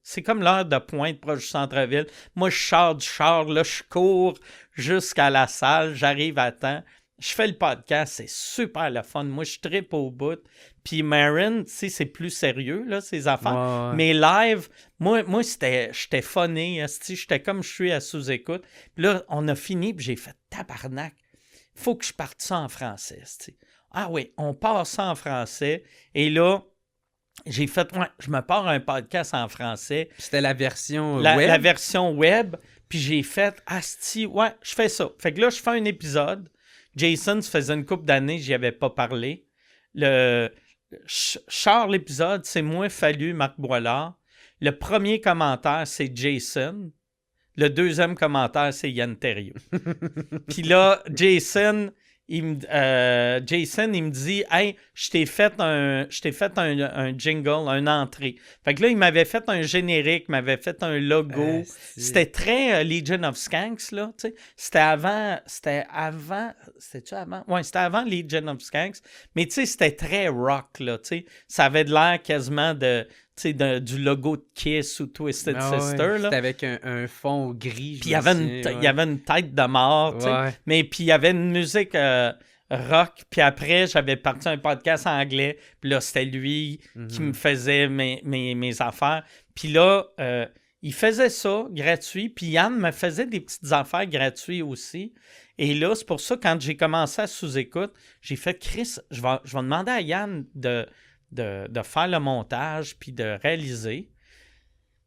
c'est comme l'heure de pointe proche du centre-ville. Moi, je sors du char, là, je cours jusqu'à la salle, j'arrive à temps. Je fais le podcast, c'est super le fun. Moi, je trippe au bout. Puis Maron, tu sais, c'est plus sérieux, là, ses affaires. Ouais. Mais live, moi j'étais funné. J'étais comme je suis à sous-écoute. Puis là, on a fini, puis j'ai fait tabarnak. Faut que je parte ça en français. T'sais. Ah oui, on part ça en français. Et là, j'ai fait, je me pars un podcast en français. C'était la version web? La version web. Puis j'ai fait, asti, je fais ça. Fait que là, je fais un épisode. Jason, ça faisait une couple d'années, j'y avais pas parlé. Charles, l'épisode, c'est moi, Fallu, Marc Boilard. Le premier commentaire, c'est Jason. Le deuxième commentaire, c'est Yann Terriot. Puis là, Jason, il me dit « Hey, je t'ai fait un jingle, une entrée. » Fait que là, il m'avait fait un générique, m'avait fait un logo. C'était très Legion of Skanks, là, tu sais. C'était avant... C'était-tu avant? Ouais, c'était avant Legion of Skanks. Mais tu sais, c'était très rock, là, tu sais. Ça avait de l'air quasiment du logo de Kiss ou Twisted Sister. Ouais. Là. C'était avec un fond gris. Puis il y avait une tête de mort. Ouais. Mais puis il y avait une musique rock. Puis après, j'avais parti un podcast anglais. Puis là, c'était lui qui me faisait mes affaires. Puis là, il faisait ça gratuit. Puis Yann me faisait des petites affaires gratuites aussi. Et là, c'est pour ça, quand j'ai commencé à sous-écoute, j'ai fait, Chris, je vais demander à Yann de faire le montage puis de réaliser.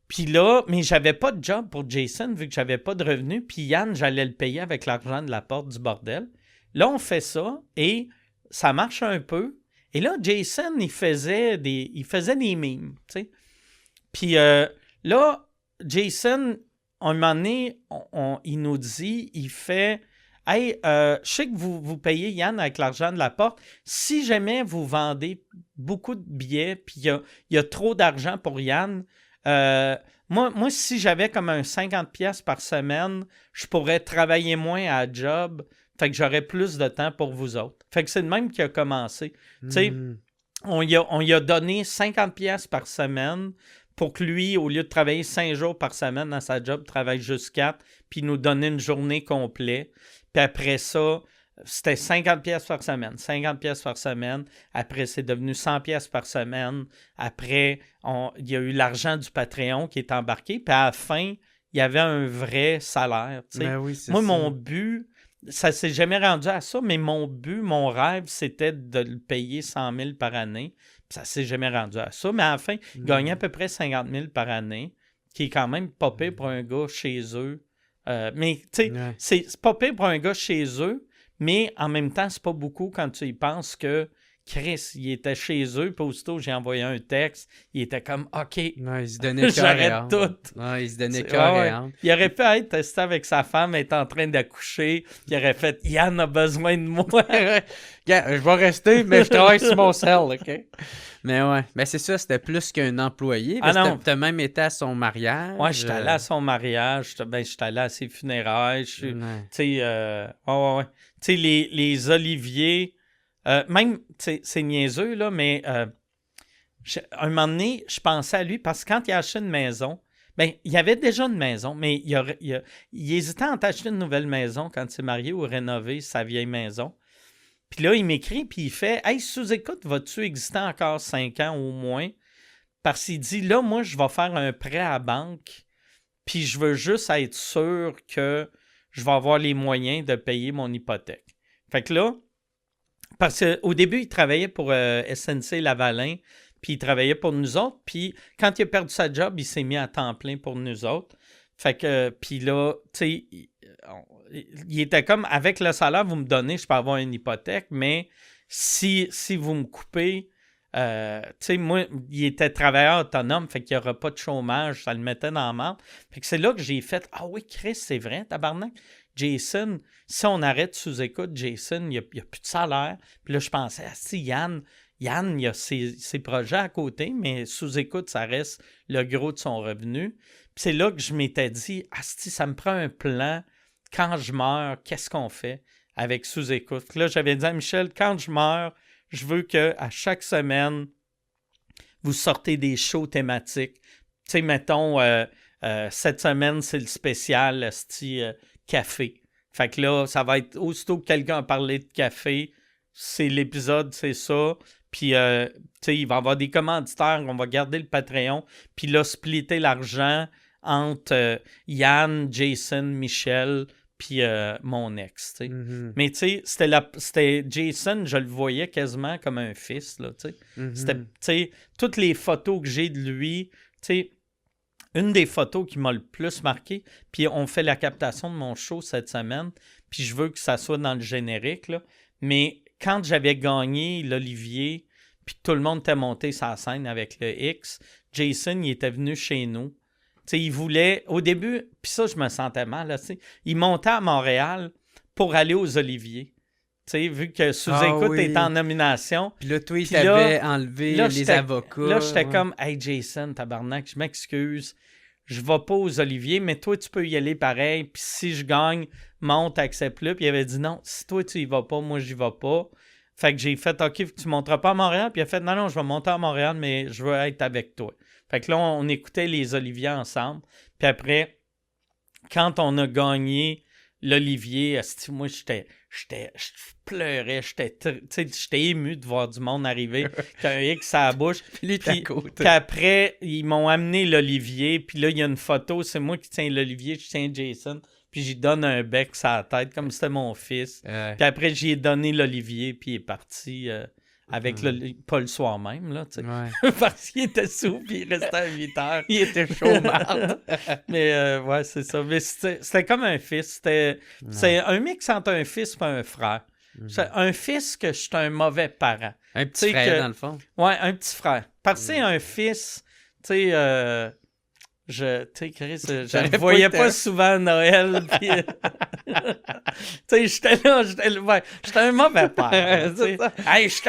Puis là, mais j'avais pas de job pour Jason vu que j'avais pas de revenus. Puis Yann, j'allais le payer avec l'argent de la porte du bordel. Là, on fait ça et ça marche un peu. Et là, Jason, il faisait des mimes, tu sais. Puis là, Jason, un moment donné, il nous dit, il fait... Hey, je sais que vous payez Yann avec l'argent de la porte. Si jamais vous vendez beaucoup de billets puis il y a trop d'argent pour Yann, moi, si j'avais comme un 50$ par semaine, je pourrais travailler moins à la job. Fait que j'aurais plus de temps pour vous autres. Fait que c'est le même qui a commencé. Tu sais, on y a donné 50$ par semaine pour que lui, au lieu de travailler 5 jours par semaine dans sa job, travaille juste 4 puis nous donner une journée complète. Puis après ça, c'était 50$ par semaine. 50$ par semaine. Après, c'est devenu 100$ par semaine. Après, il y a eu l'argent du Patreon qui est embarqué. Puis à la fin, il y avait un vrai salaire. Ben oui, moi, mon but, ça s'est jamais rendu à ça, mais mon but, mon rêve, c'était de le payer 100 000 par année. Puis ça s'est jamais rendu à ça. Mais à la fin, il gagnait à peu près 50 000 par année, qui est quand même pas pire pour un gars chez eux. Mais tu sais, c'est pas pire pour un gars chez eux, mais en même temps, c'est pas beaucoup quand tu y penses que Chris, il était chez eux, puis aussitôt, j'ai envoyé un texte, il était comme « OK, ouais, il se donnait j'arrête tout. » Ouais, il se donnait cœur et âme. Il aurait pu être testé avec sa femme, être en train d'accoucher, puis il aurait fait « Yann a besoin de moi. » Je vais rester, mais je travaille sur mon sel, OK? Mais ouais, mais c'est ça, c'était plus qu'un employé. Non. T'as même été à son mariage. Ouais, j'étais allé à son mariage, j'étais allé à ses funérailles. Tu sais, ouais. Tu sais, les oliviers, même, c'est niaiseux, là, mais un moment donné, je pensais à lui parce que quand il a acheté une maison, ben, il y avait déjà une maison, mais il hésitait à en acheter une nouvelle maison quand il s'est marié ou rénover sa vieille maison. Puis là, il m'écrit, puis il fait « Hey, sous-écoute, vas-tu exister encore 5 ans au moins? » Parce qu'il dit « Là, moi, je vais faire un prêt à la banque, puis je veux juste être sûr que je vais avoir les moyens de payer mon hypothèque. » Fait que là, parce qu'au début, il travaillait pour SNC Lavalin, puis il travaillait pour nous autres, puis quand il a perdu sa job, il s'est mis à temps plein pour nous autres. Fait que, puis là, tu sais, il était comme, avec le salaire que vous me donnez, je peux avoir une hypothèque, mais si vous me coupez, tu sais, moi, il était travailleur autonome, fait qu'il n'y aura pas de chômage, ça le mettait dans la merde. Fait que c'est là que j'ai fait, ah oui, Chris, c'est vrai, tabarnak. Jason, si on arrête sous-écoute, Jason, il n'y a plus de salaire. Puis là, je pensais, ah si, Yann, il a ses projets à côté, mais sous-écoute, ça reste le gros de son revenu. Puis c'est là que je m'étais dit, ah si, ça me prend un plan. Quand je meurs, qu'est-ce qu'on fait avec sous-écoute? Là, j'avais dit à Michel, quand je meurs, je veux qu'à chaque semaine, vous sortez des shows thématiques. Tu sais, mettons, cette semaine, c'est le spécial café. Fait que là, ça va être, aussitôt que quelqu'un a parlé de café, c'est l'épisode, c'est ça. Puis, tu sais, il va y avoir des commanditaires, on va garder le Patreon, puis là, splitter l'argent entre Yann, Jason, Michel, puis mon ex, tu sais. Mm-hmm. Mais tu sais, c'était Jason, je le voyais quasiment comme un fils, là, tu sais. Mm-hmm. C'était, tu sais, toutes les photos que j'ai de lui, tu sais, une des photos qui m'a le plus marqué, puis on fait la captation de mon show cette semaine, puis je veux que ça soit dans le générique, là, mais quand j'avais gagné l'Olivier, puis tout le monde était monté sa scène avec le X, Jason, il était venu chez nous. T'sais, il voulait, au début, puis ça, je me sentais mal, là, il montait à Montréal pour aller aux Oliviers. T'sais, vu que Sous-Écoute était en nomination. Puis là, toi, il t'avait enlevé les avocats. Là, j'étais comme, hey Jason, tabarnak, je m'excuse, je vais pas aux Oliviers, mais toi, tu peux y aller pareil. Puis si je gagne, monte, accepte-le. Puis il avait dit, non, si toi, tu y vas pas, moi, j'y vais pas. Fait que j'ai fait, OK, tu monteras pas à Montréal. Puis il a fait, non, je vais monter à Montréal, mais je veux être avec toi. Fait que là, on écoutait les Oliviers ensemble. Puis après, quand on a gagné l'Olivier, moi, je pleurais, j'étais ému de voir du monde arriver, qu'un X à la bouche. Puis après, ils m'ont amené l'Olivier. Puis là, il y a une photo, c'est moi qui tiens l'Olivier, je tiens Jason. Puis j'y donne un bec sur la tête, comme si c'était mon fils. Puis après, j'y ai donné l'Olivier, puis il est parti... avec pas le soir même, là, tu sais. Ouais. Parce qu'il était sous, puis il restait à 8 heures. Il était chaud marde. Mais ouais, c'est ça. Mais c'était comme un fils. C'est un mix entre un fils et un frère. C'est un fils que je suis un mauvais parent. Un petit frère, dans le fond. Ouais, un petit frère. Parce que c'est un fils, tu sais... tu sais, Chris, je ne voyais pas souvent à Noël. Puis, tu sais, j'étais un mauvais père. Hey, je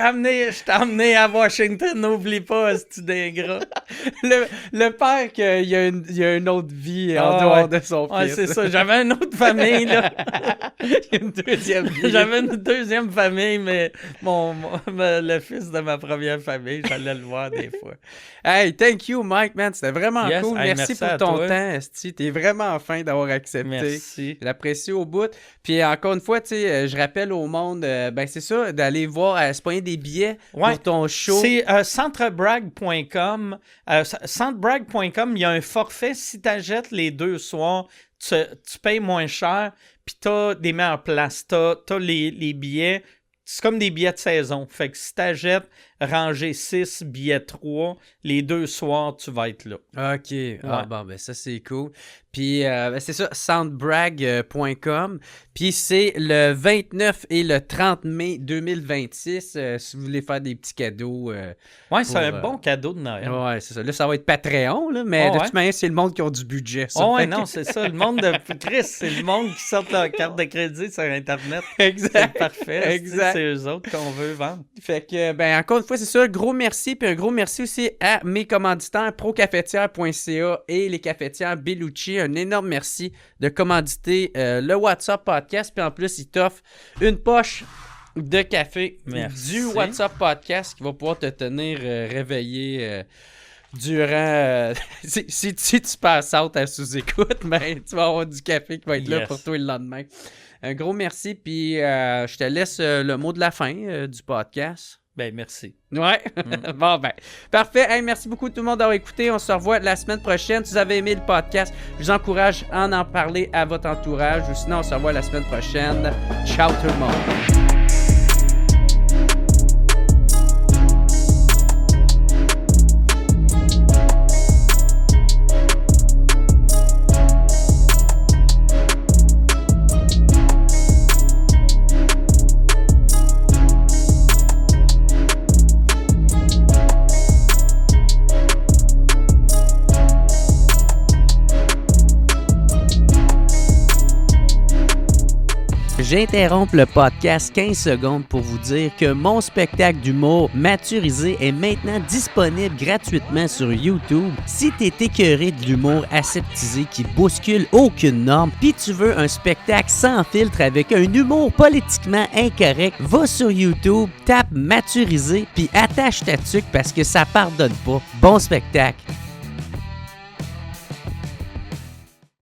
t'ai amené à Washington, n'oublie pas, c'est d'ingrat. Le père qu'il y a une autre vie en dehors de son fils. Ouais, c'est ça. J'avais une autre famille, là. Une deuxième vie. J'avais une deuxième famille, mais le fils de ma première famille, j'allais le voir des fois. Hey, thank you, Mike, man. C'était vraiment cool. Merci merci pour ton temps, Esti. T'es vraiment fin d'avoir accepté. Merci. Je l'apprécie au bout. Puis encore une fois, tu sais, je rappelle au monde, c'est ça, d'aller voir, se pogner des billets pour ton show. C'est centrebrag.com. Centrebrag.com, il y a un forfait. Si tu achètes les 2 soirs, tu payes moins cher, puis tu as des meilleures places. Tu as les billets. C'est comme des billets de saison. Fait que si tu achètes rangée 6, billet 3, les 2 soirs, tu vas être là. OK. Ah, bon, ben ça, c'est cool. Puis, c'est ça, soundbrag.com. Puis, c'est le 29 et le 30 mai 2026, si vous voulez faire des petits cadeaux. C'est un bon cadeau de Noël. Ouais, c'est ça. Là, ça va être Patreon, là, mais de toute manière, c'est le monde qui a du budget. Ça. Non, c'est ça. Le monde de Chris, c'est le monde qui sort leur carte de crédit sur Internet. Exact. C'est parfait. Exact. C'est eux autres qu'on veut vendre. Fait que, encore une fois, c'est ça. Gros merci. Puis un gros merci aussi à mes commanditaires, procafetière.ca et les cafetières Bellucci. Un énorme merci de commanditer le WhatsApp Podcast. Puis en plus, ils t'offrent une poche de café du WhatsApp Podcast qui va pouvoir te tenir réveillé durant... si tu passes out à sous-écoute, ben, tu vas avoir du café qui va être là pour toi le lendemain. Un gros merci. Puis je te laisse le mot de la fin du podcast. Ben, merci. Ouais. Bon, ben, parfait. Hey, merci beaucoup tout le monde d'avoir écouté. On se revoit la semaine prochaine. Si vous avez aimé le podcast, je vous encourage à en parler à votre entourage. Ou sinon, on se revoit la semaine prochaine. Ciao tout le monde. J'interromps le podcast 15 secondes pour vous dire que mon spectacle d'humour Maturisé est maintenant disponible gratuitement sur YouTube. Si t'es écœuré de l'humour aseptisé qui bouscule aucune norme, pis tu veux un spectacle sans filtre avec un humour politiquement incorrect, va sur YouTube, tape Maturisé, puis attache ta tuque parce que ça pardonne pas. Bon spectacle!